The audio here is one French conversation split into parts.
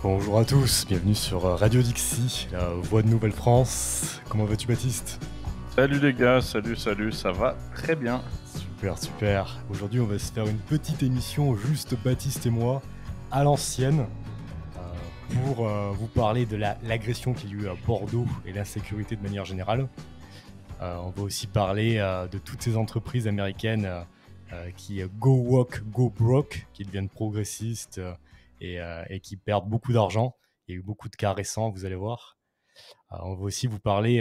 Bonjour à tous, bienvenue sur Radio Dixie, la voix de Nouvelle-France. Comment vas-tu, Baptiste? Salut les gars, salut, ça va très bien. Super. Aujourd'hui, on va se faire une petite émission, juste Baptiste et moi, à l'ancienne, pour vous parler de l'agression qu'il y a eu à Bordeaux et l'insécurité de manière générale. On va aussi parler de toutes ces entreprises américaines qui go woke, go broke, qui deviennent progressistes et qui perdent beaucoup d'argent. Il y a eu beaucoup de cas récents, vous allez voir. On va aussi vous parler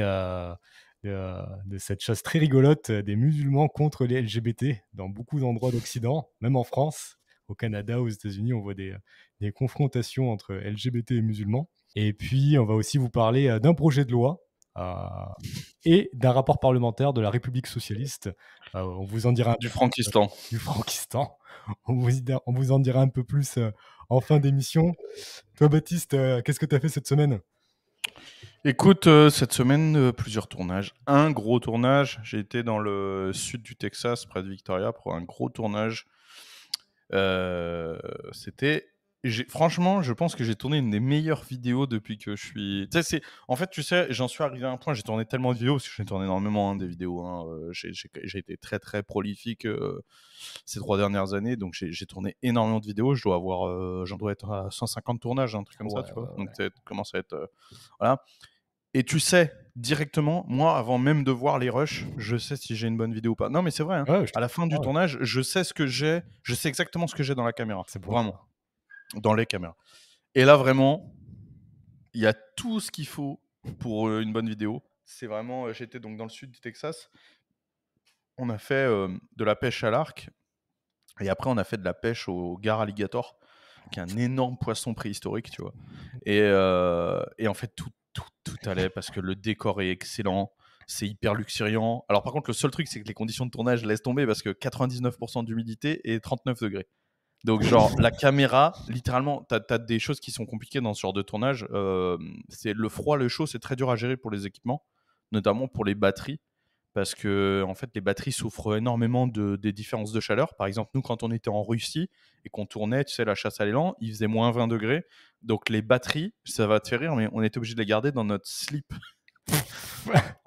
de cette chose très rigolote des musulmans contre les LGBT dans beaucoup d'endroits d'Occident, même en France, au Canada, aux États-Unis, on voit des confrontations entre LGBT et musulmans. Et puis, on va aussi vous parler d'un projet de loi et d'un rapport parlementaire de la République socialiste. On vous en dira Du Frankistan. Du Frankistan. On vous en dira un peu plus en fin d'émission. Toi, Baptiste, qu'est-ce que tu as fait cette semaine ? Écoute, cette semaine, plusieurs tournages. Un gros tournage, j'ai été dans le sud du Texas, près de Victoria, pour un gros tournage. Franchement, je pense que j'ai tourné une des meilleures vidéos depuis que je suis... En fait, tu sais, j'en suis arrivé à un point, j'ai tourné tellement de vidéos, parce que j'ai tourné énormément des vidéos. J'ai été très, très prolifique ces 3 dernières années, donc j'ai tourné énormément de vidéos. J'en dois être à 150 tournages, un truc comme ça, tu vois. Donc, ça commence à être... voilà. Et tu sais, directement, moi, avant même de voir les rushs, je sais si j'ai une bonne vidéo ou pas. Non, mais c'est vrai, hein. À la fin du tournage, je sais exactement ce que j'ai dans la caméra. C'est bon, vraiment. Dans les caméras. Et là, vraiment, il y a tout ce qu'il faut pour une bonne vidéo. C'est vraiment... J'étais donc dans le sud du Texas. On a fait de la pêche à l'arc. Et après, on a fait de la pêche au gar alligator, qui est un énorme poisson préhistorique, tu vois. Et en fait, tout allait parce que le décor est excellent. C'est hyper luxuriant. Alors, par contre, le seul truc, c'est que les conditions de tournage laissent tomber parce que 99% d'humidité et 39 degrés. Donc, genre, la caméra, littéralement, t'as des choses qui sont compliquées dans ce genre de tournage. C'est le froid, le chaud, c'est très dur à gérer pour les équipements, notamment pour les batteries. Parce que en fait, les batteries souffrent énormément des différences de chaleur. Par exemple, nous, quand on était en Russie et qu'on tournait, tu sais, la chasse à l'élan, il faisait moins 20 degrés. Donc, les batteries, ça va te faire rire, mais on était obligé de les garder dans notre slip.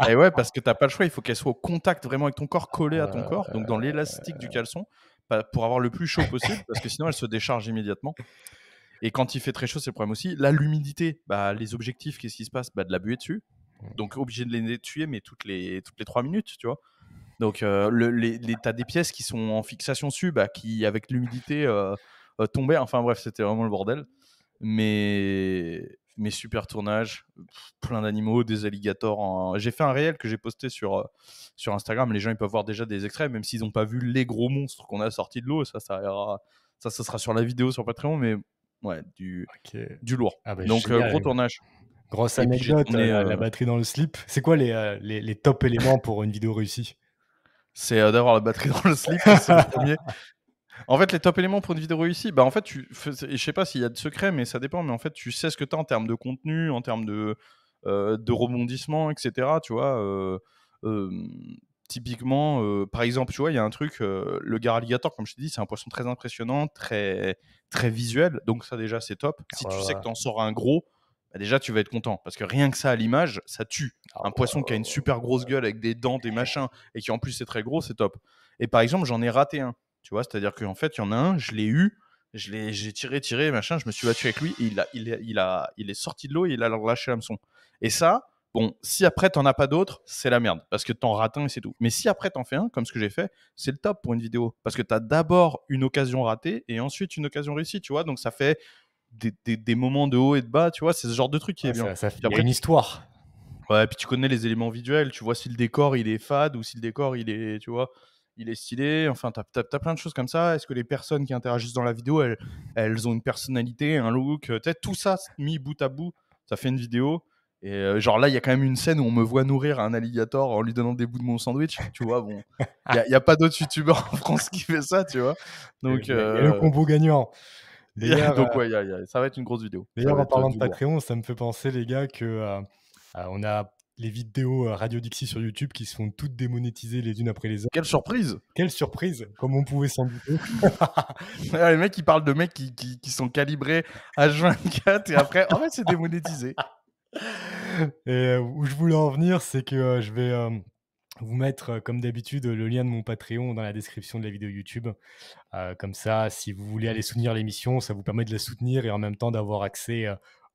Et ouais, parce que t'as pas le choix, il faut qu'elles soient au contact vraiment avec ton corps, collées à ton corps, donc dans l'élastique du caleçon, pour avoir le plus chaud possible, parce que sinon, elles se déchargent immédiatement. Et quand il fait très chaud, c'est le problème aussi. Là, l'humidité, les objectifs, qu'est-ce qui se passe ? De la buée dessus. Donc, obligé de les tuer, mais toutes les 3 minutes, tu vois. Donc, t'as des pièces qui sont en fixation dessus, qui, avec l'humidité, tombaient. Enfin, bref, c'était vraiment le bordel. Mais super tournage, plein d'animaux, des alligators. J'ai fait un réel que j'ai posté sur Instagram. Les gens, ils peuvent voir déjà des extraits, même s'ils n'ont pas vu les gros monstres qu'on a sortis de l'eau. Ça sera sur la vidéo sur Patreon, mais ouais, du lourd. Donc, génial. gros tournage. Grosse anecdote, la batterie dans le slip. C'est quoi les top éléments pour une vidéo réussie ? C'est d'avoir la batterie dans le slip, c'est le premier. En fait, les top éléments pour une vidéo réussie, en fait, je sais pas s'il y a de secret, mais ça dépend. Mais en fait, tu sais ce que tu as en termes de contenu, en termes de rebondissement, etc. Tu vois, typiquement, par exemple, tu vois, il y a un truc, le gar alligator, comme je t'ai dit, c'est un poisson très impressionnant, très, très visuel. Donc ça, déjà, c'est top. Si tu sais que tu en sors un gros, déjà, tu vas être content. Parce que rien que ça, à l'image, ça tue. Un poisson qui a une super grosse gueule avec des dents, des machins, et qui en plus est très gros, c'est top. Et par exemple, j'en ai raté un. Tu vois, c'est-à-dire qu'en fait, il y en a un, je l'ai eu, j'ai tiré, machin, je me suis battu avec lui, et il est sorti de l'eau et il a lâché l'hameçon. Et ça, bon, si après t'en as pas d'autres, c'est la merde, parce que t'en rates un et c'est tout. Mais si après t'en fais un, comme ce que j'ai fait, c'est le top pour une vidéo. Parce que t'as d'abord une occasion ratée, et ensuite une occasion réussie, tu vois, donc ça fait des moments de haut et de bas, tu vois, c'est ce genre de truc qui est bien. Il y a une histoire. Ouais, puis tu connais les éléments visuels, tu vois si le décor il est fade ou si le décor il est, tu vois, il est stylé. Enfin, t'as plein de choses comme ça. Est-ce que les personnes qui interagissent dans la vidéo, elles ont une personnalité, un look, peut-être tout ça mis bout à bout, ça fait une vidéo. Et genre là, il y a quand même une scène où on me voit nourrir un alligator en lui donnant des bouts de mon sandwich. Tu vois, bon, il y a pas d'autres youtubeurs en France qui fait ça, tu vois. Donc, il y a le combo gagnant. Donc ouais, ça va être une grosse vidéo. D'ailleurs, en parlant de Patreon, ça me fait penser, les gars, que on a les vidéos Radio Dixie sur YouTube qui se font toutes démonétiser les unes après les autres. Quelle surprise! Quelle surprise, comme on pouvait s'en douter. Les mecs, ils parlent de mecs qui sont calibrés H24 et après, oh ouais, c'est démonétisé. Et où je voulais en venir, c'est que je vais vous mettre, comme d'habitude, le lien de mon Patreon dans la description de la vidéo YouTube. Comme ça, si vous voulez aller soutenir l'émission, ça vous permet de la soutenir et en même temps d'avoir accès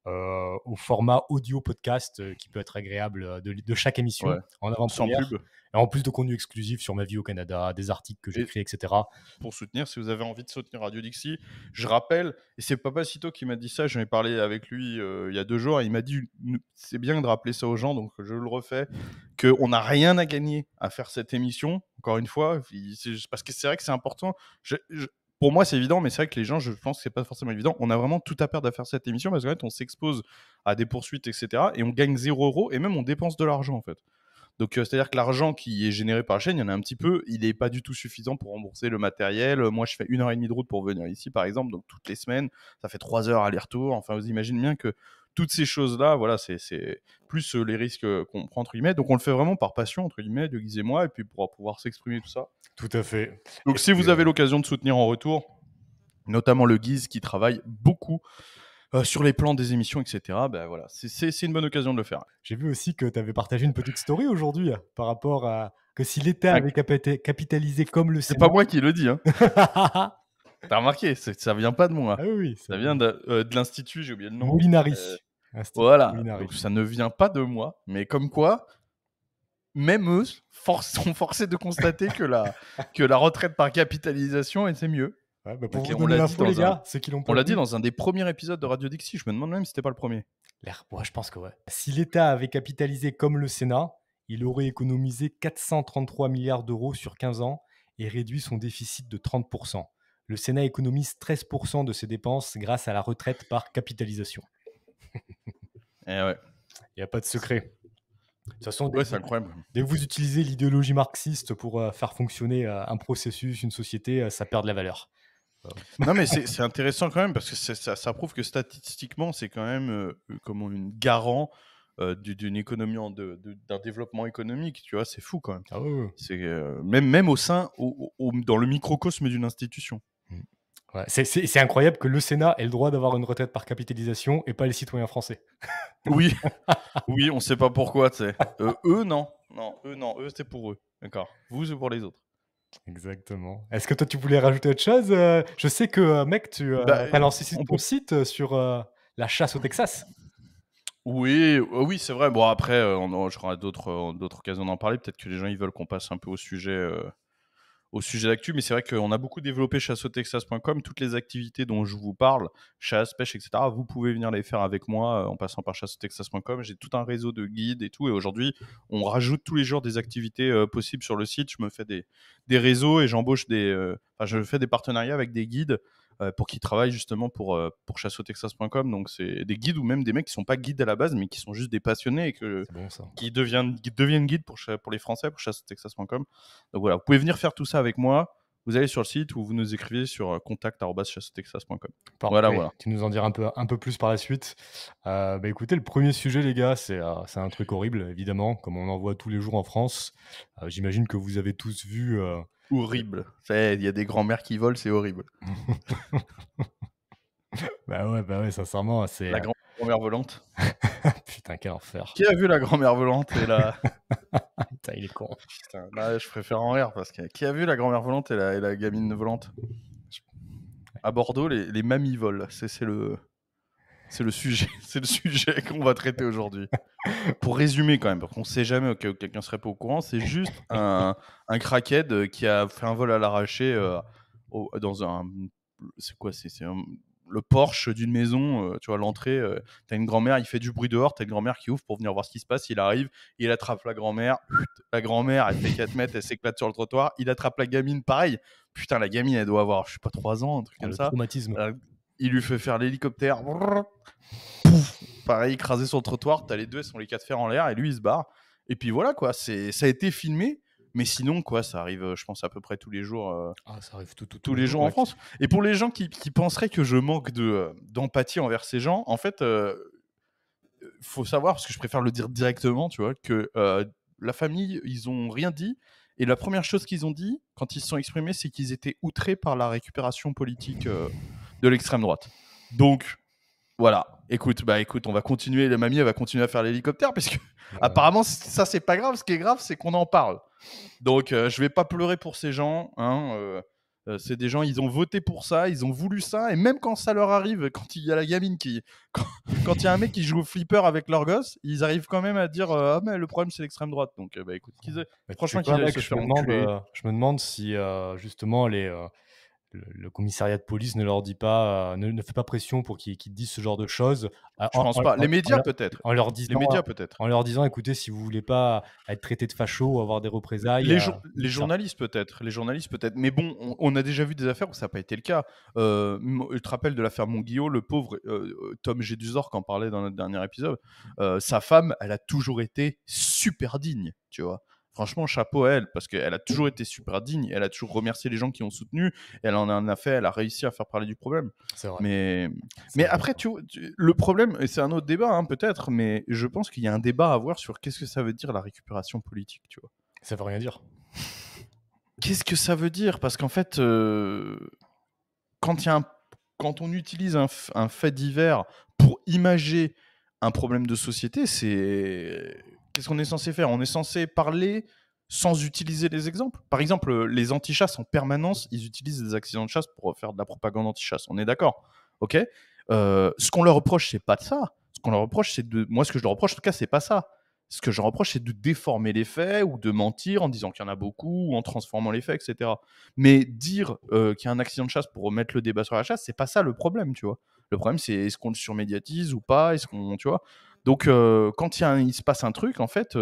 au format audio podcast qui peut être agréable de chaque émission Ouais, en sans avant-première. pub. Et en plus de contenu exclusif sur ma vie au Canada, des articles que Et- j'écris, etc. Pour soutenir, si vous avez envie de soutenir Radio Dixie, je rappelle, et c'est Papa Cito qui m'a dit ça, j'en ai parlé avec lui il y a 2 jours, et il m'a dit c'est bien de rappeler ça aux gens, donc je le refais, qu'on n'a rien à gagner à faire cette émission, encore une fois, parce que c'est vrai que c'est important. Pour moi, c'est évident, mais c'est vrai que les gens, je pense que c'est pas forcément évident. On a vraiment tout à perdre à faire cette émission parce qu'en fait, on s'expose à des poursuites, etc. Et on gagne 0 € et même on dépense de l'argent, en fait. Donc, c'est-à-dire que l'argent qui est généré par la chaîne, il y en a un petit peu, il n'est pas du tout suffisant pour rembourser le matériel. Moi, je fais 1h30 de route pour venir ici, par exemple, donc toutes les semaines, ça fait 3 heures aller-retour. Enfin, vous imaginez bien que toutes ces choses-là, voilà, c'est plus les risques qu'on prend, entre guillemets. Donc, on le fait vraiment par passion, entre guillemets, de Guise et moi, et puis pour pouvoir s'exprimer, tout ça. Tout à fait. Donc, Et si puis, vous avez l'occasion de soutenir en retour, notamment le Guise qui travaille beaucoup sur les plans des émissions, etc., ben voilà, c'est une bonne occasion de le faire. j'ai vu aussi que tu avais partagé une petite story aujourd'hui par rapport à que si l'État Ah, avait capitalisé comme le C'est Sénat. pas moi qui le dis, hein. Ah T'as remarqué, ça vient pas de moi. oui, oui, Ça vient de l'institut, j'ai oublié le nom. Molinari. Institut Voilà, Molinari. donc ça ne vient pas de moi, mais comme quoi, même eux sont forcés de constater que la retraite par capitalisation, c'est mieux. Ouais, bah pour Ok, vous on donner l'a dit l'info, les gars, ceux qui l'ont pas On l'a dit vu, dans un des premiers épisodes de Radio Dixie, je me demande même si c'était pas le premier. ouais, je pense que ouais. Si l'État avait capitalisé comme le Sénat, il aurait économisé 433 milliards d'euros sur 15 ans et réduit son déficit de 30%. Le Sénat économise 13% de ses dépenses grâce à la retraite par capitalisation. Eh ouais, Il n'y a pas de secret. De toute façon, ouais, c'est incroyable. dès que vous utilisez l'idéologie marxiste pour faire fonctionner un processus, une société, ça perd de la valeur. Non, mais c'est intéressant quand même parce que ça prouve que statistiquement, c'est quand même comment une garant d'une économie, d'un développement économique. Tu vois, c'est fou quand même. Ah ouais, ouais. C'est même au sein, dans le microcosme d'une institution. Ouais, c'est incroyable que le Sénat ait le droit d'avoir une retraite par capitalisation et pas les citoyens français. Oui, oui, on sait pas pourquoi, tu sais. Eux, non. Non, eux, c'est pour eux. D'accord. Vous, c'est pour les autres. Exactement. Est-ce que toi, tu voulais rajouter autre chose? Je sais que, mec, tu Bah, as lancé on ton peut. site sur la chasse au Texas. Oui, oui, c'est vrai. Bon, après, je crois d'autres occasions d'en parler. Peut-être que les gens, ils veulent qu'on passe un peu au sujet d'actu, mais c'est vrai qu'on a beaucoup développé chasseautexas.com. Toutes les activités dont je vous parle, chasse, pêche, etc., vous pouvez venir les faire avec moi en passant par chasseautexas.com. J'ai tout un réseau de guides et tout, et aujourd'hui, on rajoute tous les jours des activités possibles sur le site. Je me fais des réseaux et j'embauche je fais des partenariats avec des guides pour qu'ils travaillent justement pour chasseautexas.com. Donc, c'est des guides ou même des mecs qui sont pas guides à la base, mais qui sont juste des passionnés et C'est bon, ça. qui deviennent guides pour les Français, pour chasseautexas.com. Donc voilà, vous pouvez venir faire tout ça avec moi. Vous allez sur le site ou vous nous écrivez sur contact@chasseautexas.com. Parfait. Voilà. Tu nous en diras un peu plus par la suite. Écoutez, le premier sujet, les gars, c'est un truc horrible, évidemment, comme on en voit tous les jours en France. J'imagine que vous avez tous vu... Horrible. Il y a des grands-mères qui volent, c'est horrible. Bah ouais, sincèrement, c'est... La grand-mère volante. Putain, quel enfer. Qui a vu la grand-mère volante et la... Putain, il est con. Putain, là, je préfère en rire parce que qui a vu la grand-mère volante et la gamine volante? À Bordeaux, les mamies volent. C'est le sujet, c'est le sujet qu'on va traiter aujourd'hui. Pour résumer quand même, parce qu'on ne sait jamais, au cas où quelqu'un serait pas au courant, c'est juste un crackhead qui a fait un vol à l'arraché dans un... C'est quoi? C'est le porche d'une maison, tu vois, l'entrée. T'as une grand-mère, il fait du bruit dehors, t'as une grand-mère qui ouvre pour venir voir ce qui se passe, il arrive, il attrape la grand-mère, elle fait 4 mètres, elle s'éclate sur le trottoir, il attrape la gamine, pareil. Putain, la gamine, elle doit avoir, je sais pas, 3 ans, un truc comme Le ça. traumatisme. Il lui fait faire l'hélicoptère. Pouf, pareil, écrasé sur le trottoir. T'as les deux, elles sont les 4 fers en l'air et lui, il se barre. Et puis voilà, quoi. Ça a été filmé. Mais sinon, quoi, ça arrive, je pense, à peu près tous les jours. Ça arrive tous les jours en France. Et pour les gens qui penseraient que je manque d'empathie envers ces gens, en fait, faut savoir, parce que je préfère le dire directement, tu vois, que la famille, ils ont rien dit. Et la première chose qu'ils ont dit, quand ils se sont exprimés, c'est qu'ils étaient outrés par la récupération politique de l'extrême droite. Donc, voilà. Écoute, on va continuer. La mamie, elle va continuer à faire l'hélicoptère, parce que apparemment, ça, c'est pas grave. Ce qui est grave, c'est qu'on en parle. Donc, je vais pas pleurer pour ces gens. Hein, c'est des gens, ils ont voté pour ça, ils ont voulu ça, et même quand ça leur arrive, quand il y a la gamine qui, quand il y a un mec qui joue au flipper avec leur gosse, ils arrivent quand même à dire ah mais le problème c'est l'extrême droite. Donc écoute, franchement qu'ils aillent se faire enculer. Je me demande si justement le commissariat de police ne leur dit pas, ne fait pas pression pour qu'ils disent ce genre de choses. Je pense pas. Les médias peut-être. En leur Les médias peut-être. écoutez, si vous voulez pas être traité de facho ou avoir des représailles. Les journalistes peut-être. Mais bon, on a déjà vu des affaires où ça n'a pas été le cas. Je te rappelle de l'affaire Monguillot, le pauvre Tom Jedusor qui en parlait dans notre dernier épisode. Sa femme, elle a toujours été super digne, tu vois. Franchement, chapeau à elle, parce qu'elle a toujours été super digne, elle a toujours remercié les gens qui ont soutenu, elle en a fait, elle a réussi à faire parler du problème. C'est vrai. Mais après, tu vois, le problème, et c'est un autre débat, hein, peut-être, mais je pense qu'il y a un débat à avoir sur qu'est-ce que ça veut dire la récupération politique, tu vois. Ça veut rien dire. Qu'est-ce que ça veut dire ? Parce qu'en fait, quand on utilise un fait divers pour imager un problème de société, qu'est-ce qu'on est censé faire ? On est censé parler sans utiliser les exemples. Par exemple, les anti-chasses en permanence, ils utilisent des accidents de chasse pour faire de la propagande anti-chasse. On est d'accord ? Ok ? Ce qu'on leur reproche, c'est pas de ça. Ce qu'on leur reproche, c'est de... Moi, ce que je leur reproche, en tout cas, c'est pas ça. Ce que je reproche, c'est de déformer les faits ou de mentir en disant qu'il y en a beaucoup ou en transformant les faits, etc. Mais dire qu'il y a un accident de chasse pour remettre le débat sur la chasse, c'est pas ça le problème, tu vois. Le problème, c'est est-ce qu'on le surmédiatise ou pas, est-ce qu'on, tu vois. Donc, quand il se passe un truc, en fait,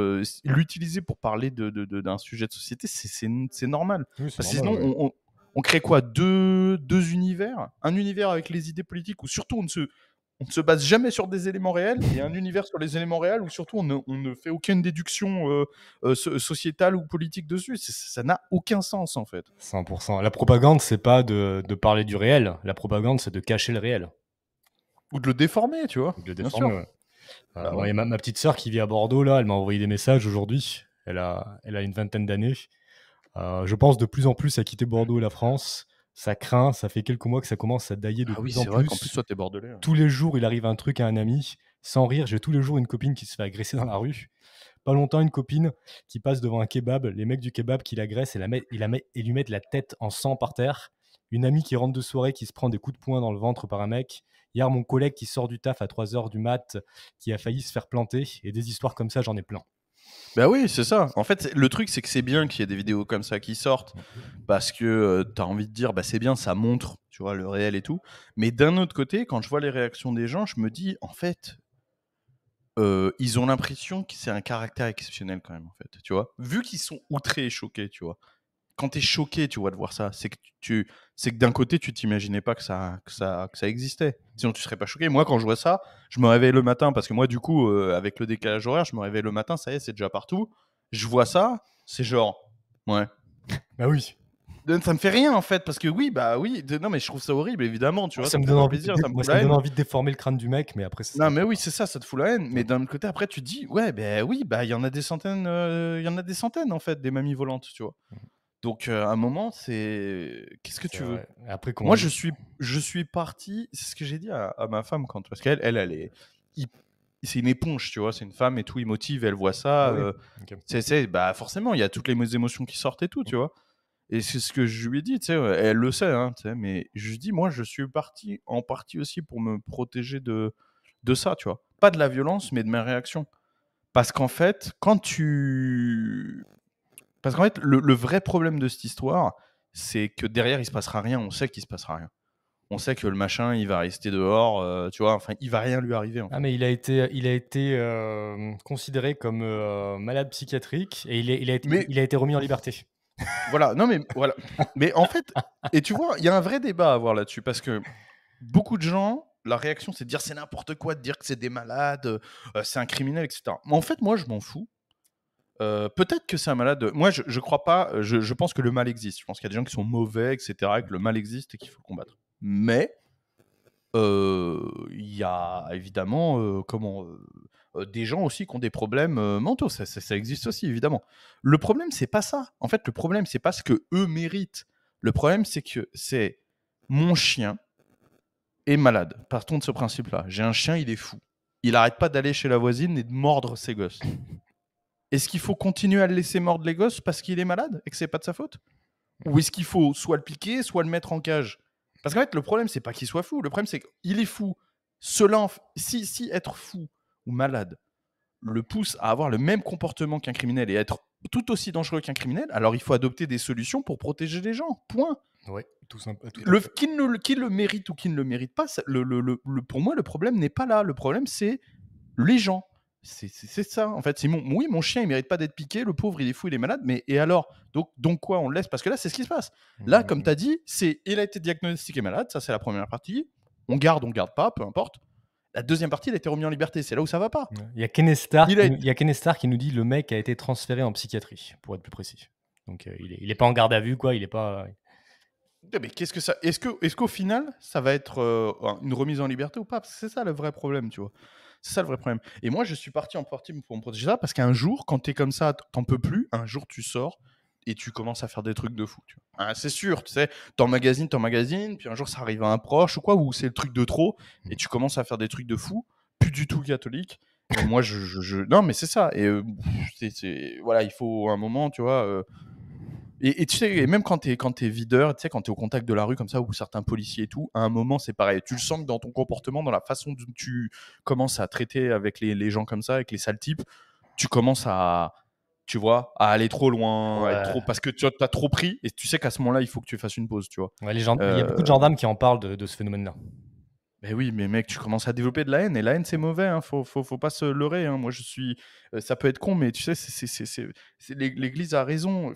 l'utiliser pour parler d'un sujet de société, c'est normal. Oui, c'est Parce que normal, sinon, on crée quoi ? Deux univers ? Un univers avec les idées politiques où surtout on ne se base jamais sur des éléments réels, et un univers sur les éléments réels où surtout on ne fait aucune déduction sociétale ou politique dessus. Ça n'a aucun sens, en fait. 100%. La propagande, c'est pas de parler du réel. La propagande, c'est de cacher le réel. Ou de le déformer, tu vois. Ou de le Bien déformer, sûr. ouais. Bah Moi, ouais. il y a ma petite sœur qui vit à Bordeaux, là, elle m'a envoyé des messages aujourd'hui. Elle a une vingtaine d'années. Je pense de plus en plus à quitter Bordeaux et la France. Ça craint, ça fait quelques mois que ça commence à dailler de Ah oui, plus en c'est vrai qu'en plus. plus, toi, t'es bordelais. Ouais. Tous les jours, il arrive un truc à un ami. Sans rire, j'ai tous les jours une copine qui se fait agresser dans la rue. Pas longtemps, une copine qui passe devant un kebab. Les mecs du kebab qui l'agressent et lui mettent la tête en sang par terre. Une amie qui rentre de soirée qui se prend des coups de poing dans le ventre par un mec. Hier, mon collègue qui sort du taf à 3h du mat qui a failli se faire planter. Et des histoires comme ça, j'en ai plein. Bah oui, c'est ça. En fait, le truc, c'est que c'est bien qu'il y ait des vidéos comme ça qui sortent, parce que t'as envie de dire, bah c'est bien, ça montre, tu vois, le réel et tout. Mais d'un autre côté, quand je vois les réactions des gens, je me dis, en fait, ils ont l'impression que c'est un caractère exceptionnel quand même, en fait, tu vois. Vu qu'ils sont outrés et choqués, tu vois. Quand t'es choqué, tu vois, de voir ça, c'est que d'un côté, tu t'imaginais pas que ça existait. Sinon, tu serais pas choqué. Moi, quand je vois ça, je me réveille le matin, parce que moi, du coup, avec le décalage horaire, je me réveille le matin, ça y est, c'est déjà partout. Je vois ça, c'est genre, ouais. Bah oui. Ça me fait rien, en fait, parce que oui, non, mais je trouve ça horrible, évidemment, tu vois, ça me fait pas plaisir, ça me fout ça la me donne haine. envie de déformer le crâne du mec, mais après, Non, mais oui, c'est ça te fout la haine. Mais d'un autre côté, après, tu te dis, ouais, ben oui, bah, il y en a des centaines, en fait, des mamies volantes, tu vois. Donc, à un moment, c'est... Qu'est-ce que c'est tu veux ? vrai. Après, Moi, je suis parti... C'est ce que j'ai dit à ma femme, parce qu'elle, elle est... C'est une éponge, tu vois, c'est une femme et tout, émotive, elle voit ça. Ah oui. Ok. Bah, forcément, il y a toutes les émotions qui sortent et tout, tu vois. Et c'est ce que je lui ai dit, tu sais, elle le sait, hein, tu sais, mais je lui dis, moi, je suis parti en partie aussi pour me protéger de ça, tu vois. Pas de la violence, mais de ma réaction. Parce qu'en fait, le vrai problème de cette histoire, c'est que derrière, il se passera rien. On sait qu'il se passera rien. On sait que le machin, il va rester dehors, tu vois. Enfin, il va rien lui arriver, en fait. Ah, mais il a été considéré comme malade psychiatrique et Mais il a été remis en liberté. voilà, non, mais voilà. Mais en fait, et tu vois, il y a un vrai débat à avoir là-dessus, parce que beaucoup de gens, la réaction, c'est de dire c'est n'importe quoi, de dire que c'est des malades, c'est un criminel, etc. Mais en fait, moi, je m'en fous. Peut-être que c'est un malade. Moi, je crois pas. Je pense que le mal existe. Je pense qu'il y a des gens qui sont mauvais, etc., que le mal existe et qu'il faut le combattre. Mais il y a évidemment des gens aussi qui ont des problèmes mentaux. Ça existe aussi, évidemment. Le problème, c'est pas ça. En fait, le problème, c'est pas ce que eux méritent. Le problème, c'est que c'est mon chien est malade. Partons de ce principe-là. J'ai un chien, il est fou. Il arrête pas d'aller chez la voisine et de mordre ses gosses. Est-ce qu'il faut continuer à le laisser mordre les gosses parce qu'il est malade et que c'est pas de sa faute? Ou est-ce qu'il faut soit le piquer, soit le mettre en cage? Parce qu'en fait, le problème, c'est pas qu'il soit fou. Le problème, c'est qu'il est fou. Cela, si être fou ou malade le pousse à avoir le même comportement qu'un criminel et être tout aussi dangereux qu'un criminel, alors il faut adopter des solutions pour protéger les gens. Point. Oui, tout simple. Tout à fait. Qu'il le mérite ou qu'il ne le mérite pas, pour moi, le problème n'est pas là. Le problème, c'est les gens. C'est ça, en fait. Oui, mon chien, il mérite pas d'être piqué. Le pauvre, il est fou, il est malade. Mais et alors donc quoi, on le laisse? Parce que là, c'est ce qui se passe. Là, comme tu as dit, il a été diagnostiqué malade. Ça, c'est la première partie. On garde pas, peu importe. La deuxième partie, il a été remis en liberté. C'est là où ça va pas. Il y a Kenneth Starr Il a qui nous dit le mec a été transféré en psychiatrie, pour être plus précis. Donc il est pas en garde à vue, quoi. Il est pas. Mais qu'est-ce que ça est-ce qu'au final, ça va être une remise en liberté ou pas? Parce que c'est ça le vrai problème, tu vois. C'est ça le vrai problème. Et moi, je suis parti en partie pour me protéger ça parce qu'un jour, quand t'es comme ça, t'en peux plus. Un jour, tu sors et tu commences à faire des trucs de fou. Tu vois. Ah, c'est sûr, tu sais, t'emmagasines, puis un jour, ça arrive à un proche ou quoi, ou c'est le truc de trop et tu commences à faire des trucs de fou, plus du tout catholique. Et moi, non, mais c'est ça. Et voilà, il faut un moment, tu vois. Et tu sais, et même quand t'es videur, tu sais, quand t'es au contact de la rue comme ça, ou certains policiers et tout, à un moment, c'est pareil. Tu le sens que dans ton comportement, dans la façon dont tu commences à traiter avec les gens comme ça, avec les sales types, tu commences tu vois, à aller trop loin, à être trop, parce que tu as trop pris, et tu sais qu'à ce moment-là, il faut que tu fasses une pause, tu vois. Ouais, il y a beaucoup de gendarmes qui en parlent de ce phénomène-là. Mais oui, mais mec, tu commences à développer de la haine, et la haine, c'est mauvais, hein, faut pas se leurrer. Hein. Moi, ça peut être con, mais tu sais, l'Église a raison.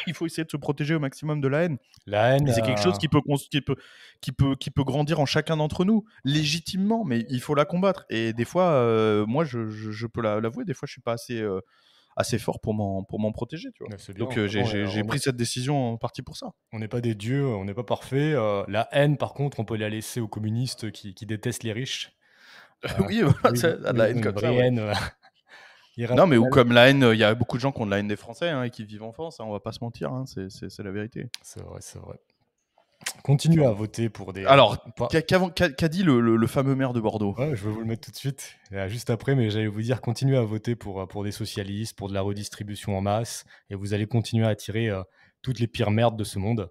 Il faut essayer de se protéger au maximum de la haine. La haine. Et c'est quelque chose qui peut grandir en chacun d'entre nous, légitimement, mais il faut la combattre. Et des fois, moi, je peux l'avouer, des fois, je suis pas assez fort pour m'en protéger, tu vois. C'est bien. Donc, j'ai pris cette décision en partie pour ça. On n'est pas des dieux, on n'est pas parfait. La haine, par contre, on peut la laisser aux communistes qui détestent les riches. Oui, voilà, Oui, de la haine une comme vraie ça, ouais. haine Non, mais ou irrationnelle. comme la haine, il y a beaucoup de gens qui ont de la haine des Français hein, et qui vivent en France, hein, on va pas se mentir, hein, c'est la vérité. C'est vrai, c'est vrai. Continuez à voter pour des. Alors, pour- qu'a dit le fameux maire de Bordeaux? Ouais, je vais vous le mettre tout de suite, juste après, mais j'allais vous dire, continuez à voter pour des socialistes, pour de la redistribution en masse, et vous allez continuer à attirer toutes les pires merdes de ce monde.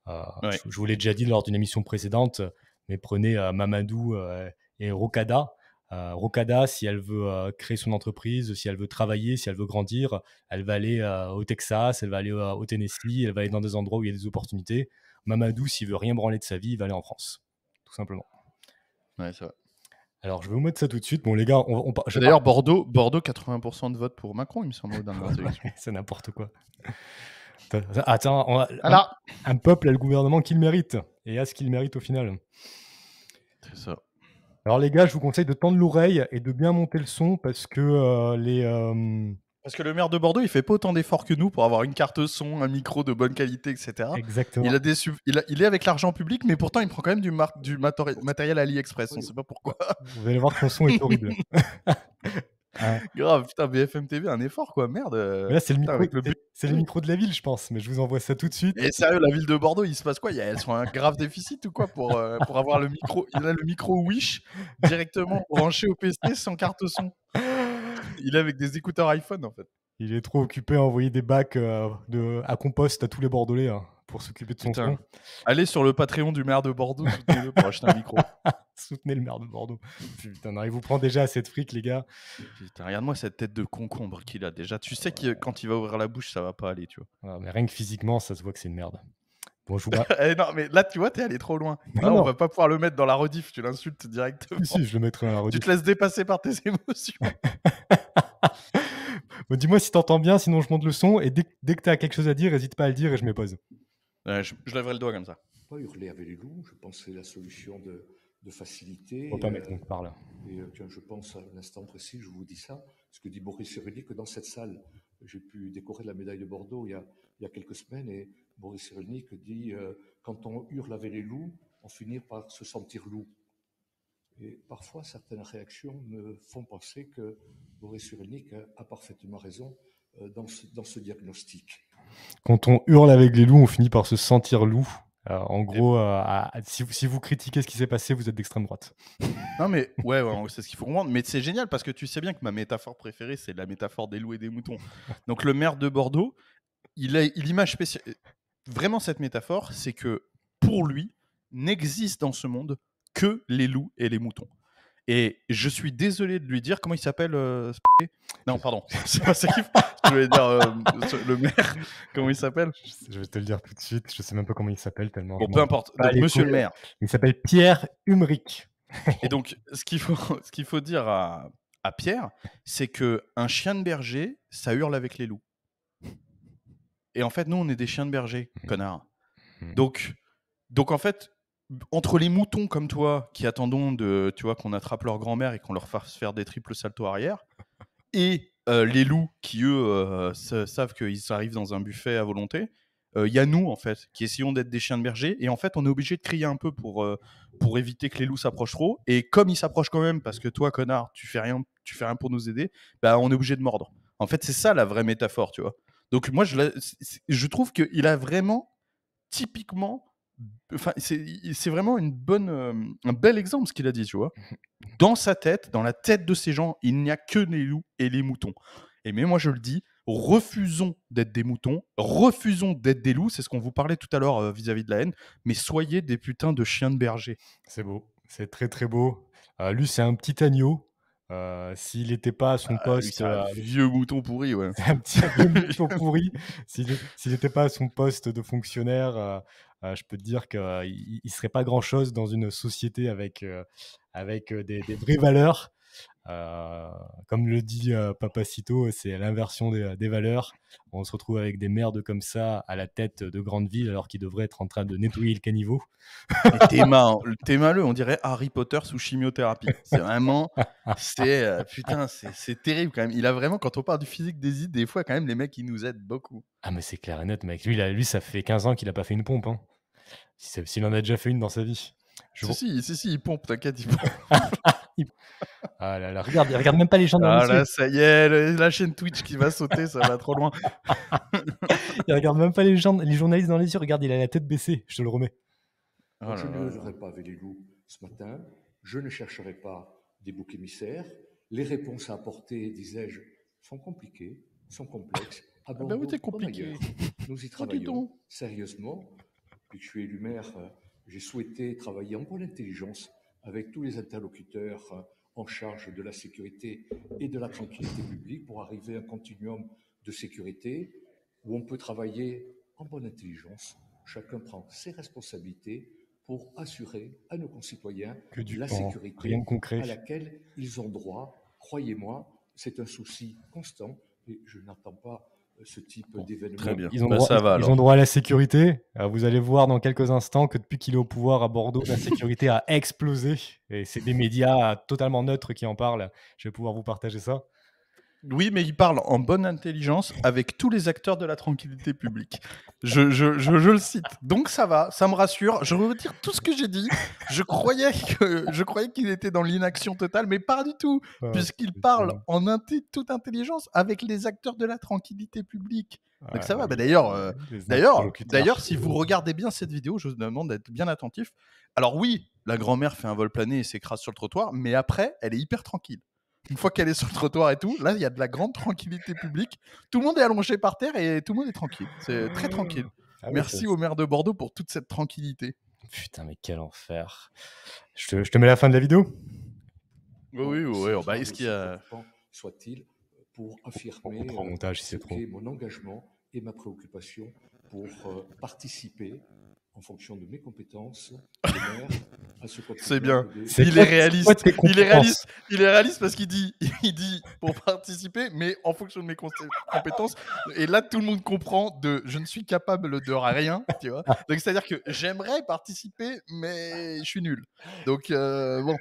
Ouais. Je vous l'ai déjà dit lors d'une émission précédente, mais prenez Mamadou et Rokada. Rokada, si elle veut créer son entreprise, si elle veut travailler, si elle veut grandir, elle va aller au Texas, elle va aller au Tennessee, elle va aller dans des endroits où il y a des opportunités. Mamadou, s'il veut rien branler de sa vie, il va aller en France, tout simplement. Ouais, c'est vrai. Alors, je vais vous mettre ça tout de suite. Bon, les gars, D'ailleurs, Bordeaux, 80% de vote pour Macron, il me semble, dans les élections. c'est n'importe quoi. Attends, Alors, un peuple a le gouvernement qu'il mérite, et a ce qu'il mérite au final. c'est ça. Alors les gars, je vous conseille de tendre l'oreille et de bien monter le son parce que Parce que le maire de Bordeaux, il fait pas autant d'efforts que nous pour avoir une carte son, un micro de bonne qualité, etc. exactement. Il est avec l'argent public, mais pourtant, il prend quand même du matériel AliExpress. On sait pas pourquoi. Vous allez voir que son son est horrible. Hein. Grave, putain, BFM TV, un effort, quoi. Merde. Mais là, c'est le Putain, micro, avec le but. c'est le micro de la ville, je pense. Mais je vous envoie ça tout de suite. Et sérieux, la ville de Bordeaux, il se passe quoi? Elles sont un grave déficit ou quoi pour avoir le micro? Il a le micro Wish directement branché au PC sans carte son. Il est avec des écouteurs iPhone, en fait. Il est trop occupé à envoyer des bacs à compost à tous les Bordelais hein, pour s'occuper de son Putain. son. Allez sur le Patreon du maire de Bordeaux, soutenez-le pour acheter un micro. Soutenez le maire de Bordeaux. Putain, non, il vous prend déjà assez de fric, les gars. Putain, regarde-moi cette tête de concombre qu'il a déjà. Tu sais que quand il va ouvrir la bouche, ça va pas aller, tu vois. Ah, mais rien que physiquement, ça se voit que c'est une merde. Bon, je vous bats. Non, mais là, tu vois, t'es allé trop loin. Là, Non. on va pas pouvoir le mettre dans la rediff, tu l'insultes directement. Si, je le mettrai dans la Tu rediff. te laisses dépasser par tes émotions. Bon, dis-moi si t'entends bien, sinon je monte le son. Et dès que t'as quelque chose à dire, n'hésite pas à le dire et je me pose. Je lèverai le doigt comme ça. Pas hurler avec les loups, je pense que c'est la solution de facilité. On va pas mettre donc par là. Et tiens, je pense à un instant précis, je vous dis ça, ce que dit Boris Cyrulnik, que dans cette salle, j'ai pu décorer la médaille de Bordeaux il y a quelques semaines, et Boris Cyrulnik dit quand on hurle avec les loups, on finit par se sentir loup. Et parfois, certaines réactions me font penser que Boris Cyrulnik a parfaitement raison dans ce diagnostic. Quand on hurle avec les loups, on finit par se sentir loup. En gros, si vous critiquez ce qui s'est passé, vous êtes d'extrême droite. Non, mais ouais, c'est ce qu'il faut comprendre. Mais c'est génial parce que tu sais bien que ma métaphore préférée, c'est la métaphore des loups et des moutons. Donc, le maire de Bordeaux, il image spéciale. Vraiment, cette métaphore, c'est que pour lui, n'existe dans ce monde que les loups et les moutons. Et je suis désolé de lui dire comment il s'appelle. Non, pardon, c'est pas ça qu'il faut. Je voulais dire le maire. Comment il s'appelle? Je vais te le dire tout de suite. Je sais même pas comment il s'appelle tellement. Bon, peu importe. Donc, monsieur le maire. Il s'appelle Pierre Humric. Et donc, ce qu'il faut dire à Pierre, c'est qu'un chien de berger, ça hurle avec les loups. Et en fait, nous, on est des chiens de berger, connard. Donc en fait, entre les moutons comme toi, qui attendons qu'on attrape leur grand-mère et qu'on leur fasse faire des triples saltos arrière, et les loups qui, eux, savent qu'ils arrivent dans un buffet à volonté, il y a nous, en fait, qui essayons d'être des chiens de berger. Et en fait, on est obligé de crier un peu pour éviter que les loups s'approchent trop. Et comme ils s'approchent quand même, parce que toi, connard, tu fais rien pour nous aider, bah, on est obligé de mordre. En fait, c'est ça la vraie métaphore, tu vois. Donc moi, je trouve qu'il a vraiment, typiquement, enfin, c'est vraiment un bel exemple ce qu'il a dit, tu vois. Dans sa tête, dans la tête de ces gens, il n'y a que les loups et les moutons. Et mais moi, je le dis, refusons d'être des moutons, refusons d'être des loups, c'est ce qu'on vous parlait tout à l'heure vis-à-vis de la haine, mais soyez des putains de chiens de berger. C'est beau, c'est très très beau. Lui, c'est un petit agneau. S'il n'était pas à son poste... C'est un vieux mouton pourri, ouais. C'est un petit vieux mouton pourri. S'il n'était pas à son poste de fonctionnaire, je peux te dire qu'il ne serait pas grand-chose dans une société avec des vraies valeurs. Comme le dit Papacito, c'est l'inversion des valeurs. On se retrouve avec des merdes comme ça à la tête de grandes villes alors qu'ils devraient être en train de nettoyer le caniveau. T'es maleux, on dirait Harry Potter sous chimiothérapie. C'est vraiment, putain, c'est terrible quand même. Il a vraiment, quand on parle du physique des idées, des fois quand même les mecs ils nous aident beaucoup. Ah mais c'est clair et net, mec. Lui, ça fait 15 ans qu'il a pas fait une pompe. Hein. S'il en a déjà fait une dans sa vie. Si, il pompe, t'inquiète, il pompe. Ah là là, regarde, il regarde même pas les gens dans là, ça y est, la chaîne Twitch qui va sauter, ça va trop loin. Il regarde même pas les journalistes dans les yeux, regarde, il a la tête baissée, je te le remets. Je ne hurlerai pas avec les loups ce matin, je ne chercherai pas des boucs émissaires. Les réponses à apporter, disais-je, sont compliquées, sont complexes. À Bordeaux, oui, c'est compliqué. Nous y travaillons sérieusement. Depuis que je suis élu maire, j'ai souhaité travailler en bonne intelligence avec tous les interlocuteurs en charge de la sécurité et de la tranquillité publique pour arriver à un continuum de sécurité où on peut travailler en bonne intelligence. Chacun prend ses responsabilités pour assurer à nos concitoyens la sécurité à laquelle ils ont droit. Croyez-moi, c'est un souci constant et je n'attends pas ce type d'événement. Très bien. Ils ont droit à la sécurité. Vous allez voir dans quelques instants que depuis qu'il est au pouvoir à Bordeaux, la sécurité a explosé. Et c'est des médias totalement neutres qui en parlent. Je vais pouvoir vous partager ça. Oui, mais il parle en bonne intelligence avec tous les acteurs de la tranquillité publique. Je le cite. Donc ça va, ça me rassure. Je retire tout ce que j'ai dit. Je croyais qu'il était dans l'inaction totale, mais pas du tout, puisqu'il parle en toute intelligence avec les acteurs de la tranquillité publique. Donc ça va. Bah, d'ailleurs, si vous regardez bien cette vidéo, je vous demande d'être bien attentif. Alors oui, la grand-mère fait un vol plané et s'écrase sur le trottoir, mais après, elle est hyper tranquille. Une fois qu'elle est sur le trottoir et tout, là, il y a de la grande tranquillité publique. Tout le monde est allongé par terre et tout le monde est tranquille. C'est très tranquille. Merci au maire de Bordeaux pour toute cette tranquillité. Putain, mais quel enfer. Je te mets la fin de la vidéo. Oui. Bah, est-ce qu'il y a... Soit-il, pour affirmer mon engagement et ma préoccupation pour participer en fonction de mes compétences, à ce c'est bien. Il est réaliste. Il est réaliste parce qu'il dit pour participer, mais en fonction de mes compétences. Et là, tout le monde comprend je ne suis capable de rien, tu vois. Donc, c'est-à-dire que j'aimerais participer, mais je suis nul. Donc, bon.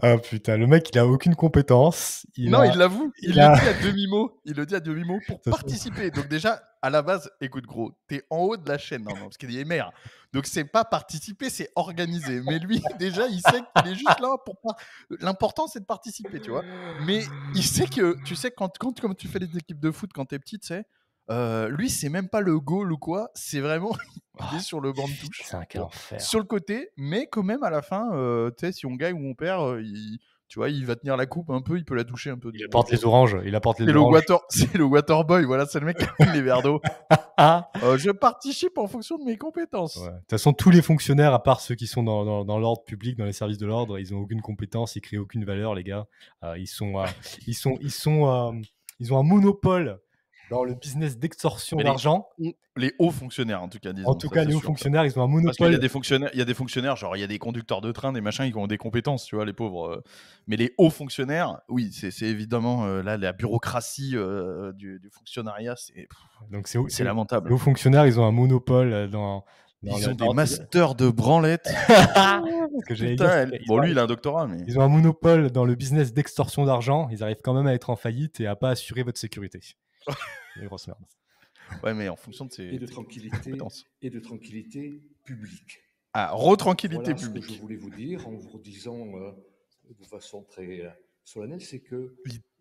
Ah putain, le mec, il a aucune compétence. Il l'avoue. Il le dit à demi-mot pour participer. Donc, déjà, à la base, écoute, gros, t'es en haut de la chaîne, parce qu'il est maire. Donc c'est pas participer, c'est organiser. Mais lui, déjà, il sait qu'il est juste là pour pas. L'important, c'est de participer, tu vois. Mais il sait que, tu sais, quand comme tu fais les équipes de foot quand t'es petit, tu sais, lui, c'est même pas le goal ou quoi. C'est vraiment, il est sur le banc de touche, C'est un quel enfer. sur le côté. Mais quand même, à la fin, tu sais, si on gagne ou on perd, tu vois, il va tenir la coupe un peu, il peut la toucher un peu. Il apporte les oranges. C'est le water boy, voilà, c'est le mec qui amène les verres d'eau. Je participe en fonction de mes compétences. Ouais. De toute façon, tous les fonctionnaires, à part ceux qui sont dans l'ordre public, dans les services de l'ordre, ils n'ont aucune compétence, ils créent aucune valeur, les gars. Ils ont un monopole dans le business d'extorsion d'argent. Les hauts fonctionnaires, en tout cas, disons. En tout cas, les hauts fonctionnaires, ils ont un monopole. Parce qu'il y a des fonctionnaires, genre il y a des conducteurs de train, des machins, qui ont des compétences, tu vois, les pauvres. Mais les hauts fonctionnaires, oui, c'est évidemment là la bureaucratie du fonctionnariat, c'est lamentable. Les hauts fonctionnaires, ils ont un monopole dans. Ils ont des masters de branlette. Bon, lui, il a un doctorat, mais. Ils ont un monopole dans le business d'extorsion d'argent. Ils arrivent quand même à être en faillite et à pas assurer votre sécurité. Les grosses merdes. Ouais, mais en fonction de ses compétences. Et de tranquillité publique. Ah, retranquillité publique. Ce que je voulais vous dire en vous disant de façon très solennelle, c'est que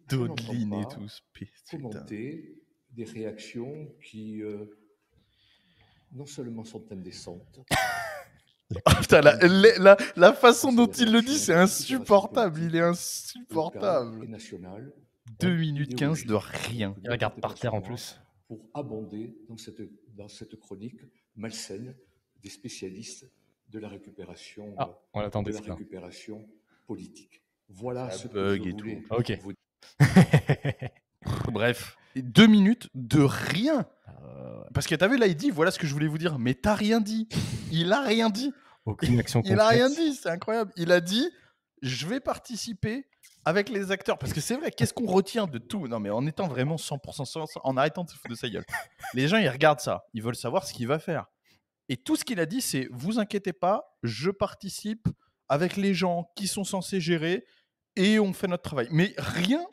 Dodeline et tout. Commenter des réactions qui non seulement sont indécentes. Putain, la façon dont il le dit, c'est insupportable. Il est insupportable. 2 minutes 15 de rien. Il regarde par terre en plus. Pour abonder dans cette chronique malsaine des spécialistes de la récupération, récupération politique. Voilà ce que je voulais vous dire. Bref, 2 minutes de rien. Parce que t'as vu, là, il dit, voilà ce que je voulais vous dire. Mais t'as rien dit. Il a rien dit. Aucune action concrète. Il a rien dit, c'est incroyable. Il a dit, je vais participer avec les acteurs. Parce que c'est vrai, qu'est-ce qu'on retient de tout? Non, mais en étant vraiment 100%, en arrêtant de se foutre de sa gueule. Les gens, ils regardent ça. Ils veulent savoir ce qu'il va faire. Et tout ce qu'il a dit, c'est, vous inquiétez pas, je participe avec les gens qui sont censés gérer et on fait notre travail. Mais rien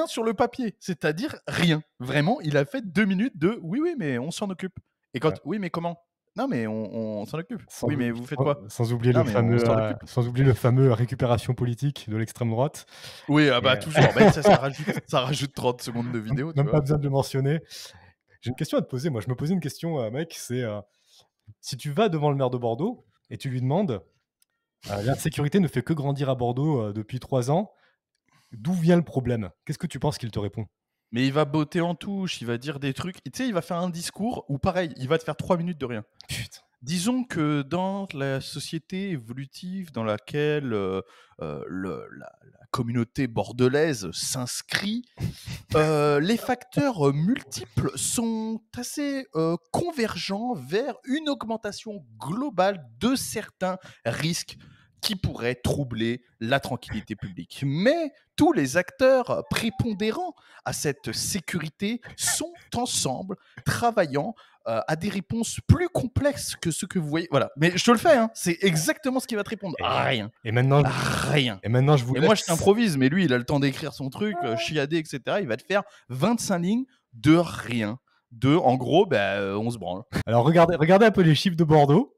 sur le papier. C'est-à-dire rien. Vraiment, il a fait 2 minutes de, oui, mais on s'en occupe. Et quand, oui, mais comment? Non, mais on s'en occupe. Oui, mais vous faites quoi? Sans oublier le fameux récupération politique de l'extrême droite. Oui, toujours. Ça rajoute 30 secondes de vidéo. Même pas besoin de le mentionner. J'ai une question à te poser. Moi, je me posais une question, mec. C'est si tu vas devant le maire de Bordeaux et tu lui demandes l'insécurité ne fait que grandir à Bordeaux depuis 3 ans. D'où vient le problème? Qu'est-ce que tu penses qu'il te répond? Mais il va botter en touche, il va dire des trucs. Tu sais, il va faire un discours où, pareil, il va te faire 3 minutes de rien. Putain. Disons que dans la société évolutive dans laquelle la communauté bordelaise s'inscrit, les facteurs multiples sont assez convergents vers une augmentation globale de certains risques qui pourraient troubler la tranquillité publique. Mais tous les acteurs prépondérants à cette sécurité sont ensemble, travaillant à des réponses plus complexes que ce que vous voyez. Voilà. Mais je te le fais, hein. C'est exactement ce qu'il va te répondre. Rien. Et maintenant, rien. Et maintenant, moi, je t'improvise, mais lui, il a le temps d'écrire son truc, chiader, etc. Il va te faire 25 lignes de rien. En gros, on se branle. Alors, regardez un peu les chiffres de Bordeaux.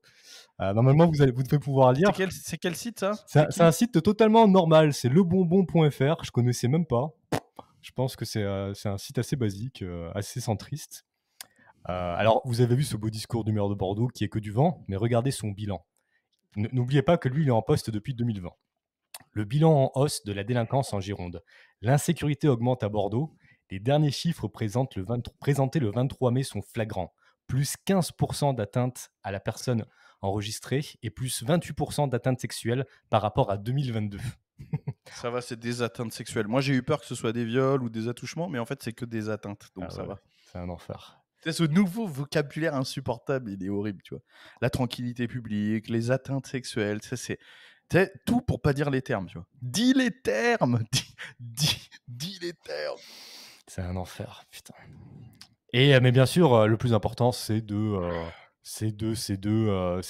Normalement, vous devez pouvoir lire. C'est quel site, ça? C'est un site totalement normal. C'est lebonbon.fr. Je connaissais même pas. Je pense que c'est un site assez basique, assez centriste. Alors, vous avez vu ce beau discours du maire de Bordeaux qui est que du vent, mais regardez son bilan. N'oubliez pas que lui, il est en poste depuis 2020. Le bilan en hausse de la délinquance en Gironde. L'insécurité augmente à Bordeaux. Les derniers chiffres présentés le 23 mai sont flagrants. Plus 15% d'atteintes à la personne enregistrées et plus 28% d'atteintes sexuelles par rapport à 2022. Ça va, c'est des atteintes sexuelles. Moi, j'ai eu peur que ce soit des viols ou des attouchements, mais en fait, c'est que des atteintes, donc ça va. C'est un enfer. C'est ce nouveau vocabulaire insupportable, il est horrible, tu vois. La tranquillité publique, les atteintes sexuelles, ça c'est tout pour pas dire les termes, tu vois. Dis les termes, dis les termes. C'est un enfer, putain. Et mais bien sûr, le plus important, c'est de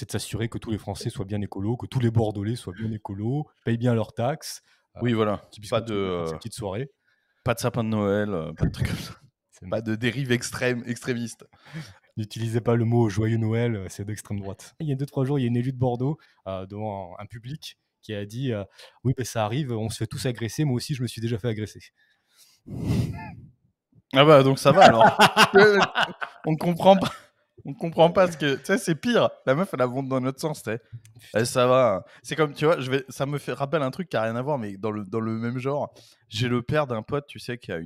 s'assurer que tous les Français soient bien écolos, que tous les Bordelais soient bien écolos, payent bien leurs taxes. Oui, voilà. Pas de petite soirée. Pas de sapin de Noël, pas de trucs comme ça. Pas de dérive extrémiste. N'utilisez pas le mot joyeux Noël, c'est d'extrême droite. Il y a 2-3 jours, il y a une élue de Bordeaux devant un public qui a dit oui, ben, ça arrive, on se fait tous agresser, moi aussi je me suis déjà fait agresser. Ah bah donc ça va alors. On comprend pas. On comprend pas ce que. Tu sais, c'est pire. La meuf, elle monte dans notre sens, tu sais. Ça va. C'est comme, tu vois, ça me rappelle un truc qui a rien à voir, mais dans le même genre. J'ai le père d'un pote, tu sais, qui est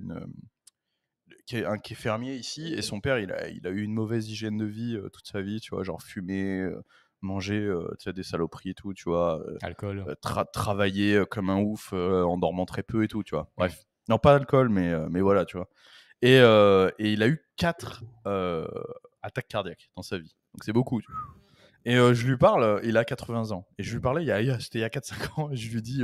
fermier ici, et son père, il a eu une mauvaise hygiène de vie toute sa vie, tu vois, genre fumer, manger, tu sais, des saloperies et tout, tu vois. Alcool. Travailler comme un ouf, en dormant très peu et tout, tu vois. Bref. Non, pas d'alcool, mais voilà, tu vois. Et il a eu 4 attaques cardiaques dans sa vie. Donc c'est beaucoup. Et je lui parle, il a 80 ans. Et je lui parlais, c'était il y a 4-5 ans. Et je lui dis,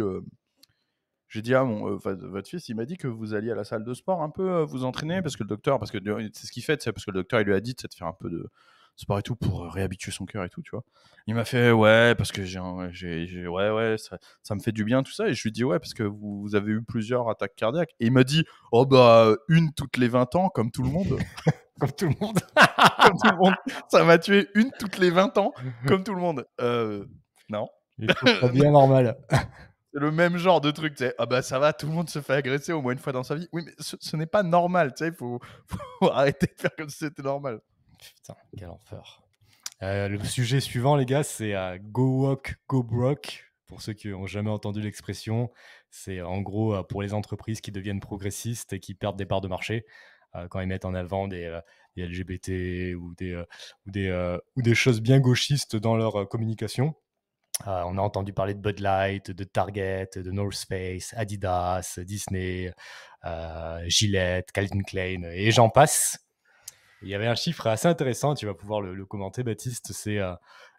ah votre fils, il m'a dit que vous alliez à la salle de sport un peu vous entraîner, parce que c'est ce qu'il fait, parce que le docteur il lui a dit de faire un peu de sport et tout pour réhabituer son cœur et tout, tu vois. Il m'a fait ouais, parce que ouais, ça me fait du bien tout ça. Et je lui dis ouais, parce que vous avez eu plusieurs attaques cardiaques. Et il m'a dit oh bah une toutes les 20 ans comme tout le monde. Comme tout le monde. Comme tout le monde. Ça m'a tué une toutes les 20 ans comme tout le monde. Non. C'est bien normal. C'est le même genre de truc, tu sais. Ah bah ça va, tout le monde se fait agresser au moins une fois dans sa vie. Oui, mais ce n'est pas normal, tu sais. Faut arrêter de faire comme si c'était normal. Putain, quel enfer. Le sujet suivant, les gars, c'est Go Walk, Go Broke. Pour ceux qui n'ont jamais entendu l'expression, c'est en gros pour les entreprises qui deviennent progressistes et qui perdent des parts de marché quand ils mettent en avant des LGBT ou des choses bien gauchistes dans leur communication. On a entendu parler de Bud Light, de Target, de North Face, Adidas, Disney, Gillette, Calvin Klein, et j'en passe. Il y avait un chiffre assez intéressant, tu vas pouvoir le commenter, Baptiste. C'est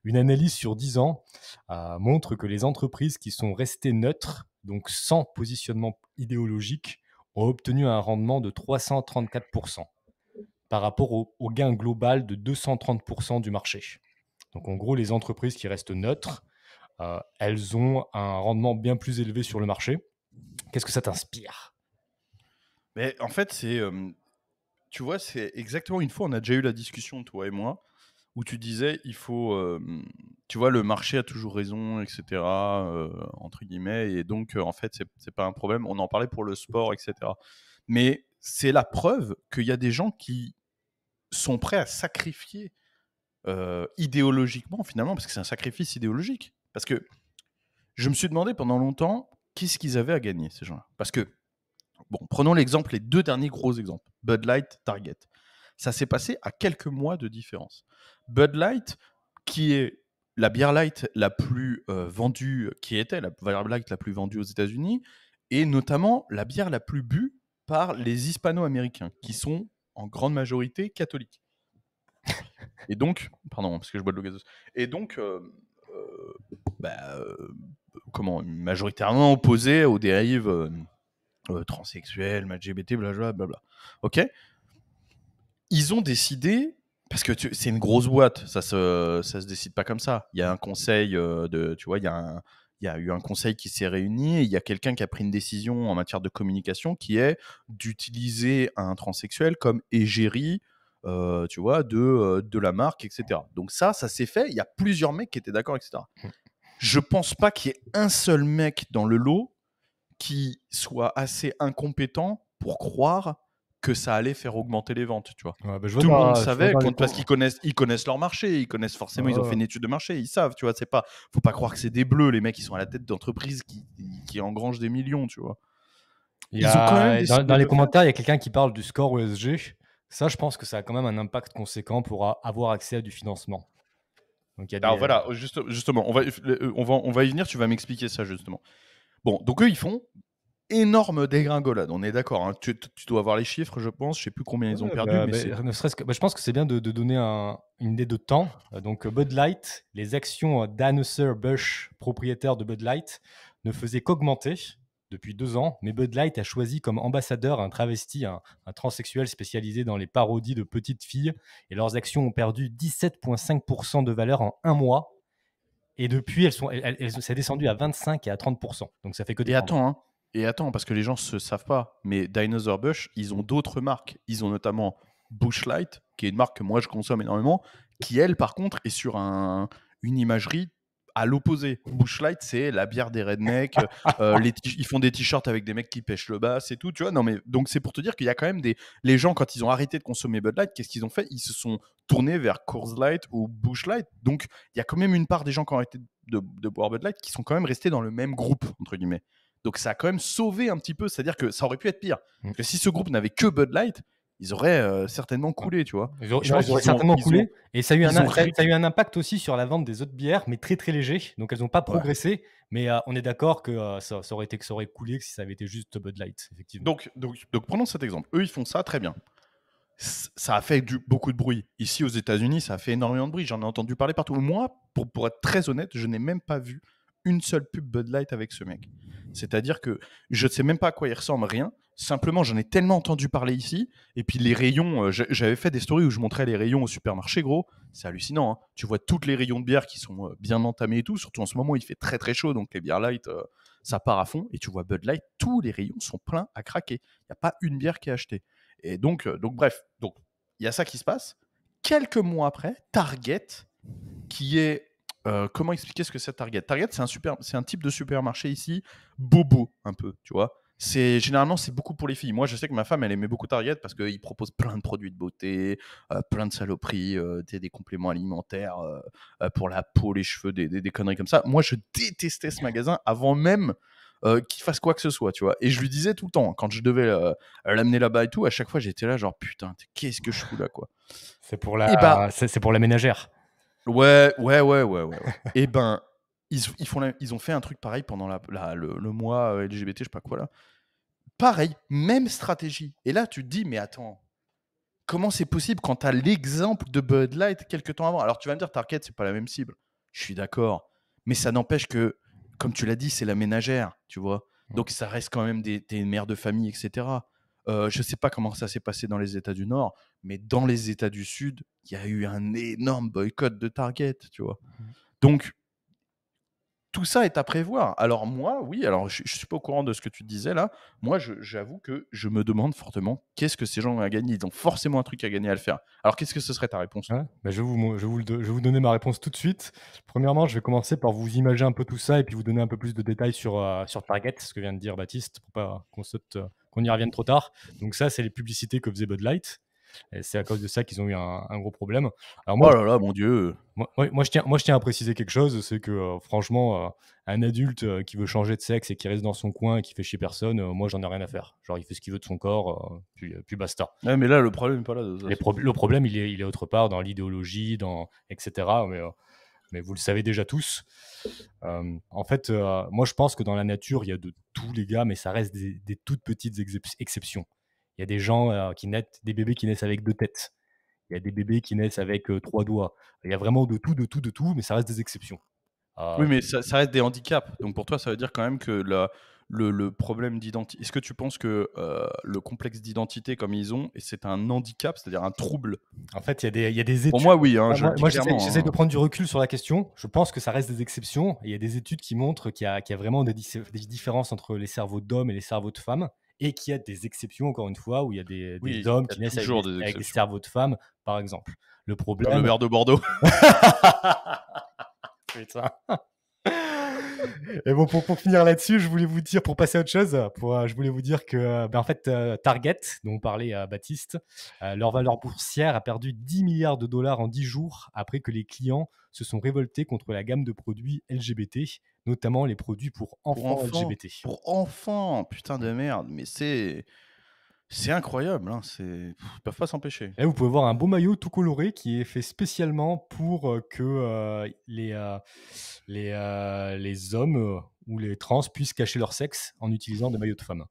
une analyse sur 10 ans montre que les entreprises qui sont restées neutres, donc sans positionnement idéologique, ont obtenu un rendement de 334% par rapport au gain global de 230% du marché. Donc en gros, les entreprises qui restent neutres, elles ont un rendement bien plus élevé sur le marché. Qu'est-ce que ça t'inspire ? Mais en fait, tu vois, c'est exactement une fois, on a déjà eu la discussion, toi et moi, où tu disais, il faut, tu vois, le marché a toujours raison, etc., entre guillemets, et donc, en fait, c'est pas un problème. On en parlait pour le sport, etc. Mais c'est la preuve qu'il y a des gens qui sont prêts à sacrifier idéologiquement, finalement, parce que c'est un sacrifice idéologique. Parce que je me suis demandé pendant longtemps, qu'est-ce qu'ils avaient à gagner, ces gens-là ? Parce que, bon, prenons l'exemple, les 2 derniers gros exemples, Bud Light, Target. Ça s'est passé à quelques mois de différence. Bud Light, qui est la bière light la plus vendue, qui était la bière light la plus vendue aux États-Unis, et notamment la bière la plus bue par les Hispano-Américains, qui sont en grande majorité catholiques. Et donc, pardon, parce que je bois de l'eau gazeuse. Et donc, majoritairement opposés aux dérives transsexuelles, LGBT, blablabla. Ok ? Ils ont décidé, parce que c'est une grosse boîte, ça se décide pas comme ça. Il y a un conseil tu vois, il y a eu un conseil qui s'est réuni et il y a quelqu'un qui a pris une décision en matière de communication qui est d'utiliser un transsexuel comme égérie, tu vois, de la marque, etc. Donc ça s'est fait. Il y a plusieurs mecs qui étaient d'accord, etc. Je pense pas qu'il y ait un seul mec dans le lot qui soit assez incompétent pour croire que ça allait faire augmenter les ventes, tu vois. Ouais, bah, Tout le monde savait, parce qu'ils connaissent leur marché, ils connaissent forcément, ils ont fait une étude de marché, ils savent, tu vois. Faut pas croire que c'est des bleus, les mecs, ils sont à la tête d'entreprises qui engrangent des millions, tu vois. Ils ont quand même dans les commentaires, il y a quelqu'un qui parle du score ESG. Ça, je pense que ça a quand même un impact conséquent pour avoir accès à du financement. Donc, alors voilà, justement, on va y venir, tu vas m'expliquer ça justement. Bon, donc eux, ils font énorme dégringolade, on est d'accord. Hein. Tu dois avoir les chiffres, je pense. Je sais plus combien ils ont perdu. Ne serait-ce que, je pense que c'est bien de donner une idée de temps. Donc Bud Light, les actions d'Anheuser-Busch, propriétaire de Bud Light, ne faisaient qu'augmenter depuis 2 ans. Mais Bud Light a choisi comme ambassadeur un travesti, un transsexuel spécialisé dans les parodies de petites filles. Et leurs actions ont perdu 17,5% de valeur en 1 mois. Et depuis, c'est descendu à 25 et à 30%. Donc ça fait que des. Et attends, parce que les gens ne savent pas, mais Anheuser-Busch, ils ont d'autres marques. Ils ont notamment Busch Light, qui est une marque que moi je consomme énormément, qui elle par contre est sur une imagerie à l'opposé. Busch Light, c'est la bière des rednecks, ils font des t-shirts avec des mecs qui pêchent le bass et tout, tu vois. Non mais donc c'est pour te dire qu'il y a quand même les gens, quand ils ont arrêté de consommer Bud Light, qu'est-ce qu'ils ont fait? Ils se sont tournés vers Coors Light ou Busch Light. Donc il y a quand même une part des gens qui ont arrêté de boire Bud Light qui sont quand même restés dans le même groupe, entre guillemets. Donc ça a quand même sauvé un petit peu, c'est-à-dire que ça aurait pu être pire. Parce que si ce groupe n'avait que Bud Light, ils auraient certainement coulé, tu vois. Ils auraient certainement coulé. Et ça a eu un impact aussi sur la vente des autres bières, mais très très léger. Donc elles n'ont pas progressé. Ouais. Mais on est d'accord que ça aurait coulé si ça avait été juste Bud Light, effectivement. Donc prenons cet exemple. Eux, ils font ça très bien. Ça a fait beaucoup de bruit. Ici, aux États-Unis, ça a fait énormément de bruit. J'en ai entendu parler partout. Moi, pour être très honnête, je n'ai même pas vu une seule pub Bud Light avec ce mec. C'est-à-dire que je ne sais même pas à quoi il ressemble, rien. Simplement, j'en ai tellement entendu parler ici. Et puis les rayons, j'avais fait des stories où je montrais les rayons au supermarché, gros. C'est hallucinant. Hein. Tu vois toutes les rayons de bière qui sont bien entamés et tout. Surtout en ce moment, il fait très très chaud. Donc les bières light, ça part à fond. Et tu vois Bud Light, tous les rayons sont pleins à craquer. Il n'y a pas une bière qui est achetée. Et donc bref. Donc il y a ça qui se passe. Quelques mois après, Target, qui est... comment expliquer ce que c'est Target? Target, c'est un type de supermarché ici, bobo un peu, tu vois. Généralement, c'est beaucoup pour les filles. Moi, je sais que ma femme, elle aimait beaucoup Target parce qu'ils proposent plein de produits de beauté, plein de saloperies, des compléments alimentaires pour la peau, les cheveux, des conneries comme ça. Moi, je détestais ce magasin avant même qu'il fasse quoi que ce soit, tu vois. Et je lui disais tout le temps, quand je devais l'amener là-bas et tout, à chaque fois, j'étais là genre, putain, qu'est-ce que je fous là, quoi. C'est pour la ménagère. Ouais. Et ben, ils ont fait un truc pareil pendant le mois LGBT, je sais pas quoi là. Pareil, même stratégie. Et là, tu te dis, mais attends, comment c'est possible quand tu as l'exemple de Bud Light quelques temps avant? Alors, tu vas me dire, Target, c'est pas la même cible. Je suis d'accord. Mais ça n'empêche que, comme tu l'as dit, c'est la ménagère, tu vois. Donc, ça reste quand même des mères de famille, etc. Je sais pas comment ça s'est passé dans les États du Nord, mais dans les États du Sud, il y a eu un énorme boycott de Target, tu vois. Donc, tout ça est à prévoir. Alors moi, oui, alors je suis pas au courant de ce que tu disais là. Moi, j'avoue que je me demande fortement qu'est-ce que ces gens ont à gagner. Ils ont forcément un truc à gagner à le faire. Alors, qu'est-ce que ce serait ta réponse? Ouais, bah je vais vous donner ma réponse tout de suite. Premièrement, je vais commencer par vous imaginer un peu tout ça et puis vous donner un peu plus de détails sur Target, ce que vient de dire Baptiste, pour pas qu'on y revienne trop tard. Donc ça, c'est les publicités que faisait Bud Light. Et c'est à cause de ça qu'ils ont eu un gros problème. Alors moi, oh là là, mon Dieu. Moi, je tiens à préciser quelque chose, c'est que franchement, un adulte qui veut changer de sexe et qui reste dans son coin et qui fait chier personne, moi, j'en ai rien à faire. Genre, il fait ce qu'il veut de son corps, puis basta. Ouais, mais là, le problème n'est pas là. Le problème, il est autre part, dans l'idéologie, etc. Mais vous le savez déjà tous. En fait, moi, je pense que dans la nature, il y a de tout, les gars, mais ça reste des toutes petites exceptions. Il y a des gens des bébés qui naissent avec 2 têtes. Il y a des bébés qui naissent avec 3 doigts. Il y a vraiment de tout, mais ça reste des exceptions. Oui, mais ça reste des handicaps. Donc pour toi, ça veut dire quand même que le problème d'identité... Est-ce que tu penses que le complexe d'identité comme ils ont, c'est un handicap, c'est-à-dire un trouble? En fait, il y a des études... Pour moi, oui. Hein, moi, j'essaie de prendre du recul sur la question. Je pense que ça reste des exceptions. Et il y a des études qui montrent qu'il y a vraiment des différences entre les cerveaux d'hommes et les cerveaux de femmes. Et qu'il y a des exceptions, encore une fois, où il y a des hommes qui naissent avec des cerveaux de femmes, par exemple. Le problème... Le maire de Bordeaux. Putain. Et bon, pour finir là-dessus, je voulais vous dire, pour passer à autre chose, je voulais vous dire que en fait, Target, dont parlait Baptiste, leur valeur boursière a perdu 10 milliards de dollars en 10 jours après que les clients se sont révoltés contre la gamme de produits LGBT, notamment les produits pour enfants LGBT. Pour enfants, putain de merde, mais c'est incroyable, hein. Ils peuvent pas s'empêcher. Et vous pouvez voir un beau maillot tout coloré qui est fait spécialement pour que les hommes ou les trans puissent cacher leur sexe en utilisant des maillots de femmes.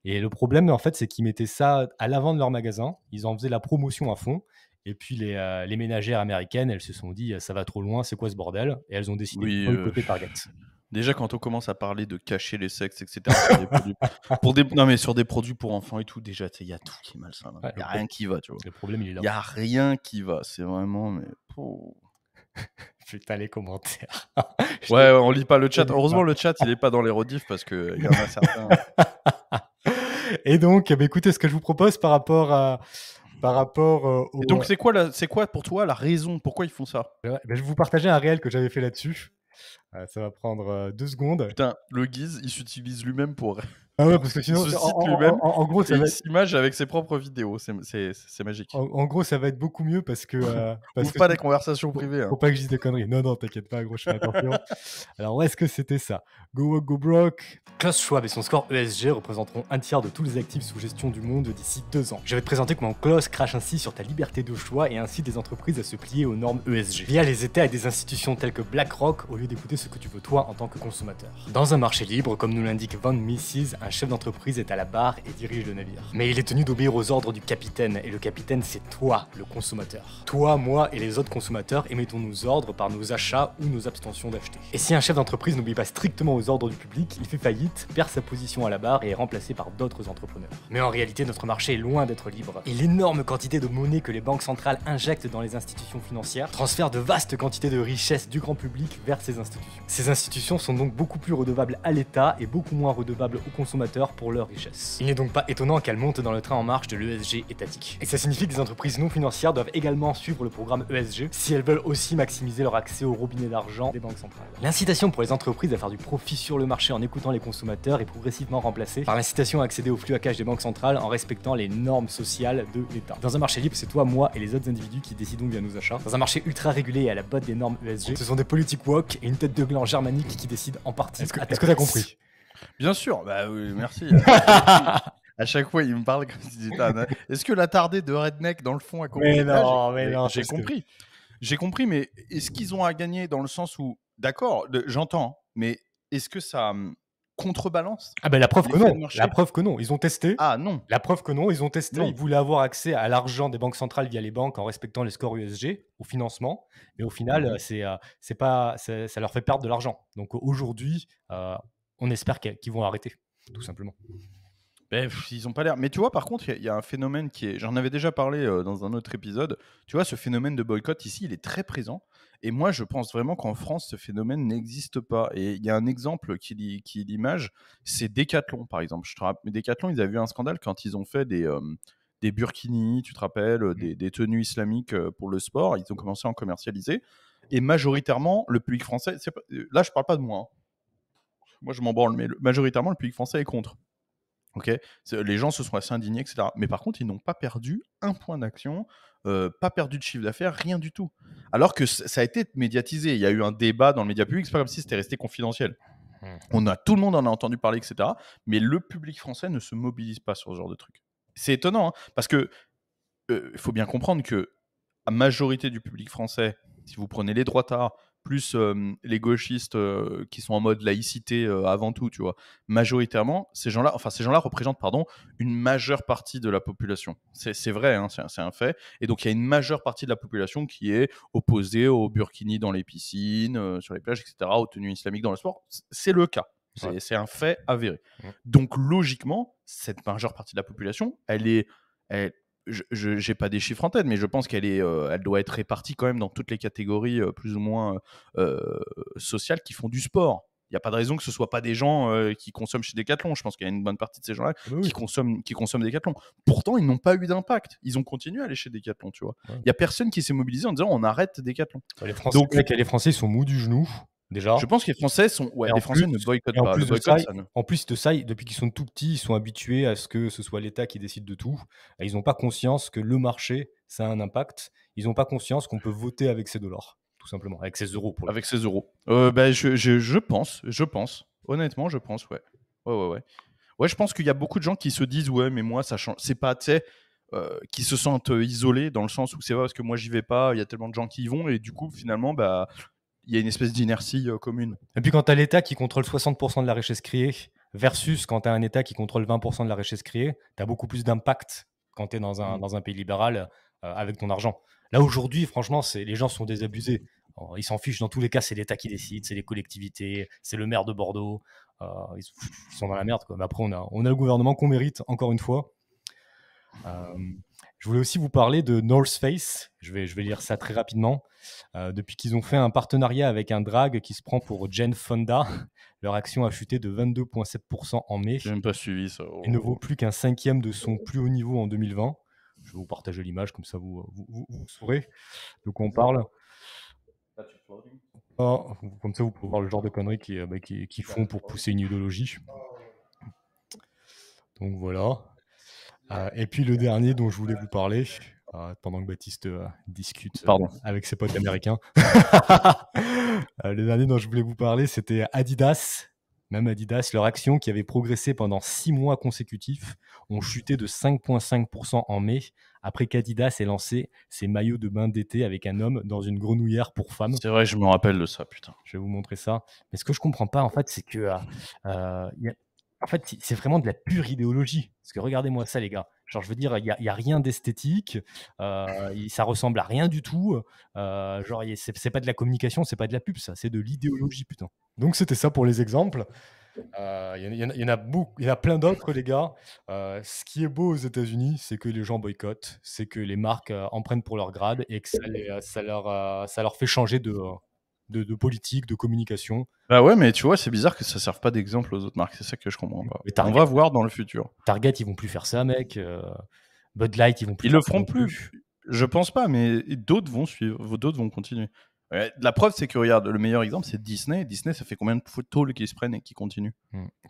Et le problème, en fait, c'est qu'ils mettaient ça à l'avant de leur magasin. Ils en faisaient la promotion à fond. Et puis les ménagères américaines, elles se sont dit ça va trop loin, c'est quoi ce bordel? Et elles ont décidé de boycotter Target. Déjà, quand on commence à parler de cacher les sexes, etc., sur des produits pour enfants et tout, déjà, il y a tout qui est malsain. Il n'y a rien qui va, tu vois. Le problème, il est là. Il n'y a rien qui va. C'est vraiment... Putain, les commentaires. Ouais, on lit pas le chat. Heureusement, le chat, il n'est pas dans les rediffs parce qu'il y en a certains... Et donc, écoutez, ce que je vous propose par rapport par rapport Et donc, c'est quoi pour toi la raison? Pourquoi ils font ça? je vais vous partager un réel que j'avais fait là-dessus. Ça va prendre 2 secondes. Putain, le Guise, il s'utilise lui-même pour. Ah ouais, parce que Il sinon, se en, cite en- lui-même en- en gros, et ça va il être, s'image avec ses propres vidéos. C'est magique. en gros, ça va être beaucoup mieux parce que, Ouvre pas des conversations privées. faut pas que je dise des conneries. Non, non, t'inquiète pas, gros, je fais attention. Alors, où est-ce que c'était ça? Go Woke, Go Broke. Klaus Schwab et son score ESG représenteront un tiers de tous les actifs sous gestion du monde d'ici 2 ans. Je vais te présenter comment Klaus crache ainsi sur ta liberté de choix et incite des entreprises à se plier aux normes ESG, via les États et des institutions telles que BlackRock, au lieu d'écouter ce que tu veux toi en tant que consommateur. Dans un marché libre, comme nous l'indique Van Mises, un chef d'entreprise est à la barre et dirige le navire. Mais il est tenu d'obéir aux ordres du capitaine, et le capitaine c'est toi, le consommateur. Toi, moi et les autres consommateurs émettons nos ordres par nos achats ou nos abstentions d'acheter. Et si un chef d'entreprise n'obéit pas strictement aux ordres du public, il fait faillite, perd sa position à la barre et est remplacé par d'autres entrepreneurs. Mais en réalité, notre marché est loin d'être libre. Et l'énorme quantité de monnaie que les banques centrales injectent dans les institutions financières transfère de vastes quantités de richesses du grand public vers ces institutions. Ces institutions sont donc beaucoup plus redevables à l'État et beaucoup moins redevables aux consommateurs pour leurs richesses. Il n'est donc pas étonnant qu'elles montent dans le train en marche de l'ESG étatique. Et ça signifie que les entreprises non financières doivent également suivre le programme ESG si elles veulent aussi maximiser leur accès au robinet d'argent des banques centrales. L'incitation pour les entreprises à faire du profit sur le marché en écoutant les consommateurs est progressivement remplacée par l'incitation à accéder au flux à cash des banques centrales en respectant les normes sociales de l'État. Dans un marché libre, c'est toi, moi et les autres individus qui décidons via nos achats. Dans un marché ultra régulé et à la botte des normes ESG, ce sont des politiques woke et une tête de gland germanique qui décident en partie. Est-ce que t'as compris? Bien sûr, bah oui, merci. À chaque fois, il me parle comme si c'était un. Est-ce que l'attardé de Redneck dans le fond a compris? Mais Là, non, mais non, j'ai parce que- compris. J'ai compris, mais est-ce qu'ils ont à gagner dans le sens où, d'accord, j'entends, mais est-ce que ça contrebalance Ah ben la preuve que l'effet de non. marché? La preuve que non. Ils ont testé. Ah non, La preuve que non, ils ont testé, Non. ils voulaient avoir accès à l'argent des banques centrales via les banques en respectant les scores USG, au financement, mais au final, c'est pas, ça leur fait perdre de l'argent. Donc aujourd'hui, on espère qu'ils vont arrêter, tout simplement. Ils ont pas l'air. Mais tu vois, par contre, il y a un phénomène qui est. J'en avais déjà parlé dans un autre épisode. Tu vois, ce phénomène de boycott ici, il est très présent. Et moi, je pense vraiment qu'en France, ce phénomène n'existe pas. Et il y a un exemple qui l'image, c'est Decathlon, par exemple. Je te rappelle, Decathlon, ils avaient eu un scandale quand ils ont fait des burkinis, tu te rappelles, des tenues islamiques pour le sport. Ils ont commencé à en commercialiser. Et majoritairement, le public français. Là, je parle pas de moi. Hein. Moi, je m'en branle, mais majoritairement, le public français est contre. Ok, les gens se sont assez indignés, etc. Mais par contre, ils n'ont pas perdu un point d'action, pas perdu de chiffre d'affaires, rien du tout. Alors que ça a été médiatisé. Il y a eu un débat dans le média public, c'est pas comme si c'était resté confidentiel. Tout le monde en a entendu parler, etc. Mais le public français ne se mobilise pas sur ce genre de truc. C'est étonnant, hein, parce que il faut bien comprendre que la majorité du public français, si vous prenez les droitards, plus les gauchistes qui sont en mode laïcité avant tout, tu vois, majoritairement, ces gens-là représentent une majeure partie de la population. C'est vrai, hein, c'est un fait. Et donc, il y a une majeure partie de la population qui est opposée aux burkinis dans les piscines, sur les plages, etc., aux tenues islamiques dans le sport. C'est le cas. C'est un fait avéré. Donc, logiquement, cette majeure partie de la population, je n'ai pas des chiffres en tête, mais je pense elle doit être répartie quand même dans toutes les catégories plus ou moins sociales qui font du sport. Il n'y a pas de raison que ce ne soit pas des gens qui consomment chez Decathlon. Je pense qu'il y a une bonne partie de ces gens-là qui consomment Decathlon. Pourtant, ils n'ont pas eu d'impact. Ils ont continué à aller chez Decathlon, tu vois. Il n'y a personne qui s'est mobilisé en disant on arrête Decathlon. Les Français, ils sont mous du genou. Déjà. Je pense que les Français ne boycottent pas. En plus de ça, depuis qu'ils sont tout petits, ils sont habitués à ce que ce soit l'État qui décide de tout. Et ils n'ont pas conscience que le marché, ça a un impact. Ils n'ont pas conscience qu'on peut voter avec ces dollars, tout simplement, avec ces euros. Avec ces euros. Je pense. Honnêtement, je pense, ouais. Ouais, je pense qu'il y a beaucoup de gens qui se disent, ouais, mais moi, ça change. C'est pas, tu sais, qui se sentent isolés dans le sens où c'est vrai parce que moi, j'y vais pas, il y a tellement de gens qui y vont, et du coup, finalement, il y a une espèce d'inertie commune. Et puis quand tu as l'État qui contrôle 60% de la richesse créée versus quand tu as un État qui contrôle 20% de la richesse créée, tu as beaucoup plus d'impact quand tu es dans un pays libéral avec ton argent. Là, aujourd'hui, franchement, les gens sont désabusés. Ils s'en fichent. Dans tous les cas, c'est l'État qui décide, c'est les collectivités, c'est le maire de Bordeaux. Ils sont dans la merde, quoi. Mais après, on a le gouvernement qu'on mérite, encore une fois. Je voulais aussi vous parler de North Face. Je vais lire ça très rapidement. Depuis qu'ils ont fait un partenariat avec un drag qui se prend pour Jane Fonda, leur action a chuté de 22,7% en mai. J'ai même pas suivi ça. Et ne vaut plus qu'un cinquième de son plus haut niveau en 2020. Je vais vous partager l'image, comme ça vous saurez de quoi on parle. Comme ça, vous pouvez voir le genre de conneries qu'ils font pour pousser une idéologie. Donc voilà. Et puis le dernier dont je voulais vous parler, pendant que Baptiste discute avec ses potes américains, le dernier dont je voulais vous parler, c'était Adidas. Même Adidas, leur action qui avait progressé pendant 6 mois consécutifs ont chuté de 5,5% en mai, après qu'Adidas ait lancé ses maillots de bain d'été avec un homme dans une grenouillère pour femmes. C'est vrai, je me rappelle de ça, putain. Je vais vous montrer ça. Mais ce que je comprends pas, en fait, c'est que en fait, c'est vraiment de la pure idéologie. Parce que regardez-moi ça, les gars. Genre, je veux dire, il y a rien d'esthétique. Ça ressemble à rien du tout. Genre, c'est pas de la communication, c'est pas de la pub, ça. C'est de l'idéologie, putain. Donc, c'était ça pour les exemples. Il y en a beaucoup, il y en a plein d'autres, les gars. Ce qui est beau aux États-Unis, c'est que les gens boycottent, c'est que les marques en prennent pour leur grade et que ça leur fait changer de politique, de communication. Bah ouais, mais tu vois, c'est bizarre que ça serve pas d'exemple aux autres marques. C'est ça que je comprends pas. On va voir dans le futur. Target, ils vont plus faire ça, mec. Bud Light, ils vont plus. Ils le feront plus. Je pense pas, mais d'autres vont suivre, d'autres vont continuer. La preuve, c'est que regarde, le meilleur exemple, c'est Disney. Disney, ça fait combien de photos qui se prennent et qui continuent?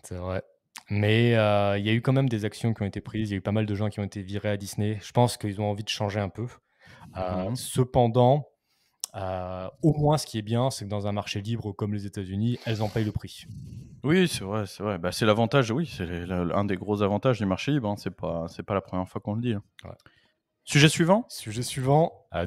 C'est vrai. Mais il y a eu quand même des actions qui ont été prises. Il y a eu pas mal de gens qui ont été virés à Disney. Je pense qu'ils ont envie de changer un peu. Cependant, au moins, ce qui est bien, c'est que dans un marché libre comme les États-Unis, elles en payent le prix. Oui, c'est vrai, c'est vrai. Bah, c'est l'avantage, oui, c'est un des gros avantages du marché libre. Hein. C'est pas la première fois qu'on le dit. Hein. Ouais. Sujet suivant.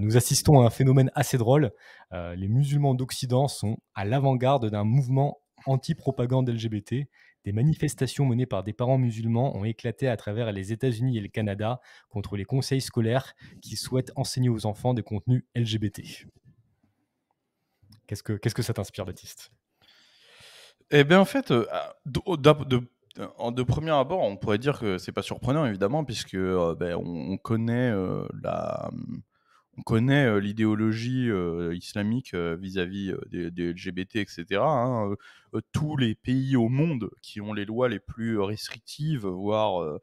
Nous assistons à un phénomène assez drôle. Les musulmans d'Occident sont à l'avant-garde d'un mouvement anti-propagande LGBT. Des manifestations menées par des parents musulmans ont éclaté à travers les États-Unis et le Canada contre les conseils scolaires qui souhaitent enseigner aux enfants des contenus LGBT. Qu'est-ce que ça t'inspire, Baptiste? Eh bien, en fait, de premier abord, on pourrait dire que c'est pas surprenant, évidemment, puisque on connaît l'idéologie islamique vis-à-vis des LGBT, etc. Hein. Tous les pays au monde qui ont les lois les plus restrictives, voire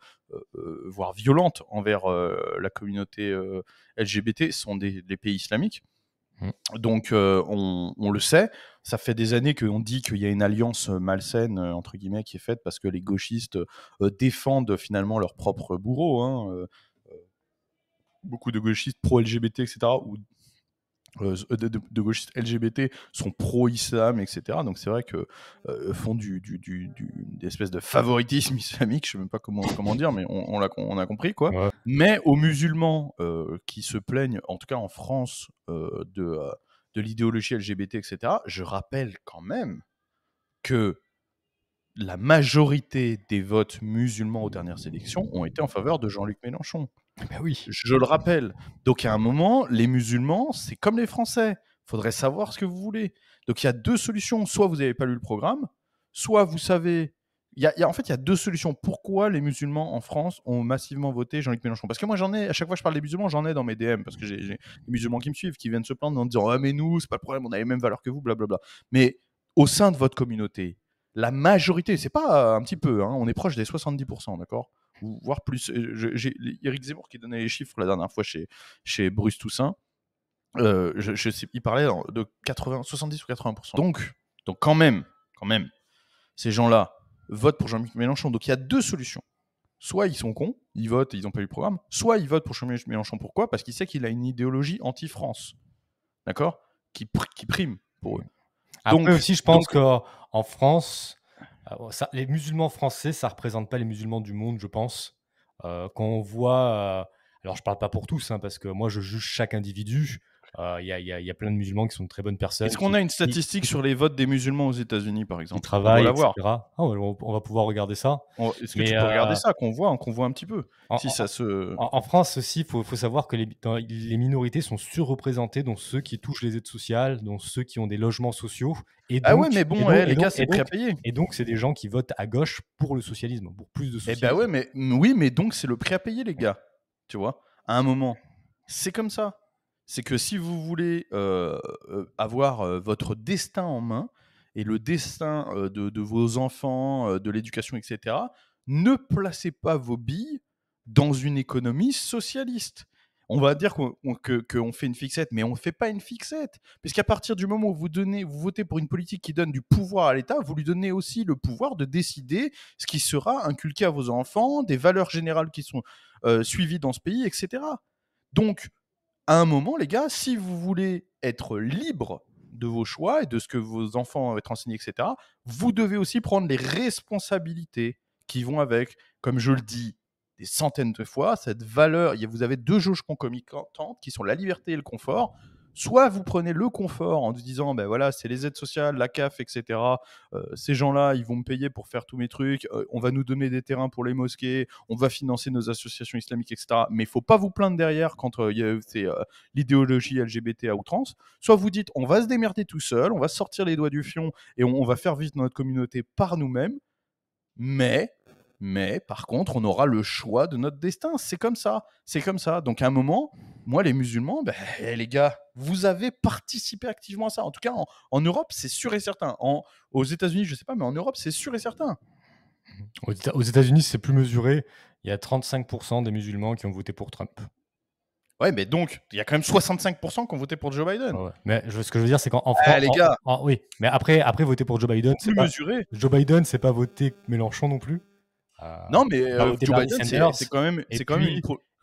violentes envers la communauté LGBT sont des pays islamiques. Donc, on le sait. Ça fait des années qu'on dit qu'il y a une alliance malsaine, entre guillemets, qui est faite parce que les gauchistes défendent finalement leur propre bourreau. Hein. Beaucoup de gauchistes pro-LGBT, etc., ou de gauchistes LGBT sont pro-islam, etc. Donc c'est vrai que font des espèces de favoritisme islamique, je sais même pas comment dire, mais on a compris, quoi. Ouais. Mais aux musulmans qui se plaignent, en tout cas en France, de l'idéologie LGBT, etc., je rappelle quand même que la majorité des votes musulmans aux dernières élections ont été en faveur de Jean-Luc Mélenchon. Ben oui. Je le rappelle. Donc, à un moment, les musulmans, c'est comme les Français. Il faudrait savoir ce que vous voulez. Donc, il y a deux solutions. Soit vous n'avez pas lu le programme, soit vous savez... En fait, il y a deux solutions. Pourquoi les musulmans en France ont massivement voté Jean-Luc Mélenchon? Parce que moi, à chaque fois que je parle des musulmans, j'en ai dans mes DM, parce que j'ai des musulmans qui me suivent, qui viennent se plaindre en disant « Ah, mais nous, c'est pas le problème, on a les mêmes valeurs que vous, blablabla. » Mais au sein de votre communauté, la majorité, c'est pas un petit peu, hein, on est proche des 70%, d'accord? Voire plus. J'ai Éric Zemmour qui donnait les chiffres la dernière fois chez Bruce Toussaint. Je sais, il parlait de 70 ou 80%. Donc quand même, ces gens-là votent pour Jean-Luc Mélenchon. Donc il y a deux solutions. Soit ils sont cons, ils votent, ils n'ont pas eu le programme. Soit ils votent pour Jean-Luc Mélenchon. Pourquoi? Parce qu'ils savent qu'il a une idéologie anti-France. D'accord? Qui prime pour eux. Après aussi, je pense qu'en France, les musulmans français, ça ne représente pas les musulmans du monde, je pense. Quand on voit... alors, je ne parle pas pour tous, hein, parce que moi, je juge chaque individu. Il y a plein de musulmans qui sont de très bonnes personnes. Est-ce qu'on a une statistique sur les votes des musulmans aux États-Unis, par exemple? Qui travaillent, etc. On va pouvoir regarder ça. Est-ce que tu peux regarder ça, qu'on voit un petit peu En France aussi, il faut savoir que les minorités sont surreprésentées, dont ceux qui touchent les aides sociales, dont ceux qui ont des logements sociaux. Et donc, ah ouais, mais bon, les gars, c'est prêt à payer. Et donc, c'est des gens qui votent à gauche pour le socialisme, pour plus de socialisme. Eh ben ouais, mais donc c'est le prêt à payer, les gars. Tu vois, à un moment, c'est comme ça. C'est que si vous voulez avoir votre destin en main et le destin de vos enfants, de l'éducation, etc., ne placez pas vos billes dans une économie socialiste. On va dire qu'on fait une fixette, mais on ne fait pas une fixette. Puisqu'à partir du moment où vous votez pour une politique qui donne du pouvoir à l'État, vous lui donnez aussi le pouvoir de décider ce qui sera inculqué à vos enfants, des valeurs générales qui sont suivies dans ce pays, etc. Donc, à un moment, les gars, si vous voulez être libre de vos choix et de ce que vos enfants vont être enseignés, etc., vous devez aussi prendre les responsabilités qui vont avec. Comme je le dis des centaines de fois, cette valeur, vous avez 2 jauges concomitantes qui sont la liberté et le confort. Soit vous prenez le confort en vous disant, ben voilà, c'est les aides sociales, la CAF, etc. Ces gens-là, ils vont me payer pour faire tous mes trucs. On va nous donner des terrains pour les mosquées. On va financer nos associations islamiques, etc. Mais il ne faut pas vous plaindre derrière quand c'est l'idéologie LGBT à outrance. Soit vous dites, on va se démerder tout seul, on va sortir les doigts du fion et on va faire vivre notre communauté par nous-mêmes. Mais par contre, on aura le choix de notre destin. C'est comme ça. Donc à un moment, moi, les musulmans, les gars, vous avez participé activement à ça. En tout cas, en Europe, c'est sûr et certain. Aux États-Unis, je ne sais pas, mais en Europe, c'est sûr et certain. Aux États-Unis, c'est plus mesuré. Il y a 35% des musulmans qui ont voté pour Trump. Ouais, mais donc, il y a quand même 65% qui ont voté pour Joe Biden. Ouais. Mais ce que je veux dire, c'est qu'en France. Les gars. Oui, mais après voter pour Joe Biden, c'est pas mesuré. Joe Biden, c'est pas voter Mélenchon non plus. Non, mais Joe Biden, c'est quand même.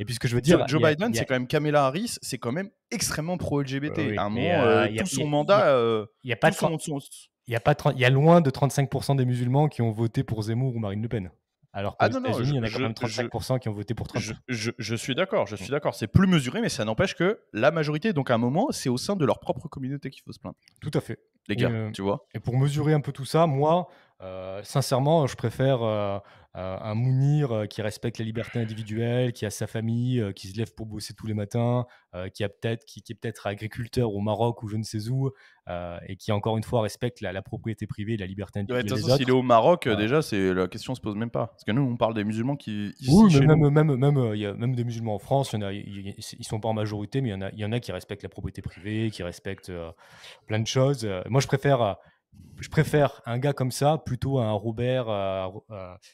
Et puis ce que je veux dire. Joe Biden, c'est quand même Kamala Harris, c'est quand même extrêmement pro-LGBT. À un moment, tout son mandat. Il y a loin de 35% des musulmans qui ont voté pour Zemmour ou Marine Le Pen. Alors qu'aux États-Unis, il y en a quand même 35% qui ont voté pour Trump. Je suis d'accord, C'est plus mesuré, mais ça n'empêche que la majorité, donc à un moment, c'est au sein de leur propre communauté qu'il faut se plaindre. Tout à fait. Les gars, tu vois. Et pour mesurer un peu tout ça, moi, sincèrement, je préfère un Mounir qui respecte la liberté individuelle, qui a sa famille, qui se lève pour bosser tous les matins, qui est peut-être agriculteur au Maroc ou je ne sais où, et qui, encore une fois, respecte la propriété privée et la liberté individuelle des autres. S'il est au Maroc, déjà, la question ne se pose même pas. Parce que nous, on parle des musulmans qui... Oui, mais il y a même des musulmans en France, ils ne sont pas en majorité, mais il y en a qui respectent la propriété privée, qui respectent plein de choses. Moi, je préfère un gars comme ça plutôt à un Robert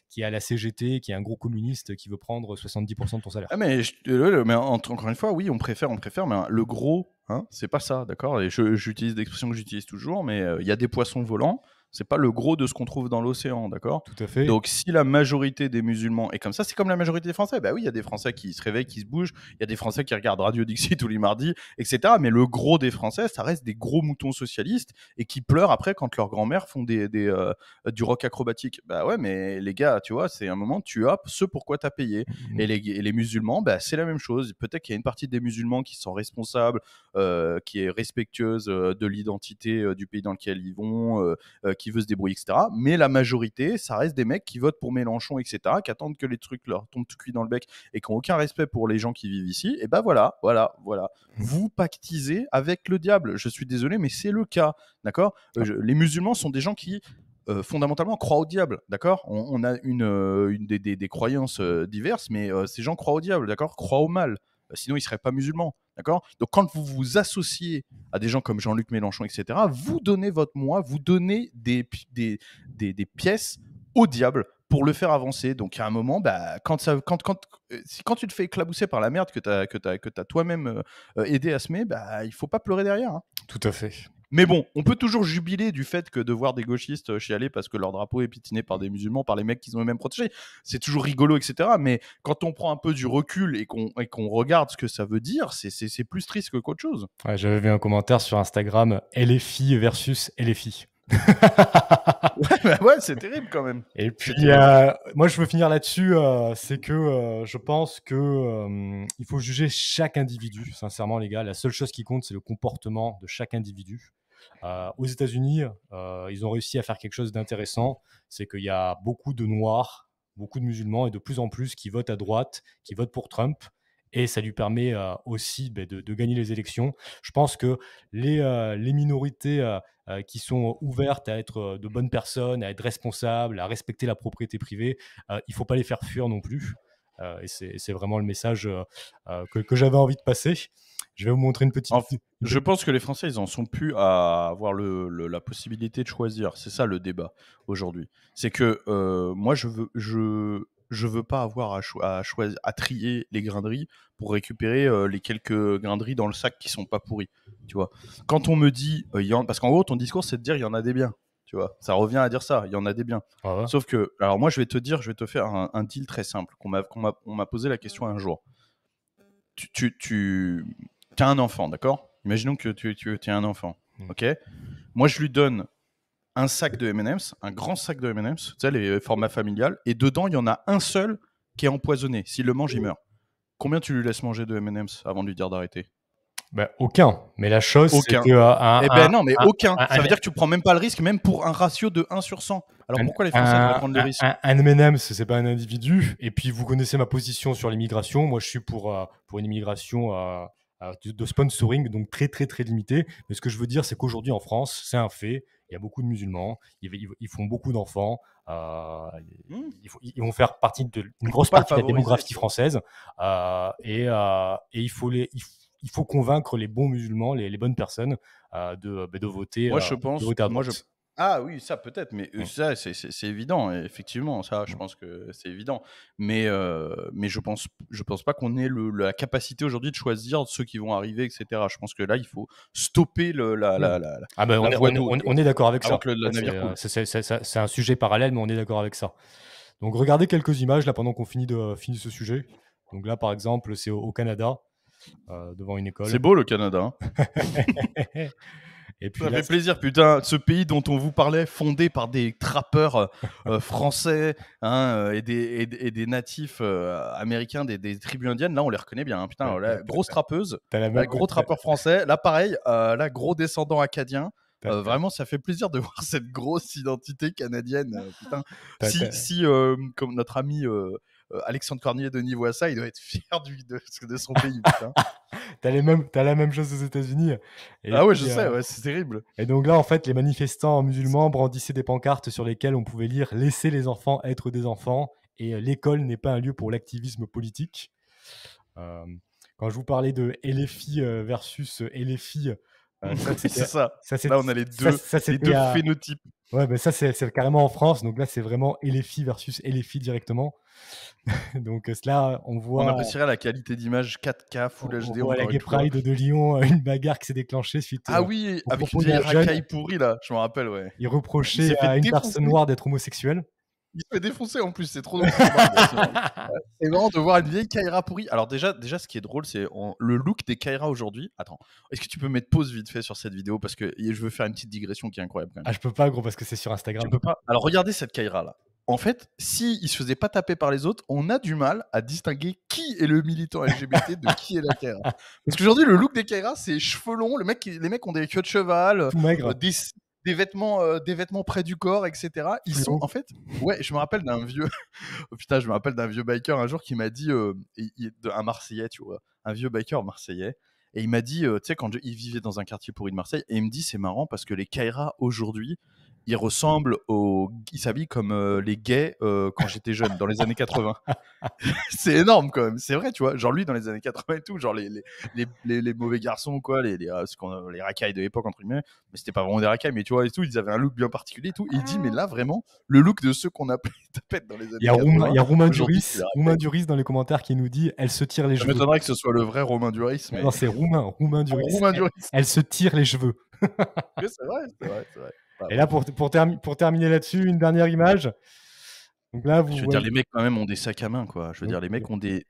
qui est à la CGT, qui est un gros communiste qui veut prendre 70% de ton salaire. Mais encore une fois, oui, on préfère, mais le gros, c'est pas ça, d'accord ? Et j'utilise l'expression que j'utilise toujours, mais il y a des poissons volants. C'est pas le gros de ce qu'on trouve dans l'océan, d'accord ? Tout à fait. Donc, si la majorité des musulmans est comme ça, c'est comme la majorité des Français. Bah oui, il y a des Français qui se réveillent, qui se bougent. Il y a des Français qui regardent Radio Dixie tous les mardis, etc. Mais le gros des Français, ça reste des gros moutons socialistes et qui pleurent après quand leurs grands-mères font du rock acrobatique. Bah ouais, mais les gars, tu vois, c'est un moment, tu as ce pourquoi tu as payé. Et les musulmans, c'est la même chose. Peut-être qu'il y a une partie des musulmans qui sont responsables, qui est respectueuse de l'identité du pays dans lequel ils vont, qui veut se débrouiller, etc. Mais la majorité, ça reste des mecs qui votent pour Mélenchon, etc., qui attendent que les trucs leur tombent tout cuit dans le bec et qui n'ont aucun respect pour les gens qui vivent ici. Et voilà. Vous pactisez avec le diable. Je suis désolé, mais c'est le cas, d'accord ? Les musulmans sont des gens qui fondamentalement croient au diable, d'accord ? On a des croyances diverses, mais ces gens croient au diable, d'accord ? Croient au mal. Sinon, ils ne seraient pas musulmans. D'accord ? Donc, quand vous vous associez à des gens comme Jean-Luc Mélenchon, etc., vous donnez votre moi, vous donnez des pièces au diable pour le faire avancer. Donc, à un moment, quand tu te fais éclabousser par la merde que tu as toi-même aidé à semer, il ne faut pas pleurer derrière. Tout à fait. Mais bon, on peut toujours jubiler du fait que de voir des gauchistes chialer parce que leur drapeau est pitiné par des musulmans, par les mecs qu'ils ont eux-mêmes protégés. C'est toujours rigolo, etc. Mais quand on prend un peu du recul et qu'on regarde ce que ça veut dire, c'est plus triste qu'autre chose. Ouais, j'avais vu un commentaire sur Instagram, LFI versus LFI. ouais, c'est terrible quand même. Et puis, moi, je veux finir là-dessus. C'est que je pense que il faut juger chaque individu. Sincèrement, les gars, la seule chose qui compte, c'est le comportement de chaque individu. Aux États-Unis, ils ont réussi à faire quelque chose d'intéressant. C'est qu'il y a beaucoup de Noirs, beaucoup de musulmans et de plus en plus qui votent à droite, qui votent pour Trump. Et ça lui permet aussi de gagner les élections. Je pense que les minorités qui sont ouvertes à être de bonnes personnes, à être responsables, à respecter la propriété privée, il ne faut pas les faire fuir non plus. Et c'est vraiment le message que j'avais envie de passer. Je vais vous montrer une petite... Je pense que les Français, ils en sont plus à avoir la possibilité de choisir. C'est ça le débat aujourd'hui. C'est que moi, je je veux pas avoir à trier les grain-de-riz pour récupérer les quelques grain-de-riz dans le sac qui sont pas pourris, tu vois. Quand on me dit, parce qu'en gros, ton discours, c'est de dire il y en a des biens, tu vois. Ça revient à dire ça, il y en a des biens. Ah ouais. Sauf que, alors moi, je vais te faire un deal très simple, on m'a posé la question un jour. Tu as un enfant, d'accord? Imaginons que tu as un enfant, ok? Moi, je lui donne un sac de M&M's, un grand sac de M&M's, tu sais, les formats familiales, et dedans, il y en a un seul qui est empoisonné. S'il le mange, il meurt. Combien tu lui laisses manger de M&M's avant de lui dire d'arrêter? Ben, aucun. Mais la chose, c'est Aucun. que... Eh ben non, mais aucun. Ça veut dire que tu prends même pas le risque, même pour un ratio de 1/100. Alors pourquoi les Français devraient prendre le risque? Un M&M's, c'est pas un individu. Et puis, vous connaissez ma position sur l'immigration. Moi, je suis pour une immigration de sponsoring, donc très, très, très limitée. Mais ce que je veux dire, c'est qu'aujourd'hui, en France, c'est un fait. Il y a beaucoup de musulmans. Ils font beaucoup d'enfants. Ils vont faire partie d'une grosse partie de la démographie française. Et il faut convaincre les bons musulmans, les bonnes personnes de voter. Moi, je pense. De voter à droite. Ah oui, ça peut-être, mais ça, c'est évident, effectivement, ça, je pense que c'est évident. Mais je pense pas qu'on ait la capacité aujourd'hui de choisir ceux qui vont arriver, etc. Je pense que là, il faut stopper on est d'accord avec ça. Que le navire coule. C'est un sujet parallèle, mais on est d'accord avec ça. Donc, regardez quelques images là pendant qu'on finit ce sujet. Donc là, par exemple, c'est au Canada, devant une école. C'est beau le Canada. Hein. Et puis ça fait plaisir, putain, ce pays dont on vous parlait, fondé par des trappeurs français et des natifs américains, des tribus indiennes, là on les reconnaît bien, hein, putain, là, grosse trappeuse, gros trappeur français, là pareil, là gros descendant acadien. Vraiment, ça fait plaisir de voir cette grosse identité canadienne. Putain. Si comme notre ami Alexandre Cornier de Denis voit ça, il doit être fier de son pays. T'as la même chose aux États-Unis. Ah ouais, je sais, ouais, c'est terrible. Et donc là, en fait, les manifestants musulmans brandissaient des pancartes sur lesquelles on pouvait lire « Laissez les enfants être des enfants » et « L'école n'est pas un lieu pour l'activisme politique ». Quand je vous parlais de LFI versus LFI, c'est ça. Là, on a les deux phénotypes. Ouais, mais ça, c'est carrément en France. Donc là, c'est vraiment LFI versus LFI directement. Donc là, on voit... On apprécierait la qualité d'image 4K, Full HD. On voit la Gay Pride de Lyon, une bagarre qui s'est déclenchée suite... Ah oui, avec une vieille racaille pourrie, là. Je me rappelle, ouais. Il reprochait à une personne noire d'être homosexuelle. Il se fait défoncer en plus, c'est trop drôle. C'est marrant de voir une vieille Kaira pourrie. Alors déjà, ce qui est drôle, c'est le look des Kaira aujourd'hui. Attends, est-ce que tu peux mettre pause vite fait sur cette vidéo parce que je veux faire une petite digression qui est incroyable quand même. Ah, je peux pas, gros, parce que c'est sur Instagram. Tu peux pas. Alors regardez cette Kaira là. En fait, s'il se faisait pas taper par les autres, on a du mal à distinguer qui est le militant LGBT de qui est la Kaira. Parce qu'aujourd'hui, le look des Kaira, c'est cheveux longs, les mecs ont des queues de cheval, tout maigre. Des vêtements près du corps, etc. Ils sont, en fait, ouais, je me rappelle d'un vieux, je me rappelle d'un vieux biker un jour qui m'a dit, un Marseillais, tu vois, un vieux biker marseillais, et il m'a dit, tu sais, quand il vivait dans un quartier pourri de Marseille, et il me dit, c'est marrant parce que les Kaira aujourd'hui, ils ressemblent ils s'habillent comme les gays quand j'étais jeune, dans les années 80. C'est énorme quand même, c'est vrai, tu vois. Genre lui, dans les années 80 et tout, genre les mauvais garçons, quoi, les racailles de l'époque, entre guillemets, mais c'était pas vraiment des racailles, mais tu vois, et tout, ils avaient un look bien particulier et tout. Et il dit, mais là, vraiment, le look de ceux qu'on appelait tapettes dans les années 80. Il y a Romain Duris dans les commentaires qui nous dit, elle se tire les cheveux. Ça m'étonnerait que ce soit le vrai Romain Duris. Mais... Non, c'est Romain Duris. Elle se tire les cheveux. Oui, c'est vrai. Et là, pour terminer là-dessus, une dernière image. Donc là, je veux dire, les mecs quand même ont des sacs à main, quoi. Je veux dire, les mecs ont des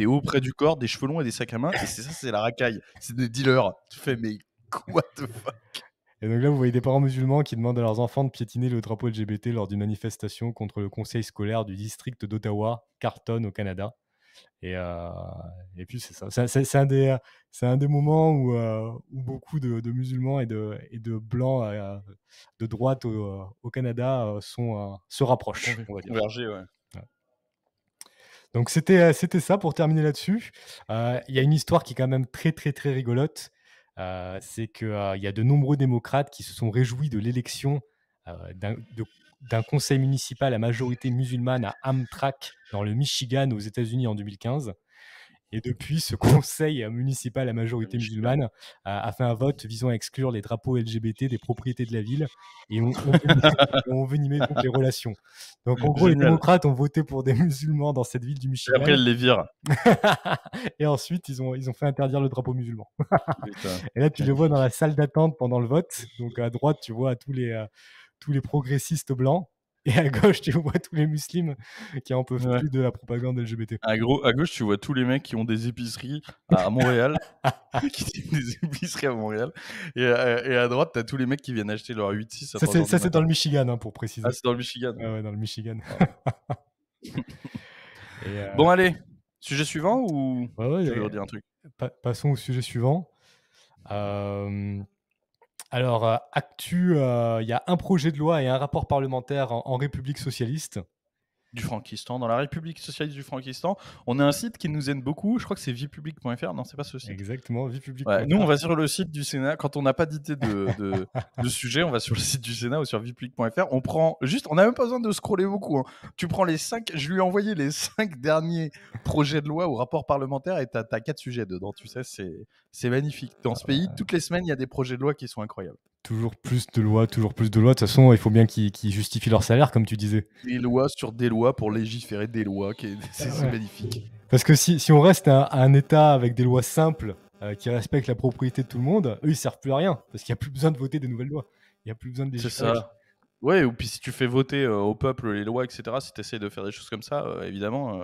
hauts près du corps, des cheveux longs et des sacs à main. Et c'est la racaille. C'est des dealers. Tu fais, mais what the fuck? Et donc là, vous voyez des parents musulmans qui demandent à leurs enfants de piétiner le drapeau LGBT lors d'une manifestation contre le conseil scolaire du district d'Ottawa, Carleton, au Canada. Et puis c'est ça. C'est un des moments où beaucoup de musulmans et de blancs de droite au Canada se rapprochent. On va dire. Converger, ouais. Donc c'était ça pour terminer là-dessus. Il y a une histoire qui est quand même très très très rigolote. C'est qu'il y a de nombreux démocrates qui se sont réjouis de l'élection d'un conseil municipal à majorité musulmane à Amtrak, dans le Michigan, aux États-Unis, en 2015. Et depuis, ce conseil municipal à majorité musulmane a fait un vote visant à exclure les drapeaux LGBT des propriétés de la ville et on venimait donc les relations. Donc en gros, les Génial. démocrates ont voté pour des musulmans dans cette ville du Et Michigan. après, elle les vire. Et ensuite, ils ont fait interdire le drapeau musulman. Putain. Et là, tu les vois dans la salle d'attente pendant le vote. Donc à droite, tu vois tous les progressistes blancs. Et à gauche, tu vois tous les musulmans qui en peuvent Ouais. plus de la propagande LGBT. À gauche, tu vois tous les mecs qui ont des épiceries à Montréal. qui tiennent des épiceries à Montréal. Et à droite, t'as tous les mecs qui viennent acheter leur 8-6 à 3 heures du Ça, c'est matin. dans le Michigan, hein, pour préciser. Ah, c'est dans le Michigan. Ouais, dans le Michigan. Bon, allez. Sujet suivant ou Ouais, tu veux redire un truc? Passons au sujet suivant. Alors, actu, il y a un projet de loi et un rapport parlementaire en République socialiste. Du Frankistan, dans la République socialiste du Frankistan. On a un site qui nous aide beaucoup. Je crois que c'est viepublic.fr. Non, c'est pas ce site. Exactement, viepublic.fr. Ouais, nous, on va sur le site du Sénat. Quand on n'a pas d'idée de sujet, on va sur le site du Sénat ou sur viepublic.fr. On prend juste, on n'a même pas besoin de scroller beaucoup. Hein. Tu prends les 5, je lui ai envoyé les 5 derniers projets de loi ou rapports parlementaires et t'as 4 sujets dedans. Tu sais, c'est magnifique. Dans ce pays, toutes les semaines, il y a des projets de loi qui sont incroyables. Toujours plus de lois, toujours plus de lois. De toute façon, il faut bien qu'ils justifient leur salaire, comme tu disais. Des lois sur des lois pour légiférer des lois. C'est magnifique. Parce que si on reste à un État avec des lois simples qui respectent la propriété de tout le monde, eux, ils servent plus à rien. Parce qu'il n'y a plus besoin de voter des nouvelles lois. Il n'y a plus besoin de légiférer. C'est ça. Ouais, ou puis si tu fais voter au peuple les lois, etc., si tu essaies de faire des choses comme ça, évidemment,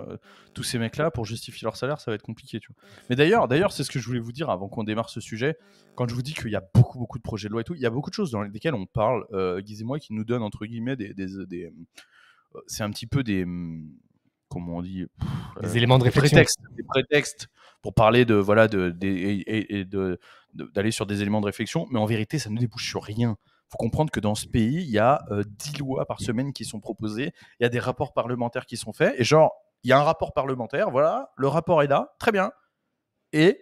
tous ces mecs-là, pour justifier leur salaire, ça va être compliqué. Tu vois. Mais d'ailleurs, c'est ce que je voulais vous dire avant qu'on démarre ce sujet. Quand je vous dis qu'il y a beaucoup de projets de loi et tout, il y a beaucoup de choses dans lesquelles on parle, Guise et moi, qui nous donnent, entre guillemets, c'est un petit peu des... comment on dit des éléments de réflexion. Des prétextes pour parler d'aller sur des éléments de réflexion, mais en vérité, ça ne débouche sur rien. Il faut comprendre que dans ce pays, il y a 10 lois par semaine qui sont proposées, il y a des rapports parlementaires qui sont faits, et genre, il y a un rapport parlementaire, voilà, le rapport est là, très bien, et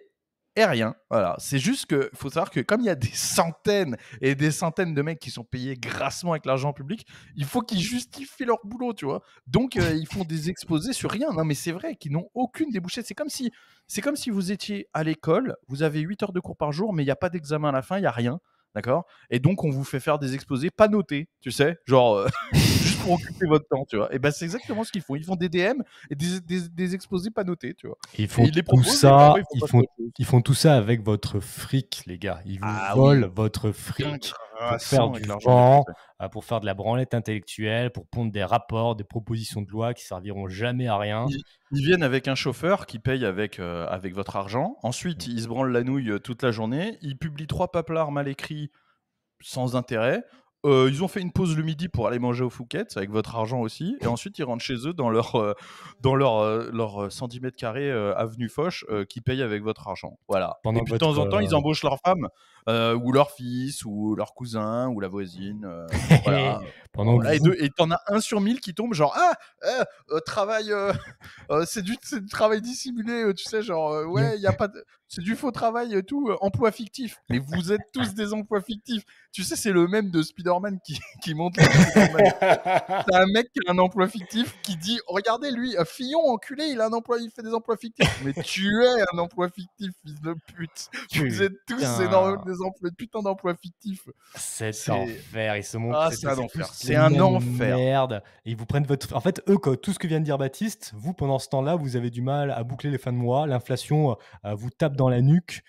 rien. Voilà. C'est juste qu'il faut savoir que comme il y a des centaines et des centaines de mecs qui sont payés grassement avec l'argent public, il faut qu'ils justifient leur boulot, tu vois. Donc, ils font des exposés sur rien. Non, mais c'est vrai qu'ils n'ont aucune débouchée. C'est comme si vous étiez à l'école, vous avez 8 heures de cours par jour, mais il n'y a pas d'examen à la fin, il n'y a rien. D'accord ? Et donc, on vous fait faire des exposés pas notés, tu sais, genre juste pour occuper votre temps, tu vois. Et ben, c'est exactement ce qu'ils font. Ils font des DM et des exposés pas notés, tu vois. Ils font tout ça. Ils font tout ça avec votre fric, les gars. Ils vous volent votre fric pour faire du vent, pour faire de la branlette intellectuelle, pour pondre des rapports, des propositions de loi qui serviront jamais à rien. Ils viennent avec un chauffeur qui paye avec votre argent. Ensuite, ils se branlent la nouille toute la journée. Ils publient 3 paplards mal écrits sans intérêt. Ils ont fait une pause le midi pour aller manger au Fouquet's avec votre argent aussi. Et ensuite, ils rentrent chez eux dans leur 110 mètres carrés avenue Foch qui payent avec votre argent. Voilà. Et puis de temps en temps, ils embauchent leur femme ou leur fils ou leur cousin ou la voisine. Voilà. Et t'en as 1 sur 1000 qui tombe genre travail c'est du travail dissimulé, tu sais, genre ouais, y a pas de... c'est du faux travail et tout, emploi fictif. Mais vous êtes tous des emplois fictifs. Tu sais, c'est le même de Spider-Man qui monte la T'as un mec qui a un emploi fictif qui dit regardez lui, Fillon enculé, il fait des emplois fictifs. Mais tu es un emploi fictif, fils de pute. Vous êtes tous des putain d'emplois fictifs. C'est enfer, ils se montrent. Ah, c'est un enfer. C'est un enfer. Merde. Et ils vous prennent votre. En fait, eux, tout ce que vient de dire Baptiste, vous, pendant ce temps-là, vous avez du mal à boucler les fins de mois. L'inflation vous tape dans la nuque.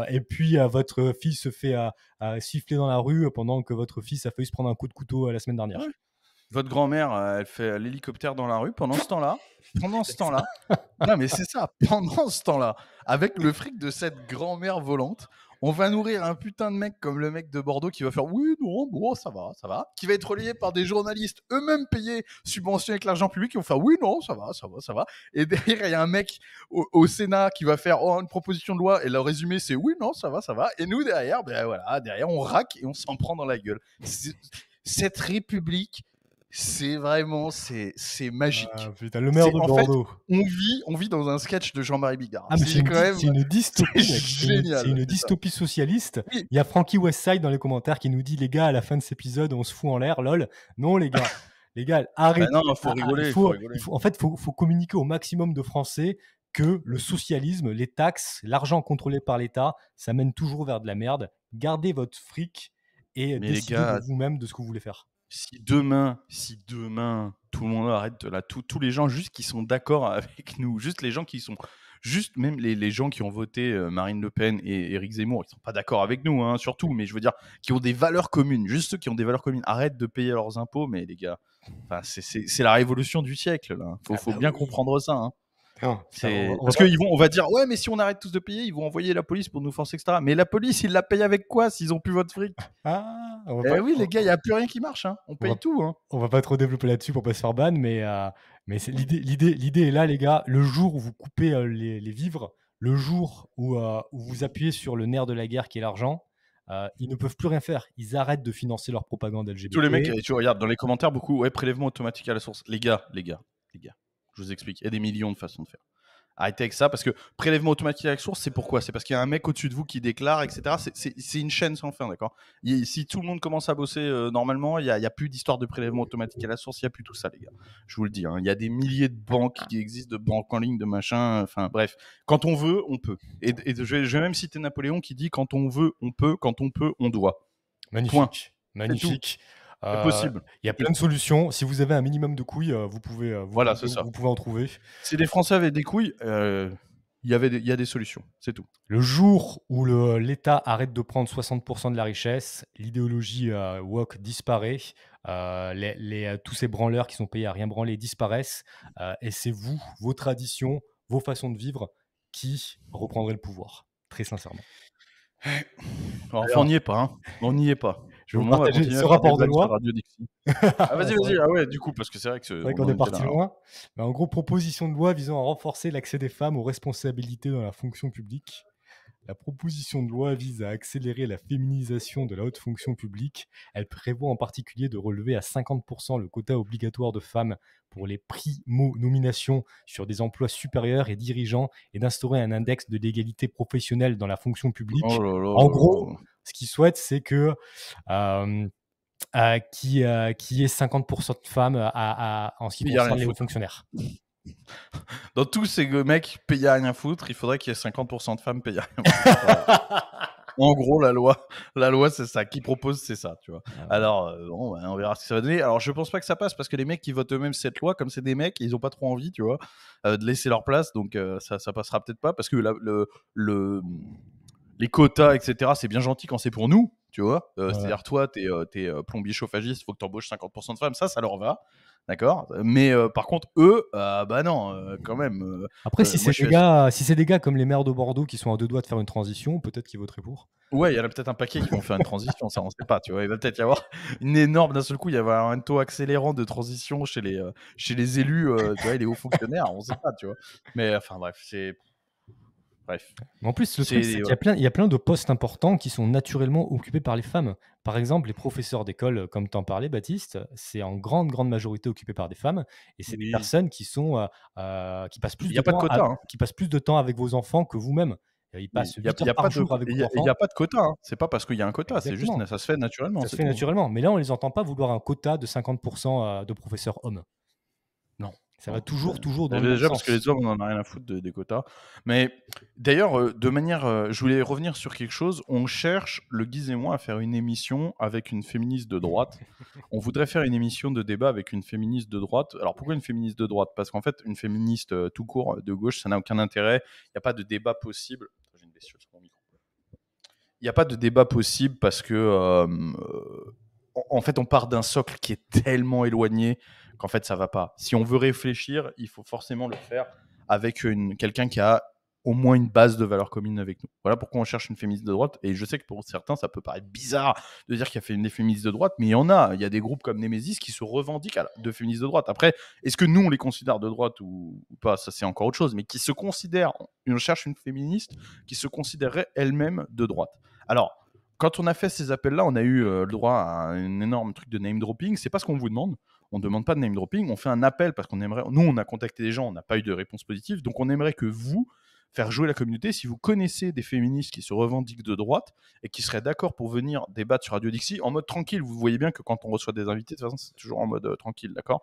Et puis, votre fille se fait siffler dans la rue pendant que votre fils a failli se prendre un coup de couteau la semaine dernière. Ouais. Votre grand-mère, elle fait l'hélicoptère dans la rue pendant ce temps-là. Non, mais c'est ça. Pendant ce temps-là, avec le fric de cette grand-mère volante, on va nourrir un putain de mec comme le mec de Bordeaux qui va faire oui, non, bon, ça va, qui va être relayé par des journalistes eux-mêmes payés, subventionnés avec l'argent public, qui vont faire oui, non, ça va. Et derrière, il y a un mec au Sénat qui va faire une proposition de loi et le résumé, c'est oui, non, ça va. Et nous, derrière, on raque et on s'en prend dans la gueule. Cette République, c'est vraiment, c'est magique. Putain, le maire de Bordeaux. Fait, on vit dans un sketch de Jean-Marie Bigard. Ah, mais c'est une dystopie. C'est une dystopie socialiste. Oui. Il y a Frankie Westside dans les commentaires qui nous dit les gars, à la fin de cet épisode, on se fout en l'air, lol. Non, les gars, arrêtez. Non, faut rigoler. En fait, faut communiquer au maximum de Français que le socialisme, les taxes, l'argent contrôlé par l'État, ça mène toujours vers de la merde. Gardez votre fric et Mais les décidez de gars, vous-même de ce que vous voulez faire. si demain, tout le monde arrête là, tous les gens juste qui sont d'accord avec nous, juste les gens qui sont, juste même les gens qui ont voté Marine Le Pen et Éric Zemmour, ils sont pas d'accord avec nous, hein, surtout, mais je veux dire, qui ont des valeurs communes, juste ceux qui ont des valeurs communes, arrêtent de payer leurs impôts, mais les gars, enfin, c'est la révolution du siècle, là. Faut bien comprendre ça, hein. Non, Parce on va dire, ouais, mais si on arrête tous de payer, ils vont envoyer la police pour nous forcer, etc. Mais la police, ils la payent avec quoi s'ils ont plus votre fric? Oui, les gars, il n'y a plus rien qui marche. Hein. On paye tout. Hein. On va pas trop développer là-dessus pour pas se faire ban, mais l'idée est là, les gars. Le jour où vous coupez les vivres, le jour où vous appuyez sur le nerf de la guerre qui est l'argent, ils ne peuvent plus rien faire. Ils arrêtent de financer leur propagande LGBT. Tous les mecs, tu regardes dans les commentaires beaucoup, ouais, prélèvement automatique à la source. Les gars, je vous explique. Il y a des millions de façons de faire. Arrêtez avec ça, parce que prélèvement automatique à la source, c'est pourquoi? C'est parce qu'il y a un mec au-dessus de vous qui déclare, etc. C'est une chaîne sans fin, d'accord? Si tout le monde commence à bosser normalement, il n'y a plus d'histoire de prélèvement automatique à la source, il n'y a plus tout ça, les gars. Je vous le dis, hein. Il y a des milliers de banques qui existent, de banques en ligne, de machin, enfin bref. Quand on veut, on peut. Et je vais même citer Napoléon qui dit, quand on veut, on peut, quand on peut, on doit. Magnifique. Point. Magnifique. C'est possible. Il y a plein de solutions. Si vous avez un minimum de couilles, vous pouvez en trouver. Si les Français avaient des couilles, il y a des solutions, c'est tout. Le jour où l'État arrête de prendre 60% de la richesse, l'idéologie woke disparaît, tous ces branleurs qui sont payés à rien branler disparaissent, et c'est vous, vos traditions, vos façons de vivre qui reprendrez le pouvoir, très sincèrement. Alors, on n'y est pas, hein. On n'y est pas. Je vais vous partager ce rapport de loi. Vas-y. Ah ouais, du coup, parce que c'est vrai qu'on est parti loin. Mais en gros, proposition de loi visant à renforcer l'accès des femmes aux responsabilités dans la fonction publique. La proposition de loi vise à accélérer la féminisation de la haute fonction publique. Elle prévoit en particulier de relever à 50% le quota obligatoire de femmes pour les primo-nominations sur des emplois supérieurs et dirigeants et d'instaurer un index de l'égalité professionnelle dans la fonction publique. En gros, ce qu'ils souhaitent, c'est que qui est 50% de femmes en ce qui concerne les hauts fonctionnaires. Dans tous ces mecs payés à rien foutre, il faudrait qu'il y ait 50% de femmes payées à rien foutre. En gros, la loi, c'est ça. Qui propose, c'est ça, tu vois. Alors, on verra ce que ça va donner. Alors, je pense pas que ça passe parce que les mecs qui votent eux-mêmes cette loi, comme c'est des mecs, ils ont pas trop envie, tu vois, de laisser leur place. Donc, ça passera peut-être pas parce que les quotas, etc., c'est bien gentil quand c'est pour nous, tu vois. C'est-à-dire, toi, t'es plombier chauffagiste, il faut que t'embauches 50% de femmes. Ça leur va. D'accord, mais par contre eux, bah non, quand même. Après, si c'est des gars comme les maires de Bordeaux qui sont à deux doigts de faire une transition, peut-être qu'ils voteraient pour. Ouais, il y en a peut-être un paquet qui vont faire une transition, ça on sait pas, tu vois. Il va peut-être y avoir une énorme, d'un seul coup, il va y avoir un taux accélérant de transition chez les élus, tu vois, et les hauts fonctionnaires, on sait pas, tu vois. Mais enfin bref, Bref. En plus, le truc, c'est qu'il y a plein de postes importants qui sont naturellement occupés par les femmes. Par exemple, les professeurs d'école, comme tu en parlais, Baptiste, c'est en grande majorité occupé par des femmes. Et c'est des personnes qui passent plus de temps avec vos enfants que vous-même. Ils passent 8 heures par jour avec vos enfants. Il n'y a pas de quota. Hein. C'est pas parce qu'il y a un quota. C'est juste, ça se fait naturellement. Ça se fait naturellement. Mais là, on ne les entend pas vouloir un quota de 50% de professeurs hommes. Non. Ça va toujours dans le même déjà sens. Parce que les hommes, on en a rien à foutre des quotas. Mais d'ailleurs, de manière, je voulais revenir sur quelque chose. On cherche, le Guise et moi, à faire une émission avec une féministe de droite. On voudrait faire une émission de débat avec une féministe de droite. Alors pourquoi une féministe de droite? Parce qu'en fait, une féministe tout court de gauche, ça n'a aucun intérêt. Il n'y a pas de débat possible. J'ai une bestiole sur mon micro. Il n'y a pas de débat possible parce que, en fait, on part d'un socle qui est tellement éloigné qu'en fait, ça va pas. Si on veut réfléchir, il faut forcément le faire avec quelqu'un qui a au moins une base de valeurs communes avec nous. Voilà pourquoi on cherche une féministe de droite. Et je sais que pour certains, ça peut paraître bizarre de dire qu'il y a des féministes de droite, mais il y en a. Il y a des groupes comme Nemesis qui se revendiquent de féministes de droite. Après, est-ce que nous, on les considère de droite ou pas? Ça, c'est encore autre chose. Mais qui se considèrent, on cherche une féministe qui se considérerait elle-même de droite. Alors, quand on a fait ces appels-là, on a eu le droit à un énorme truc de name dropping. C'est pas ce qu'on vous demande. On ne demande pas de name dropping. On fait un appel parce qu'on aimerait. Nous, on a contacté des gens, on n'a pas eu de réponse positive. Donc, on aimerait que vous, faire jouer la communauté, si vous connaissez des féministes qui se revendiquent de droite et qui seraient d'accord pour venir débattre sur Radio Dixie en mode tranquille. Vous voyez bien que quand on reçoit des invités, de toute façon, c'est toujours en mode tranquille, d'accord?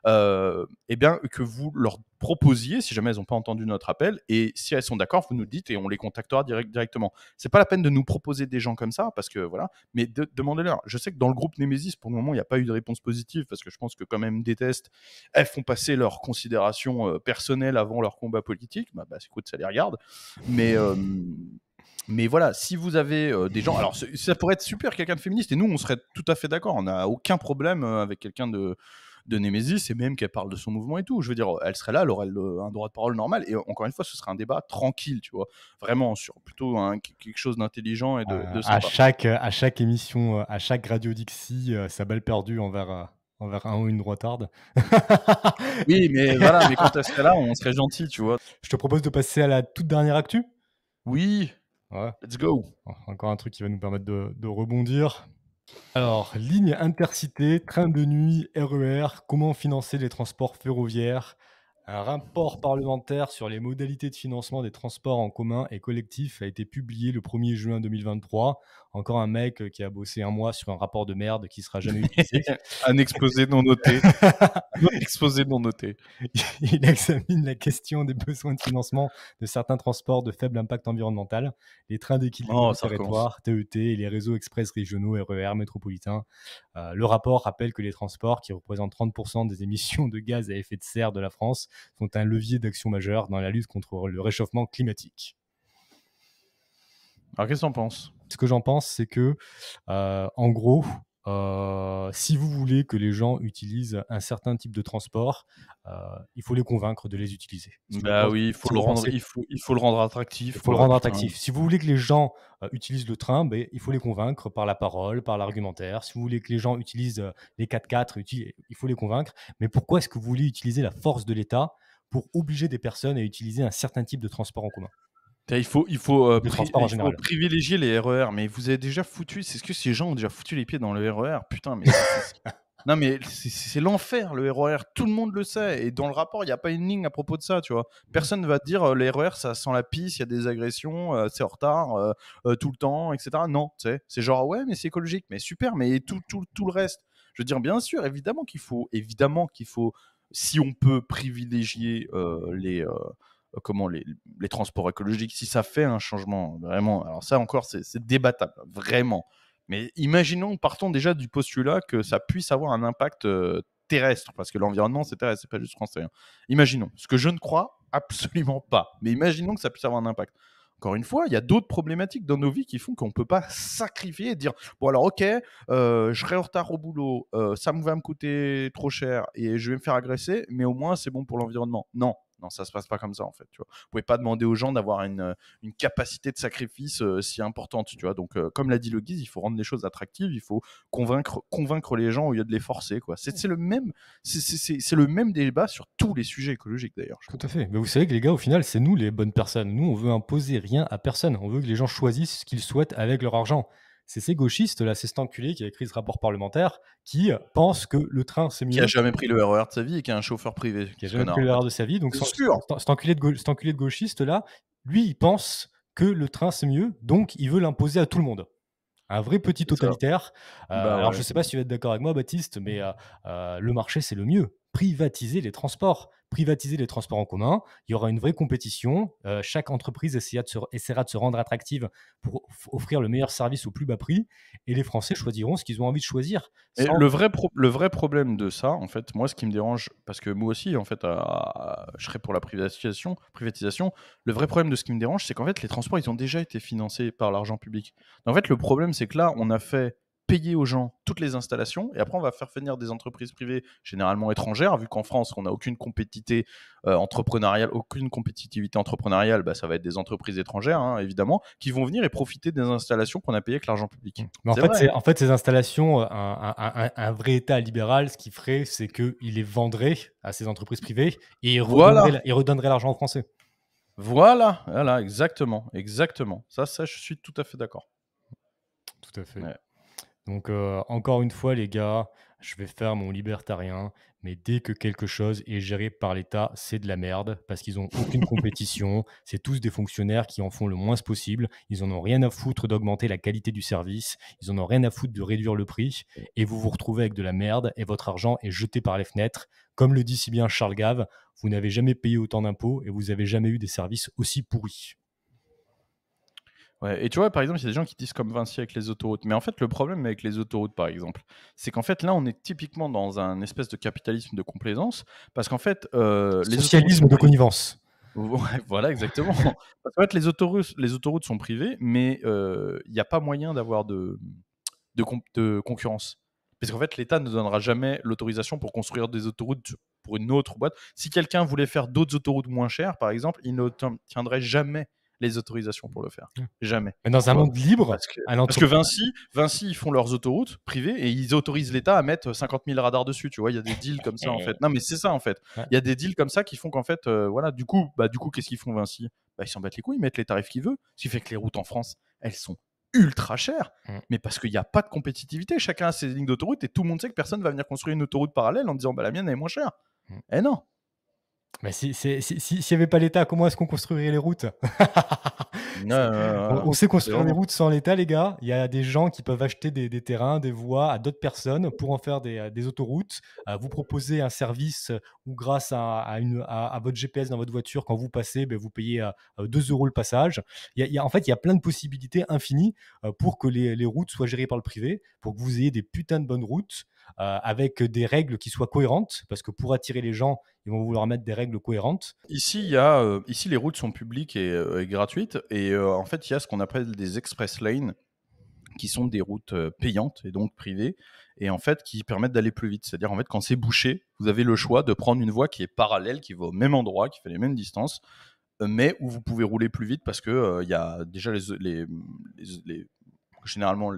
Eh bien, que vous leur proposiez, si jamais elles n'ont pas entendu notre appel, et si elles sont d'accord, vous nous le dites et on les contactera directement. C'est pas la peine de nous proposer des gens comme ça, parce que voilà, mais demandez-leur. Je sais que dans le groupe Nemesis, pour le moment, il n'y a pas eu de réponse positive, parce que je pense que quand même des tests, elles font passer leurs considérations personnelles avant leur combat politique. Bah écoute, ça les regarde. Mais voilà, si vous avez des gens... Alors, ça pourrait être super, quelqu'un de féministe, et nous, on serait tout à fait d'accord. On n'a aucun problème avec quelqu'un de Nemesis, et même qu'elle parle de son mouvement et tout. Je veux dire, elle serait là, elle aurait un droit de parole normal, et encore une fois, ce serait un débat tranquille, tu vois. Vraiment, sur plutôt quelque chose d'intelligent et de sympa. À chaque émission, à chaque Radio Dixie, sa balle perdue envers un ou une droitarde. Oui, mais voilà, mais quand elle serait là, on serait gentil, tu vois. Je te propose de passer à la toute dernière actu. Oui, ouais. Let's go. Encore un truc qui va nous permettre de rebondir. Alors, ligne intercité, train de nuit, RER, comment financer les transports ferroviaires? Un rapport parlementaire sur les modalités de financement des transports en commun et collectifs a été publié le 1er juin 2023. Encore un mec qui a bossé un mois sur un rapport de merde qui sera jamais utilisé. Un exposé non noté. Exposé non noté. Il examine la question des besoins de financement de certains transports de faible impact environnemental, les trains d'équilibre du territoire, TET, et les réseaux express régionaux, RER, métropolitains. Le rapport rappelle que les transports, qui représentent 30% des émissions de gaz à effet de serre de la France, sont un levier d'action majeur dans la lutte contre le réchauffement climatique. Alors, qu'est-ce que t'en penses ? Ce que j'en pense, c'est que, en gros, si vous voulez que les gens utilisent un certain type de transport, il faut les convaincre de les utiliser. Oui, il faut le rendre attractif. Il faut le rendre attractif. Si vous voulez que les gens utilisent le train, il faut les convaincre par la parole, par l'argumentaire. Si vous voulez que les gens utilisent les 4x4, il faut les convaincre. Mais pourquoi est-ce que vous voulez utiliser la force de l'État pour obliger des personnes à utiliser un certain type de transport en commun ? Il faut privilégier les RER, mais vous avez déjà foutu... Est-ce que ces gens ont déjà foutu les pieds dans le RER ? Putain, mais... Non, mais c'est l'enfer, le RER. Tout le monde le sait. Et dans le rapport, il n'y a pas une ligne à propos de ça, tu vois. Personne ne va te dire, les RER, ça sent la pisse, il y a des agressions, c'est en retard, tout le temps, etc. Non, tu sais. C'est genre, ouais, mais c'est écologique. Mais super, mais tout le reste. Je veux dire, bien sûr, évidemment qu'il faut, si on peut privilégier les transports écologiques, si ça fait un changement, vraiment. Alors ça encore, c'est débattable, vraiment. Mais imaginons, partons déjà du postulat que ça puisse avoir un impact terrestre, parce que l'environnement, c'est terrestre, c'est pas juste français. Hein. Imaginons, ce que je ne crois absolument pas, mais imaginons que ça puisse avoir un impact. Encore une fois, il y a d'autres problématiques dans nos vies qui font qu'on ne peut pas sacrifier et dire bon alors ok, je serai en retard au boulot, ça va me coûter trop cher et je vais me faire agresser, mais au moins c'est bon pour l'environnement. Non, ça se passe pas comme ça en fait. Tu vois. Vous pouvez pas demander aux gens d'avoir une capacité de sacrifice si importante. Tu vois. Donc comme l'a dit le Guise, il faut rendre les choses attractives, il faut convaincre les gens au lieu de les forcer. Quoi. C'est le même débat sur tous les sujets écologiques d'ailleurs. Tout à fait. Mais vous savez que les gars, au final, c'est nous les bonnes personnes. Nous, on veut imposer rien à personne. On veut que les gens choisissent ce qu'ils souhaitent avec leur argent. C'est ces gauchistes, là, c'est cet enculé qui a écrit ce rapport parlementaire qui pense que le train, c'est mieux. Qui a jamais pris le RER de sa vie et qui a un chauffeur privé. Qui a jamais pris le RER de sa vie. Donc, cet enculé de gauchiste, là, lui, il pense que le train, c'est mieux. Donc, il veut l'imposer à tout le monde. Un vrai petit totalitaire. Alors, je ne sais pas si tu vas être d'accord avec moi, Baptiste, mais le marché, c'est le mieux. Privatiser les transports en commun. Il y aura une vraie compétition. Chaque entreprise essaiera de se rendre attractive pour offrir le meilleur service au plus bas prix. Et les Français choisiront ce qu'ils ont envie de choisir. Le vrai problème de ça, en fait, moi, ce qui me dérange, parce que moi aussi, en fait, je serais pour la privatisation. Le vrai problème de ce qui me dérange, c'est qu'en fait, les transports, ils ont déjà été financés par l'argent public. En fait, le problème, c'est que là, on a fait payer aux gens toutes les installations et après on va faire venir des entreprises privées généralement étrangères, vu qu'en France on n'a aucune compétitivité entrepreneuriale, ça va être des entreprises étrangères hein, évidemment, qui vont venir et profiter des installations qu'on a payées avec l'argent public. Mais en fait, ces installations, un vrai État libéral, ce qu'il ferait, c'est qu'il les vendrait à ces entreprises privées et il redonnerait l'argent aux Français. Voilà, exactement. Ça, je suis tout à fait d'accord. Tout à fait. Ouais. Donc, encore une fois, les gars, je vais faire mon libertarien, mais dès que quelque chose est géré par l'État, c'est de la merde parce qu'ils ont aucune compétition. C'est tous des fonctionnaires qui en font le moins possible. Ils en ont rien à foutre d'augmenter la qualité du service. Ils en ont rien à foutre de réduire le prix. Et vous vous retrouvez avec de la merde et votre argent est jeté par les fenêtres. Comme le dit si bien Charles Gave, vous n'avez jamais payé autant d'impôts et vous avez jamais eu des services aussi pourris. Ouais, et tu vois, par exemple, il y a des gens qui disent comme Vinci avec les autoroutes. Mais en fait, le problème avec les autoroutes, par exemple, c'est qu'en fait, là, on est typiquement dans un espèce de capitalisme de complaisance. Parce qu'en fait, les autoroutes Socialisme sont de privées. connivence. Ouais, voilà, exactement. Parce qu'en fait, les autoroutes sont privées, mais il n'y a pas moyen d'avoir de concurrence. Parce qu'en fait, l'État ne donnera jamais l'autorisation pour construire des autoroutes pour une autre boîte. Si quelqu'un voulait faire d'autres autoroutes moins chères, par exemple, il n'obtiendrait jamais les autorisations pour le faire. Jamais. Mais dans un Tu vois. monde libre, Parce que Vinci, ils font leurs autoroutes privées et ils autorisent l'État à mettre 50 000 radars dessus. Tu vois, il y a des deals comme ça en fait. Non, mais c'est ça en fait. Ouais. Il y a des deals comme ça qui font qu'en fait, voilà, du coup, qu'est-ce qu'ils font Vinci? Ils s'en battent les couilles, ils mettent les tarifs qu'ils veulent. Ce qui fait que les routes en France, elles sont ultra chères, mais parce qu'il n'y a pas de compétitivité. Chacun a ses lignes d'autoroute et tout le monde sait que personne va venir construire une autoroute parallèle en disant la mienne elle est moins chère. Eh non. Mais s'il n'y avait pas l'État, comment est-ce qu'on construirait les routes? On sait construire des routes sans l'État, les gars. Il y a des gens qui peuvent acheter des terrains, des voies à d'autres personnes pour en faire des autoroutes. Vous proposez un service où grâce à votre GPS dans votre voiture, quand vous passez, vous payez 2 € le passage. En fait, il y a plein de possibilités infinies pour que les routes soient gérées par le privé, pour que vous ayez des putains de bonnes routes avec des règles qui soient cohérentes, parce que pour attirer les gens, ils vont vouloir mettre des règles cohérentes. Ici, ici les routes sont publiques et gratuites, et en fait, il y a ce qu'on appelle des express lanes, qui sont des routes payantes et donc privées, et en fait, qui permettent d'aller plus vite. C'est-à-dire, en fait, quand c'est bouché, vous avez le choix de prendre une voie qui est parallèle, qui va au même endroit, qui fait les mêmes distances, mais où vous pouvez rouler plus vite parce que il y a déjà généralement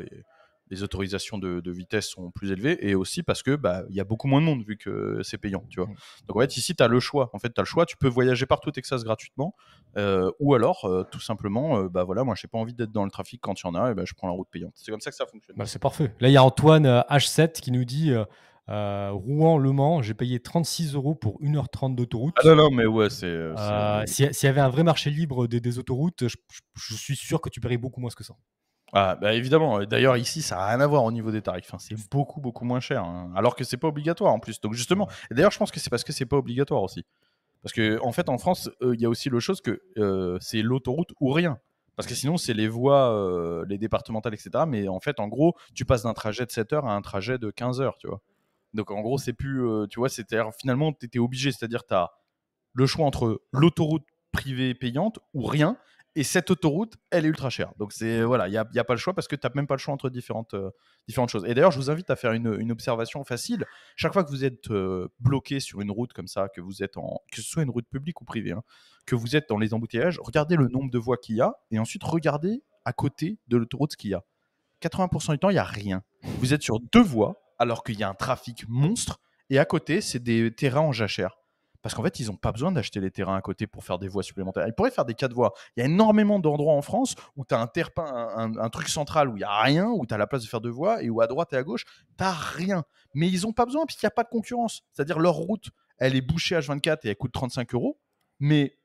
les autorisations de vitesse sont plus élevées, et aussi parce que il y a beaucoup moins de monde vu que c'est payant, tu vois. Donc en fait, ici, tu as le choix. En fait, tu as le choix, tu peux voyager partout au Texas gratuitement, ou alors, tout simplement, voilà, moi, j'ai pas envie d'être dans le trafic quand il y en a, et je prends la route payante. C'est comme ça que ça fonctionne. C'est parfait. Là, il y a Antoine H7 qui nous dit Rouen-Le Mans, j'ai payé 36 € pour 1h30 d'autoroute. Ah non, mais ouais, s'il y avait un vrai marché libre des autoroutes, je suis sûr que tu paierais beaucoup moins que ça. Ah, évidemment. D'ailleurs, ici, ça n'a rien à voir au niveau des tarifs. C'est beaucoup, beaucoup moins cher. Alors que c'est pas obligatoire en plus. Donc, justement, et d'ailleurs, je pense que c'est parce que c'est pas obligatoire aussi. Parce que, en fait, en France, il y a aussi le chose que c'est l'autoroute ou rien. Parce que sinon, c'est les voies, les départementales, etc. Mais en fait, en gros, tu passes d'un trajet de 7 heures à un trajet de 15 heures, tu vois. Donc, en gros, c'est plus. Tu vois, finalement, tu étais obligé. C'est-à-dire, tu as le choix entre l'autoroute privée payante ou rien. Et cette autoroute, elle est ultra chère. Donc, voilà, il n'y a pas le choix parce que tu n'as même pas le choix entre différentes choses. Et d'ailleurs, je vous invite à faire une observation facile. Chaque fois que vous êtes bloqué sur une route comme ça, que ce soit une route publique ou privée, que vous êtes dans les embouteillages, regardez le nombre de voies qu'il y a et ensuite regardez à côté de l'autoroute ce qu'il y a. 80% du temps, il n'y a rien. Vous êtes sur 2 voies alors qu'il y a un trafic monstre, et à côté, c'est des terrains en jachère. Parce qu'en fait, ils n'ont pas besoin d'acheter les terrains à côté pour faire des voies supplémentaires. Ils pourraient faire des 4 voies. Il y a énormément d'endroits en France où tu as un truc central où il n'y a rien, où tu as la place de faire 2 voies, et où à droite et à gauche, tu n'as rien. Mais ils n'ont pas besoin puisqu'il n'y a pas de concurrence. C'est-à-dire leur route, elle est bouchée H24 et elle coûte 35 €. Mais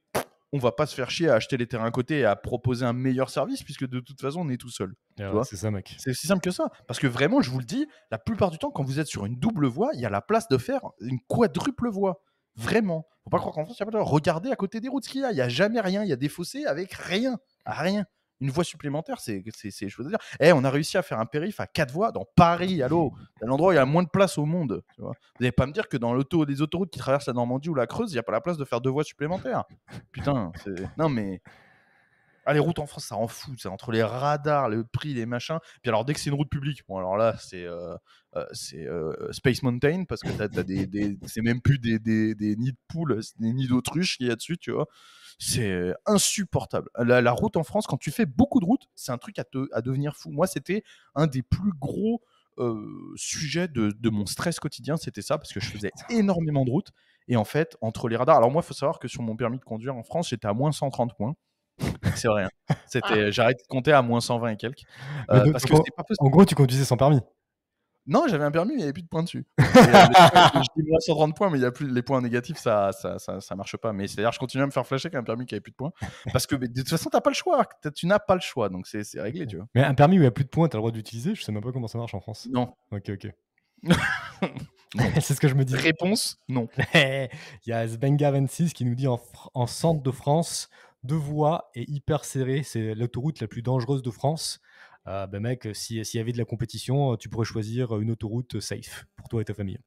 on va pas se faire chier à acheter les terrains à côté et à proposer un meilleur service puisque de toute façon, on est tout seul. C'est ça, mec. C'est aussi simple que ça. Parce que vraiment, je vous le dis, la plupart du temps, quand vous êtes sur une double voie, il y a la place de faire une quadruple voie. Vraiment. Faut pas croire qu'en France, il n'y a pas de voie. Regardez à côté des routes ce qu'il y a. Il n'y a jamais rien. Il y a des fossés avec rien. Rien. Une voie supplémentaire, c'est chose à dire. On a réussi à faire un périph' à 4 voies dans Paris, allô, c'est l'endroit où il y a le moins de place au monde. Tu vois. Vous n'allez pas me dire que dans les autoroutes qui traversent la Normandie ou la Creuse, il n'y a pas la place de faire 2 voies supplémentaires. Putain, non mais... Ah, les routes en France, ça rend fou. C'est entre les radars, le prix, les machins. Puis alors, dès que c'est une route publique, bon, alors là, c'est Space Mountain, parce que c'est même plus des nids de poules, c'est des nids d'autruche qu'il y a dessus, tu vois. C'est insupportable. La route en France, quand tu fais beaucoup de routes, c'est un truc à devenir fou. Moi, c'était un des plus gros sujets de mon stress quotidien, c'était ça, parce que je faisais énormément de routes. Et en fait, entre les radars... Alors moi, il faut savoir que sur mon permis de conduire en France, j'étais à moins 130 points. C'est vrai. J'ai arrêté de compter à moins 120 et quelques. Parce que c'était pas possible. En gros, tu conduisais sans permis. Non, j'avais un permis, mais il n'y avait plus de points dessus. Je dis moi 130 points, mais il y a plus les points négatifs, ça marche pas. Mais c'est-à-dire, je continue à me faire flasher avec un permis qui avait plus de points, parce que de toute façon, t'as pas le choix. Tu n'as pas le choix, donc c'est réglé, tu vois. Mais un permis où il n'y a plus de points, tu as le droit d'utiliser? Je sais même pas comment ça marche en France. Non. Ok. Non. C'est ce que je me dis. Réponse, non. Il y a Sbenga26 qui nous dit en centre de France, 2 voies et hyper serré, c'est l'autoroute la plus dangereuse de France. Mec, s'il y avait de la compétition, tu pourrais choisir une autoroute safe pour toi et ta famille.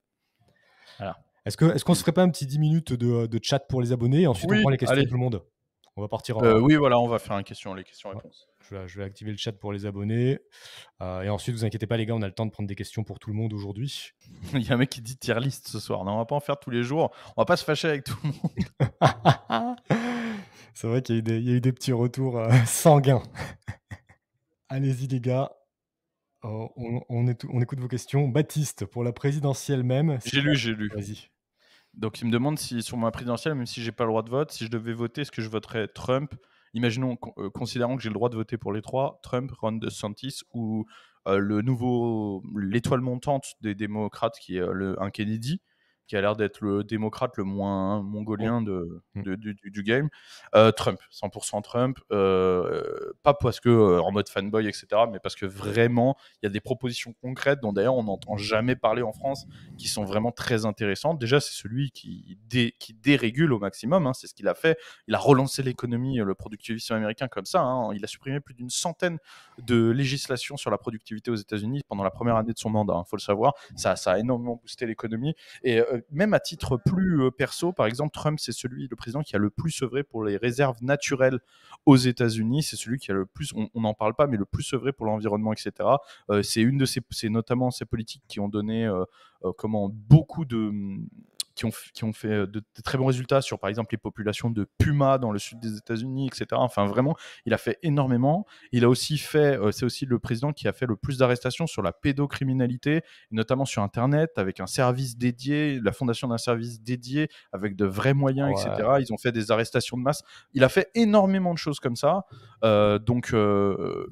Voilà. Est-ce qu'on se ferait pas un petit 10 minutes de chat pour les abonnés et ensuite on prend les questions de tout le monde? On va partir oui, voilà, on va faire les questions-réponses. Je vais activer le chat pour les abonnés. Et ensuite, vous inquiétez pas, les gars, on a le temps de prendre des questions pour tout le monde aujourd'hui. Il y a un mec qui dit tier list ce soir. Non, on va pas en faire tous les jours. On va pas se fâcher avec tout le monde. C'est vrai qu'il y a eu des petits retours sanguins. Allez-y, les gars. On écoute vos questions. Baptiste, pour la présidentielle même. J'ai lu. Vas-y. Donc, il me demande si sur ma présidentielle, même si j'ai pas le droit de vote, si je devais voter, est-ce que je voterais Trump? Imaginons, considérant que j'ai le droit de voter pour les trois, Trump, Ron DeSantis ou l'étoile montante des démocrates qui est un Kennedy, qui a l'air d'être le démocrate le moins mongolien du game. Trump, 100% Trump. Pas parce que en mode fanboy, etc., mais parce que vraiment, il y a des propositions concrètes dont d'ailleurs on n'entend jamais parler en France, qui sont vraiment très intéressantes. Déjà, c'est celui qui dérégule au maximum. Hein, c'est ce qu'il a fait. Il a relancé l'économie, le productivisme américain comme ça. Hein. Il a supprimé plus d'une centaine de législations sur la productivité aux États-Unis pendant la première année de son mandat. Il faut le savoir. Ça a énormément boosté l'économie. Et même à titre plus perso, par exemple, Trump, c'est le président qui a le plus œuvré pour les réserves naturelles aux États-Unis. C'est celui qui a le plus, on n'en parle pas, mais le plus œuvré pour l'environnement, etc. C'est notamment ces politiques qui ont donné beaucoup de qui ont fait de très bons résultats sur, par exemple, les populations de pumas dans le sud des États-Unis, etc. Enfin, vraiment, il a fait énormément. Il a aussi fait, c'est aussi le président qui a fait le plus d'arrestations sur la pédocriminalité, notamment sur Internet, avec un service dédié, la fondation d'un service dédié, avec de vrais moyens, etc. Ils ont fait des arrestations de masse. Il a fait énormément de choses comme ça. Donc,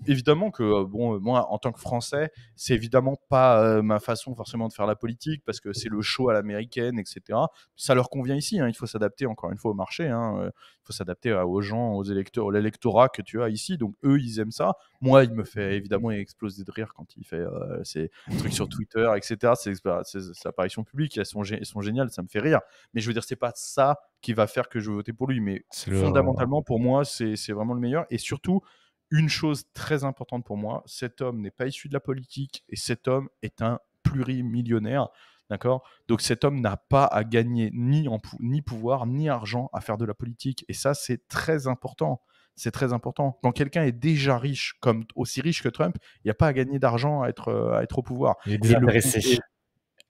évidemment que, moi, en tant que Français, c'est évidemment pas ma façon forcément de faire la politique, parce que c'est le show à l'américaine, etc. Ça leur convient ici, hein. Il faut s'adapter encore une fois au marché, hein. Il faut s'adapter aux gens, aux électeurs, à l'électorat que tu as ici. Donc eux, ils aiment ça. Moi, il me fait évidemment exploser de rire quand il fait ses trucs sur Twitter, etc. Ses apparitions publiques, elles sont géniales, ça me fait rire. Mais je veux dire, c'est pas ça qui va faire que je vais voter pour lui. Mais fondamentalement, pour moi, c'est vraiment le meilleur. Et surtout, une chose très importante pour moi, cet homme n'est pas issu de la politique et cet homme est un plurimillionnaire. D'accord ? Donc cet homme n'a pas à gagner ni pouvoir, ni argent à faire de la politique. Et ça, c'est très important. C'est très important. Quand quelqu'un est déjà riche, aussi riche que Trump, il n'y a pas à gagner d'argent à être au pouvoir. Il est désintéressé.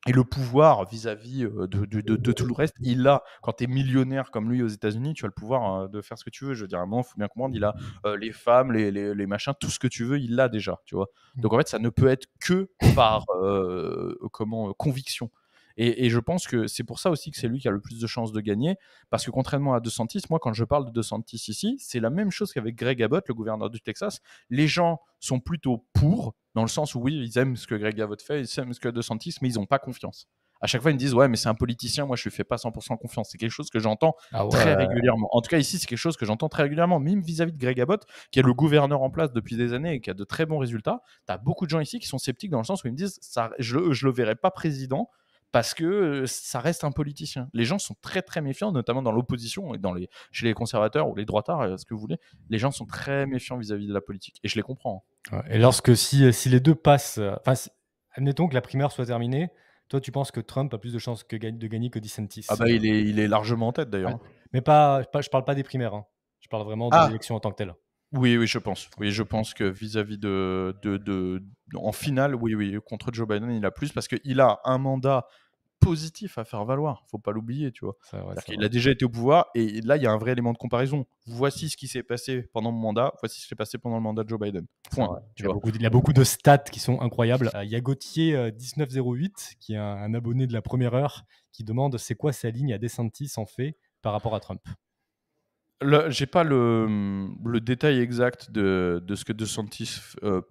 Et le pouvoir vis-à-vis de tout le reste, il a, quand tu es millionnaire comme lui aux États-Unis, tu as le pouvoir de faire ce que tu veux. Je veux dire, à un moment, il faut bien comprendre, il a les femmes, les machins, tout ce que tu veux, il l'a déjà. Tu vois. Donc en fait, ça ne peut être que par conviction. Et je pense que c'est pour ça aussi que c'est lui qui a le plus de chances de gagner, parce que contrairement à DeSantis, moi quand je parle de DeSantis ici, c'est la même chose qu'avec Greg Abbott, le gouverneur du Texas. Les gens sont plutôt pour, dans le sens où oui, ils aiment ce que Greg Abbott fait, ils aiment ce que DeSantis, mais ils n'ont pas confiance. À chaque fois, ils me disent ouais, mais c'est un politicien, moi je lui fais pas 100% confiance. C'est quelque chose que j'entends très régulièrement. En tout cas, ici, c'est quelque chose que j'entends très régulièrement, même vis-à-vis de Greg Abbott, qui est le gouverneur en place depuis des années et qui a de très bons résultats. Tu as beaucoup de gens ici qui sont sceptiques dans le sens où ils me disent ça, je le verrai pas président, parce que ça reste un politicien. Les gens sont très très méfiants, notamment dans l'opposition et chez les conservateurs ou les droitards, ce que vous voulez. Les gens sont très méfiants vis-à-vis de la politique, et je les comprends. Et si les deux passent, admettons que la primaire soit terminée, toi tu penses que Trump a plus de chances de gagner que DeSantis? Ah bah il est largement en tête d'ailleurs. Mais je parle pas des primaires, hein. Je parle vraiment de l'élection en tant que telle. Oui, je pense. Oui, je pense que vis-à-vis en finale, oui, contre Joe Biden, il a plus parce qu'il a un mandat positif à faire valoir. Faut pas l'oublier, tu vois. Il a déjà été au pouvoir et là, il y a un vrai élément de comparaison. Voici ce qui s'est passé pendant mon mandat, voici ce qui s'est passé pendant le mandat de Joe Biden. Point. Il y a beaucoup de stats qui sont incroyables. Il y a Gauthier 1908, qui est un abonné de la première heure, qui demande c'est quoi sa ligne à DeSantis en fait par rapport à Trump. J'ai pas le détail exact de ce que DeSantis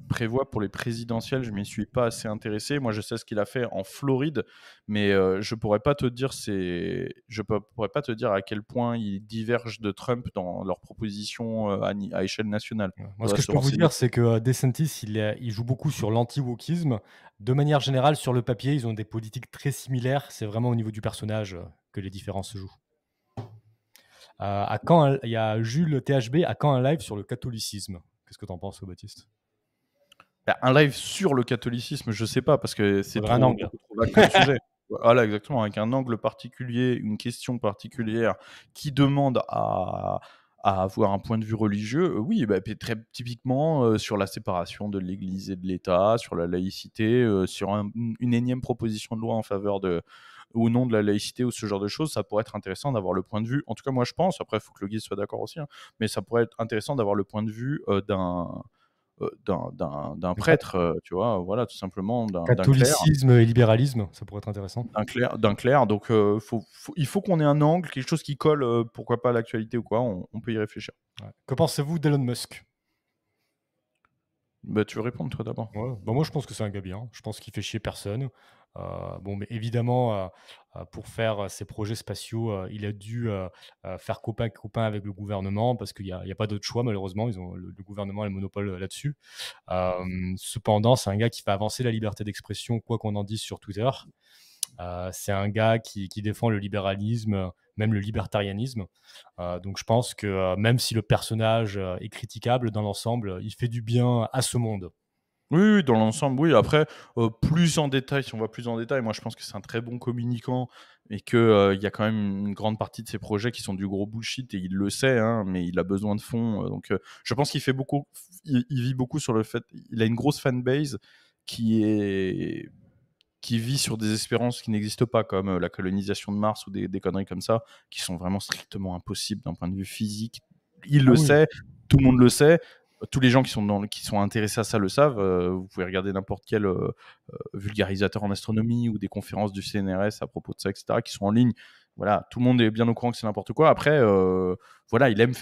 prévoit pour les présidentielles. Je m'y suis pas assez intéressé. Moi, je sais ce qu'il a fait en Floride, mais je pourrais pas te dire pourrais pas te dire à quel point ils divergent de Trump dans leurs propositions à échelle nationale. Moi, ce Faudrait que je se peux vous renseigner. dire, c'est que DeSantis, il joue beaucoup sur l'anti-wokisme. De manière générale, sur le papier, ils ont des politiques très similaires. C'est vraiment au niveau du personnage que les différences se jouent. Il y a Jules THB, à quand un live sur le catholicisme? Qu'est-ce que tu en penses, Baptiste? Bah, un live sur le catholicisme, je sais pas, parce que c'est Faudrait un angle. beaucoup trop vague comme sujet. Voilà, exactement, avec un angle particulier, une question particulière qui demande à avoir un point de vue religieux. Oui, bah, très typiquement sur la séparation de l'Église et de l'État, sur la laïcité, sur une énième proposition de loi en faveur ou non de la laïcité ou ce genre de choses, ça pourrait être intéressant d'avoir le point de vue. En tout cas, moi je pense, après il faut que le guide soit d'accord aussi, hein, mais ça pourrait être intéressant d'avoir le point de vue d'un prêtre, tu vois, voilà, tout simplement, d'un clerc. Catholicisme et libéralisme, ça pourrait être intéressant. D'un clerc. Donc, il faut qu'on ait un angle, quelque chose qui colle, pourquoi pas à l'actualité ou quoi, on peut y réfléchir. Ouais. Que pensez-vous d'Elon Musk? Bah, tu veux répondre, toi, d'abord? Ouais, bah moi je pense que c'est un gars bien. Je pense qu'il fait chier personne. Bon, mais évidemment, pour faire ses projets spatiaux, il a dû faire copain avec le gouvernement parce qu'il y a pas d'autre choix malheureusement. Le gouvernement a le monopole là-dessus. Cependant, c'est un gars qui fait avancer la liberté d'expression, quoi qu'on en dise sur Twitter. C'est un gars qui défend le libéralisme, même le libertarianisme. Donc je pense que même si le personnage est critiquable dans l'ensemble, il fait du bien à ce monde. Oui, oui, dans l'ensemble, oui. Après, plus en détail, si on va plus en détail, moi je pense que c'est un très bon communicant et qu'il y a quand même une grande partie de ses projets qui sont du gros bullshit et il le sait, hein, mais il a besoin de fonds. Donc je pense qu'il fait beaucoup, il vit beaucoup sur le fait, il a une grosse fanbase qui vit sur des espérances qui n'existent pas, comme la colonisation de Mars ou des conneries comme ça, qui sont vraiment strictement impossibles d'un point de vue physique. Il Ah le oui. sait, tout le monde le sait. Tous les gens qui sont intéressés à ça le savent. Vous pouvez regarder n'importe quel vulgarisateur en astronomie ou des conférences du CNRS à propos de ça, etc., qui sont en ligne. Voilà, tout le monde est bien au courant que c'est n'importe quoi. Après, voilà, il aime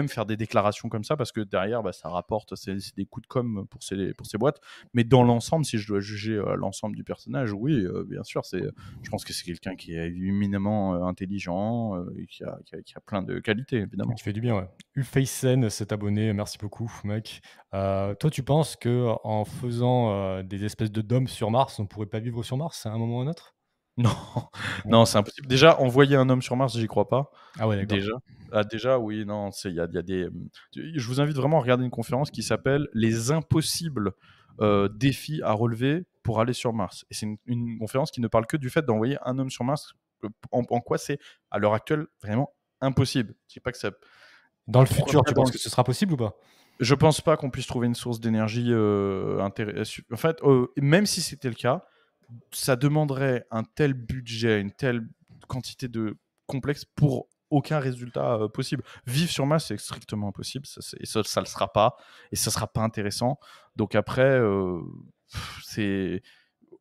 faire des déclarations comme ça parce que derrière, bah, ça rapporte, c'est des coups de com pour ces boîtes. Mais dans l'ensemble, si je dois juger l'ensemble du personnage, oui, bien sûr, je pense que c'est quelqu'un qui est éminemment intelligent et qui a plein de qualités, évidemment. Qui fait du bien, ouais. Ufacen s'est abonné, merci beaucoup, mec. Toi, tu penses que en faisant des espèces de dômes sur Mars, on pourrait pas vivre sur Mars à un moment ou un autre? Non, non, c'est impossible. Déjà, envoyer un homme sur Mars, j'y crois pas. Ah ouais, d'accord. Déjà. Déjà, oui, non, il y a des. Je vous invite vraiment à regarder une conférence qui s'appelle Les impossibles défis à relever pour aller sur Mars. Et c'est une conférence qui ne parle que du fait d'envoyer un homme sur Mars. En quoi c'est, à l'heure actuelle, vraiment impossible. Je dis pas que ça. Dans le Pourquoi futur, pas tu penses que ce sera possible ou pas? Je pense pas qu'on puisse trouver une source d'énergie intéressante. En fait, même si c'était le cas, ça demanderait un tel budget, une telle quantité de complexe pour aucun résultat possible. Vivre sur Mars, c'est strictement impossible. Ça le sera pas. Et ça sera pas intéressant. Donc après, c'est...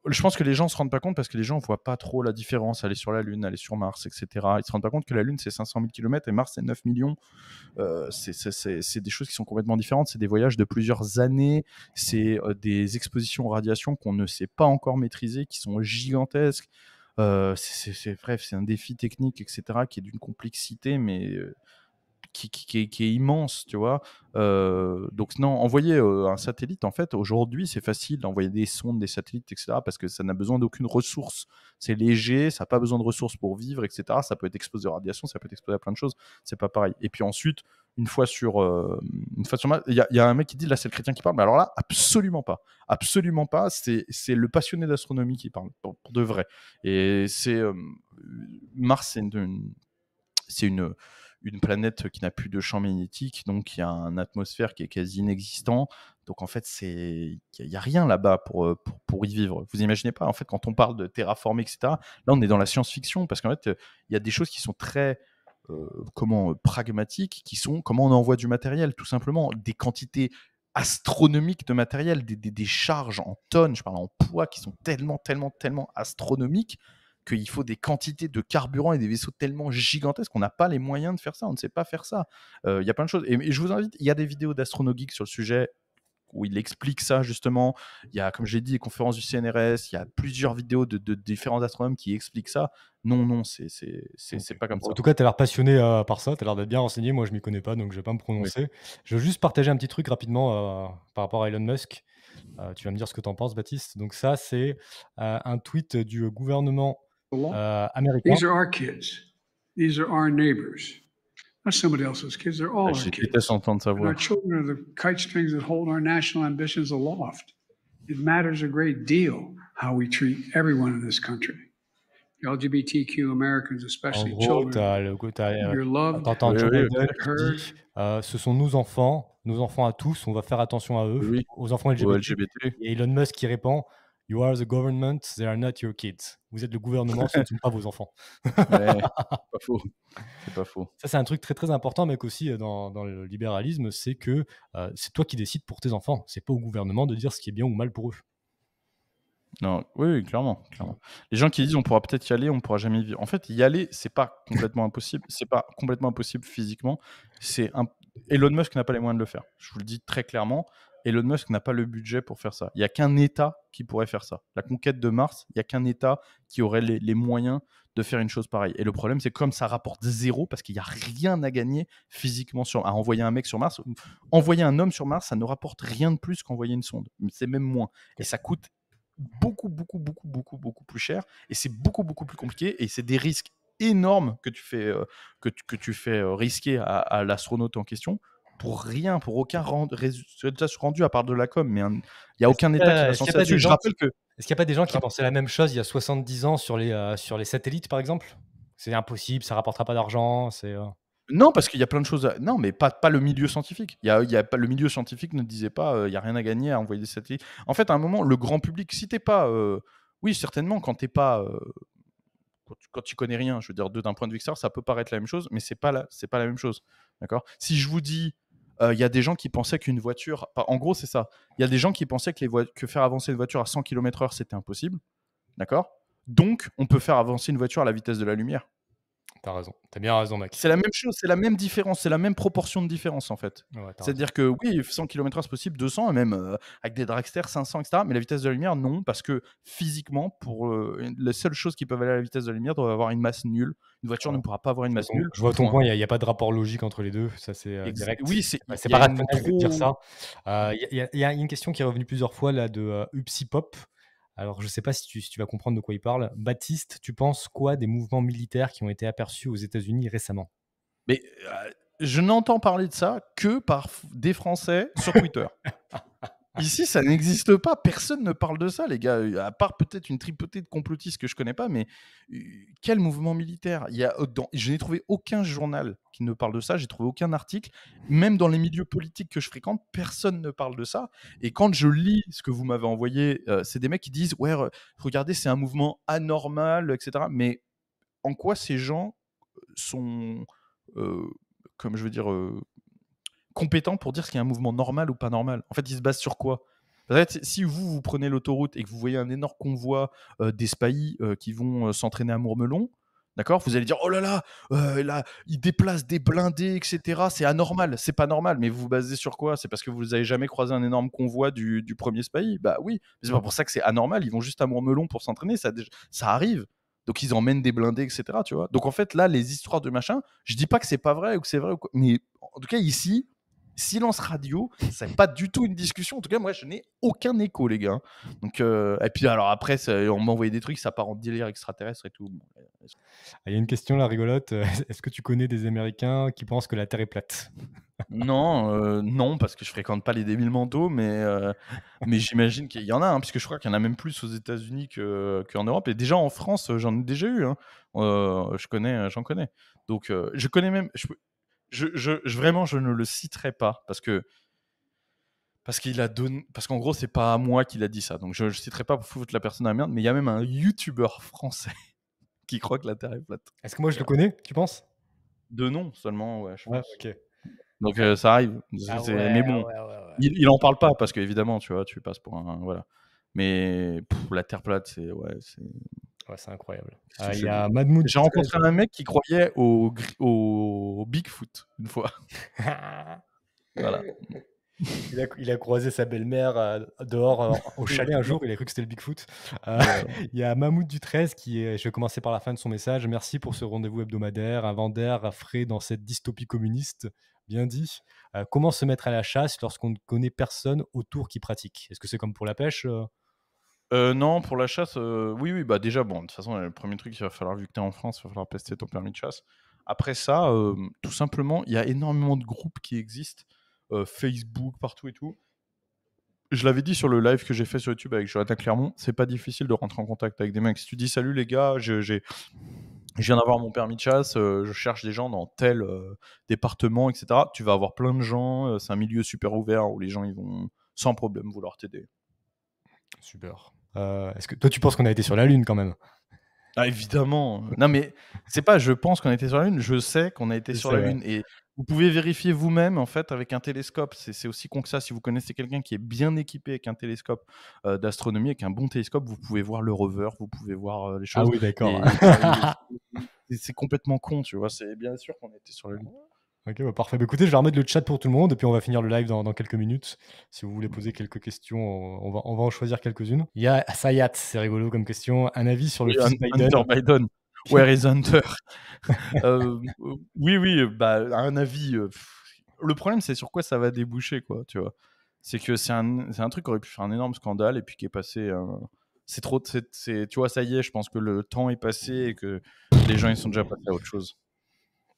Je pense que les gens ne se rendent pas compte parce que les gens ne voient pas trop la différence. Aller sur la Lune, aller sur Mars, etc. Ils ne se rendent pas compte que la Lune, c'est 500 000 km et Mars, c'est 9 millions. C'est des choses qui sont complètement différentes. C'est des voyages de plusieurs années. C'est des expositions aux radiations qu'on ne sait pas encore maîtriser, qui sont gigantesques. Bref, c'est un défi technique, etc., qui est d'une complexité, mais qui est immense, tu vois. Donc non, envoyer un satellite, en fait, aujourd'hui, c'est facile d'envoyer des sondes, des satellites, etc., parce que ça n'a besoin d'aucune ressource. C'est léger, ça n'a pas besoin de ressources pour vivre, etc. Ça peut être exposé aux radiations, ça peut être exposé à plein de choses. C'est pas pareil. Et puis ensuite, une fois sur Mars, il y a un mec qui dit, là, c'est le chrétien qui parle, mais alors là, absolument pas. Absolument pas. C'est le passionné d'astronomie qui parle, pour de vrai. Et Mars, c'est une planète qui n'a plus de champ magnétique, donc il y a une atmosphère qui est quasi inexistante. Donc en fait, il n'y a rien là-bas pour y vivre. Vous imaginez pas, en fait, quand on parle de terraformer, etc., là, on est dans la science-fiction, parce qu'en fait, il y a des choses qui sont très pragmatiques, qui sont comment on envoie du matériel, tout simplement, des quantités astronomiques de matériel, des charges en tonnes, je parle en poids, qui sont tellement, tellement, tellement astronomiques, qu'il faut des quantités de carburant et des vaisseaux tellement gigantesques qu'on n'a pas les moyens de faire ça. On ne sait pas faire ça. Il y a plein de choses. Et je vous invite, il y a des vidéos d'AstronoGeek sur le sujet où il explique ça justement. Il y a, comme j'ai dit, les conférences du CNRS, il y a plusieurs vidéos de différents astronomes qui expliquent ça. Non, c'est pas comme ça. En tout cas, tu as l'air passionné par ça, tu as l'air d'être bien renseigné. Moi, je m'y connais pas, donc je vais pas me prononcer. Je veux juste partager un petit truc rapidement par rapport à Elon Musk. Tu vas me dire ce que tu en penses, Baptiste. Donc ça, c'est un tweet du gouvernement américain. These are our kids. These are our neighbors. Not somebody else's kids. They're all our Je kids. déteste entendre sa And voix. our children are the kite strings that hold our national ambitions aloft. It matters a great deal how we treat everyone in this country. LGBTQ Americans, En especially gros, children. You're loved, t'entends Joe Biden qui heard. dit ce sont nos enfants à tous, on va faire attention à eux, Oui, aux enfants Aux LGBT. LGBT. Et Elon Musk qui répond You are the government, they are not your kids. Vous êtes le gouvernement, ce ne sont pas vos enfants. Ouais, pas faux. C'est pas faux. Ça, c'est un truc très très important, mec, aussi dans le libéralisme, c'est que c'est toi qui décides pour tes enfants. C'est pas au gouvernement de dire ce qui est bien ou mal pour eux. Non, oui, clairement. Les gens qui disent on pourra peut-être y aller, on pourra jamais y vivre. En fait, y aller, c'est pas complètement impossible. C'est pas complètement impossible physiquement. Elon Musk n'a pas les moyens de le faire. Je vous le dis très clairement. Elon Musk n'a pas le budget pour faire ça. Il n'y a qu'un État qui pourrait faire ça. La conquête de Mars, il n'y a qu'un État qui aurait les moyens de faire une chose pareille. Et le problème, c'est comme ça rapporte zéro, parce qu'il n'y a rien à gagner physiquement à envoyer un mec sur Mars. Envoyer un homme sur Mars, ça ne rapporte rien de plus qu'envoyer une sonde. C'est même moins. Et ça coûte beaucoup plus cher. Et c'est beaucoup plus compliqué. Et c'est des risques énormes que tu fais risquer à l'astronaute en question. Pour rien, pour aucun résultat rendu à part de la com, mais il n'y a aucun État qui va s'en sortir. Je rappelle que. Est-ce qu'il n'y a pas des gens qui pensaient la même chose il y a 70 ans sur les satellites, par exemple? C'est impossible, ça rapportera pas d'argent. Non, parce qu'il y a plein de choses. Non, mais pas le milieu scientifique. Le milieu scientifique ne disait pas il n'y a rien à gagner à envoyer des satellites. En fait, à un moment, le grand public, si t'es pas. Oui, certainement, quand t'es pas. Quand tu connais rien, je veux dire, d'un point de vue extérieur, ça peut paraître la même chose, mais c'est pas la même chose. D'accord ? Si je vous dis. Il y a des gens qui pensaient qu'une voiture. En gros, c'est ça. Il y a des gens qui pensaient que faire avancer une voiture à 100 km/h, c'était impossible. D'accord ? Donc, on peut faire avancer une voiture à la vitesse de la lumière. T'as raison. T'as bien raison, mec. C'est la même chose, c'est la même différence, c'est la même proportion de différence, en fait. Ouais, c'est-à-dire que oui, 100 km/h, c'est possible, 200, et même avec des dragsters, 500, etc. Mais la vitesse de la lumière, non, parce que physiquement, pour les seules choses qui peuvent aller à la vitesse de la lumière doivent avoir une masse nulle. Une voiture ne pourra pas avoir une masse nulle. Je vois ton point, il n'y a pas de rapport logique entre les deux, ça c'est direct. Oui, c'est pas rationnel de dire ça. Il y a une question qui est revenue plusieurs fois là de Upsipop. Alors, je ne sais pas si tu vas comprendre de quoi il parle. Baptiste, tu penses quoi des mouvements militaires qui ont été aperçus aux États-Unis récemment ? Mais je n'entends parler de ça que par des Français sur Twitter. Ici, ça n'existe pas. Personne ne parle de ça, les gars. À part peut-être une tripotée de complotistes que je ne connais pas, mais quel mouvement militaire ? Je n'ai trouvé aucun journal qui ne parle de ça. J'ai trouvé aucun article. Même dans les milieux politiques que je fréquente, personne ne parle de ça. Et quand je lis ce que vous m'avez envoyé, c'est des mecs qui disent « Ouais, regardez, c'est un mouvement anormal, etc. » Mais en quoi ces gens sont, comme je veux dire... compétents pour dire ce qui est un mouvement normal ou pas normal. En fait, ils se basent sur quoi ? Peut-être si vous prenez l'autoroute et que vous voyez un énorme convoi des spahis qui vont s'entraîner à Mourmelon, d'accord ? Vous allez dire oh là là, ils déplacent des blindés, etc. C'est anormal, c'est pas normal. Mais vous vous basez sur quoi ? C'est parce que vous n'avez jamais croisé un énorme convoi du premier spahi ? Bah oui, mais c'est pas pour ça que c'est anormal. Ils vont juste à Mourmelon pour s'entraîner, ça arrive. Donc ils emmènent des blindés, etc. Tu vois ? Donc en fait là, les histoires de machin, je dis pas que c'est pas vrai ou que c'est vrai ou quoi, mais en tout cas ici. Silence radio, c'est pas du tout une discussion. En tout cas, moi, je n'ai aucun écho, les gars. Donc, et puis, alors après, on m'a envoyé des trucs, ça part en délire extraterrestre et tout. Il y a une question là rigolote. Est-ce que tu connais des Américains qui pensent que la Terre est plate ? Non, parce que je fréquente pas les débiles mentaux, mais j'imagine qu'il y en a, hein, puisque je crois qu'il y en a même plus aux États-Unis qu'en Europe. Et déjà en France, j'en ai déjà eu. Hein. J'en connais. Donc, je connais même. Vraiment, je ne le citerai pas parce qu'en gros, c'est pas à moi qu'il a dit ça. Donc, je ne citerai pas pour foutre la personne à la merde, mais il y a même un YouTuber français qui croit que la Terre est plate. Est-ce que moi je le connais, tu penses ? De nom seulement, ouais, je pense. Ok. Donc, ça arrive. Mais bon, il en parle pas parce qu'évidemment, tu vois, tu passes pour un. Voilà. Mais la Terre plate, c'est. Ouais, c'est incroyable. C'est Il y chelou. a Mahmoud J'ai rencontré un mec qui croyait au Bigfoot une fois. Voilà. Il a croisé sa belle-mère dehors au chalet un jour, il a cru que c'était le Bigfoot. Voilà. Il y a Mahmoud du 13 qui est, je vais commencer par la fin de son message. Merci pour ce rendez-vous hebdomadaire, un vent d'air frais dans cette dystopie communiste. Bien dit. Comment se mettre à la chasse lorsqu'on ne connaît personne autour qui pratique? Est-ce que c'est comme pour la pêche? Non, pour la chasse, oui, bah déjà, bon, de toute façon, le premier truc, il va falloir, vu que tu es en France, il va falloir tester ton permis de chasse. Après ça, tout simplement, il y a énormément de groupes qui existent, Facebook, partout et tout. Je l'avais dit sur le live que j'ai fait sur YouTube avec Jonathan Clermont, c'est pas difficile de rentrer en contact avec des mecs. Si tu dis salut les gars, je viens d'avoir mon permis de chasse, je cherche des gens dans tel département, etc. Tu vas avoir plein de gens, c'est un milieu super ouvert où les gens ils vont sans problème vouloir t'aider. Super. Est-ce que toi, tu penses qu'on a été sur la Lune quand même? Ah, évidemment. Non, mais c'est pas je pense qu'on a été sur la Lune, je sais qu'on a été Je sur sais, la ouais. Lune. Et vous pouvez vérifier vous-même, en fait, avec un télescope. C'est aussi con que ça. Si vous connaissez quelqu'un qui est bien équipé avec un télescope d'astronomie, avec un bon télescope, vous pouvez voir le rover, vous pouvez voir les Ah choses. oui, d'accord. C'est complètement con, tu vois. C'est bien sûr qu'on a été sur la Lune. Ok, bah parfait. Bah, écoutez, je vais remettre le chat pour tout le monde et puis on va finir le live dans quelques minutes. Si vous voulez poser quelques questions, on va en choisir quelques-unes. Il y a Sayat, c'est rigolo comme question. Un avis sur le Oui, fils Biden? Hunter Biden. Where is Hunter? Oui, bah, un avis. Le problème, c'est sur quoi ça va déboucher, quoi, tu vois. C'est que c'est un truc qui aurait pu faire un énorme scandale et puis qui est passé. C'est trop. Tu vois, ça y est, je pense que le temps est passé et que les gens ils sont déjà passés à autre chose.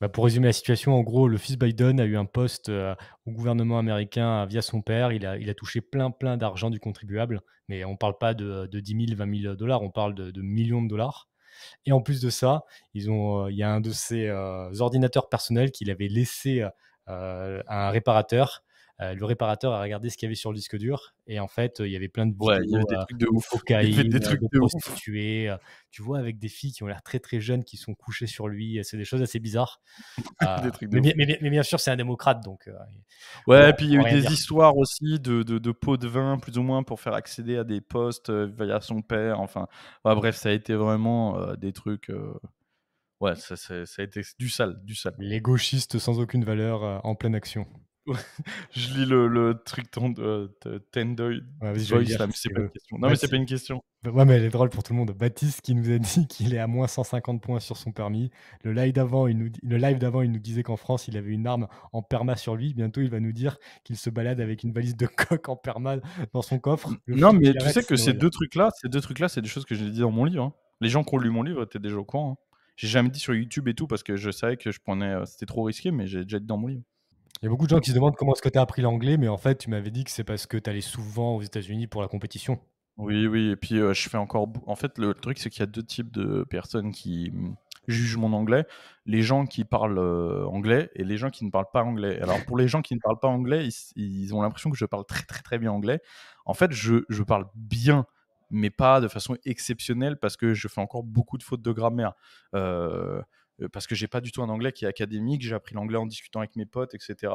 Bah, pour résumer la situation, en gros, le fils Biden a eu un poste au gouvernement américain via son père. Il a touché plein d'argent du contribuable. Mais on ne parle pas de 10 000, 20 000 dollars, on parle de millions de dollars. Et en plus de ça, il y a un de ses ordinateurs personnels qu'il avait laissé à un réparateur. Le réparateur a regardé ce qu'il y avait sur le disque dur et en fait, il y avait plein de Ouais, il y vidéos avait des trucs de de ouf. Il y avait cocaïne, des trucs de de ouf. prostituées, tu vois, avec des filles qui ont l'air très très jeunes qui sont couchées sur lui. C'est des choses assez bizarres. Des trucs de Mais, ouf. mais bien sûr, c'est un démocrate, donc Ouais, et puis il y a eu rien des dire. histoires aussi de pots de vin, plus ou moins, pour faire accéder à des postes via son père. Enfin, ouais, bref, ça a été vraiment des trucs. Ouais, ça a été du sale, du sale. Les gauchistes sans aucune valeur en pleine action. Je lis le truc Tendoy Ouais, vas-y, je vais le Voice, lire, là, mais si c'est tu pas une veux. question. Non, mais c'est Baptiste- pas une question. Ouais, mais elle est drôle pour tout le monde. Baptiste qui nous a dit qu'il est à moins 150 points sur son permis. Le live d'avant, il nous disait qu'en France, il avait une arme en perma sur lui. Bientôt, il va nous dire qu'il se balade avec une valise de coke en perma dans son coffre. Le Non, flic mais qui tu arrête, sais que c'est ces Noël. deux trucs-là, c'est des choses que j'ai dit dans mon livre. Hein. Les gens qui ont lu mon livre étaient déjà au courant. Hein. J'ai jamais dit sur YouTube et tout parce que je savais que c'était trop risqué, mais j'ai déjà dit dans mon livre. Il y a beaucoup de gens qui se demandent comment est-ce que tu as appris l'anglais, mais en fait, tu m'avais dit que c'est parce que tu allais souvent aux États-Unis pour la compétition. Oui, et puis je fais encore. En fait, le truc, c'est qu'il y a deux types de personnes qui jugent mon anglais. Les gens qui parlent anglais et les gens qui ne parlent pas anglais. Alors, pour les gens qui ne parlent pas anglais, ils ont l'impression que je parle très, très, très bien anglais. En fait, je parle bien, mais pas de façon exceptionnelle parce que je fais encore beaucoup de fautes de grammaire. Parce que j'ai pas du tout un anglais qui est académique. J'ai appris l'anglais en discutant avec mes potes, etc.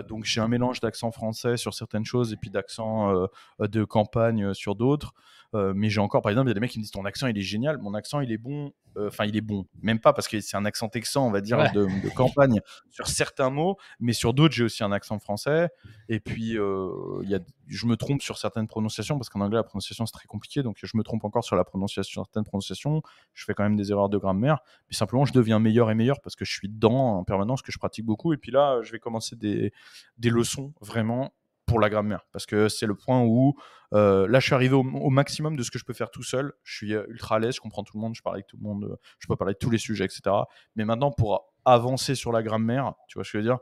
Donc, j'ai un mélange d'accent français sur certaines choses et puis d'accent de campagne sur d'autres. Mais j'ai encore, par exemple, il y a des mecs qui me disent ton accent il est génial, mon accent il est bon. Enfin, il est bon, même pas parce que c'est un accent texan, on va dire, Ouais. de campagne sur certains mots, mais sur d'autres, j'ai aussi un accent français. Et puis, je me trompe sur certaines prononciations parce qu'en anglais, la prononciation c'est très compliqué, donc je me trompe encore sur certaines prononciations. Je fais quand même des erreurs de grammaire, mais simplement, je deviens meilleur et meilleur parce que je suis dedans en permanence, que je pratique beaucoup. Et puis là, je vais commencer des leçons vraiment pour la grammaire parce que c'est le point où là je suis arrivé au maximum de ce que je peux faire tout seul. Je suis ultra à l'aise, je comprends tout le monde, je parle avec tout le monde, je peux parler de tous les sujets, etc. Mais maintenant, pour avancer sur la grammaire, tu vois ce que je veux dire,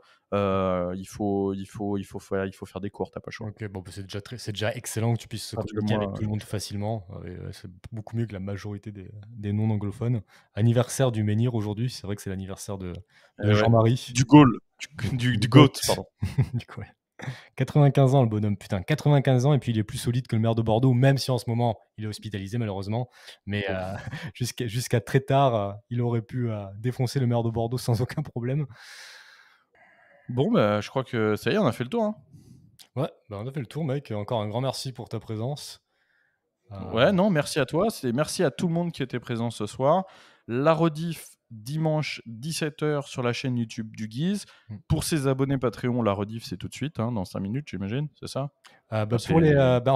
il faut faire des cours, t'as pas le choix. Ok, bon, bah, c'est déjà excellent que tu puisses Parce que communiquer moi, avec tout le monde facilement. C'est beaucoup mieux que la majorité des non-anglophones. Anniversaire du menhir aujourd'hui, c'est vrai que c'est l'anniversaire de ouais, Jean-Marie. du goal, du goat, pardon. Du coup, ouais. 95 ans le bonhomme, putain, 95 ans et puis il est plus solide que le maire de Bordeaux, même si en ce moment il est hospitalisé malheureusement. Mais jusqu'à très tard, il aurait pu défoncer le maire de Bordeaux sans aucun problème. Bon, bah, je crois que ça y est, on a fait le tour. Hein. Ouais, bah on a fait le tour, mec. Encore un grand merci pour ta présence. Ouais, non, merci à toi. Merci à tout le monde qui était présent ce soir. La rediff dimanche 17h sur la chaîne YouTube du Guise. Pour ses abonnés Patreon, la rediff c'est tout de suite, dans 5 minutes, j'imagine, c'est ça? En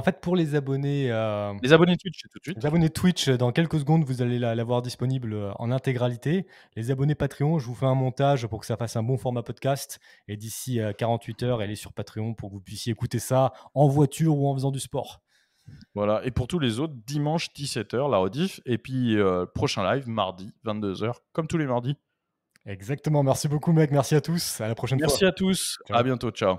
fait, pour les abonnés, Les abonnés Twitch, c'est tout de suite. les abonnés Twitch, dans quelques secondes, vous allez l'avoir disponible en intégralité. Les abonnés Patreon, je vous fais un montage pour que ça fasse un bon format podcast. Et d'ici 48 heures, elle est sur Patreon pour que vous puissiez écouter ça en voiture ou en faisant du sport. Voilà, et pour tous les autres, dimanche 17h, la rediff. Et puis, prochain live, mardi, 22h, comme tous les mardis. Exactement. Merci beaucoup, mec. Merci à tous. À la prochaine fois. Merci à tous. Ciao. À bientôt. Ciao.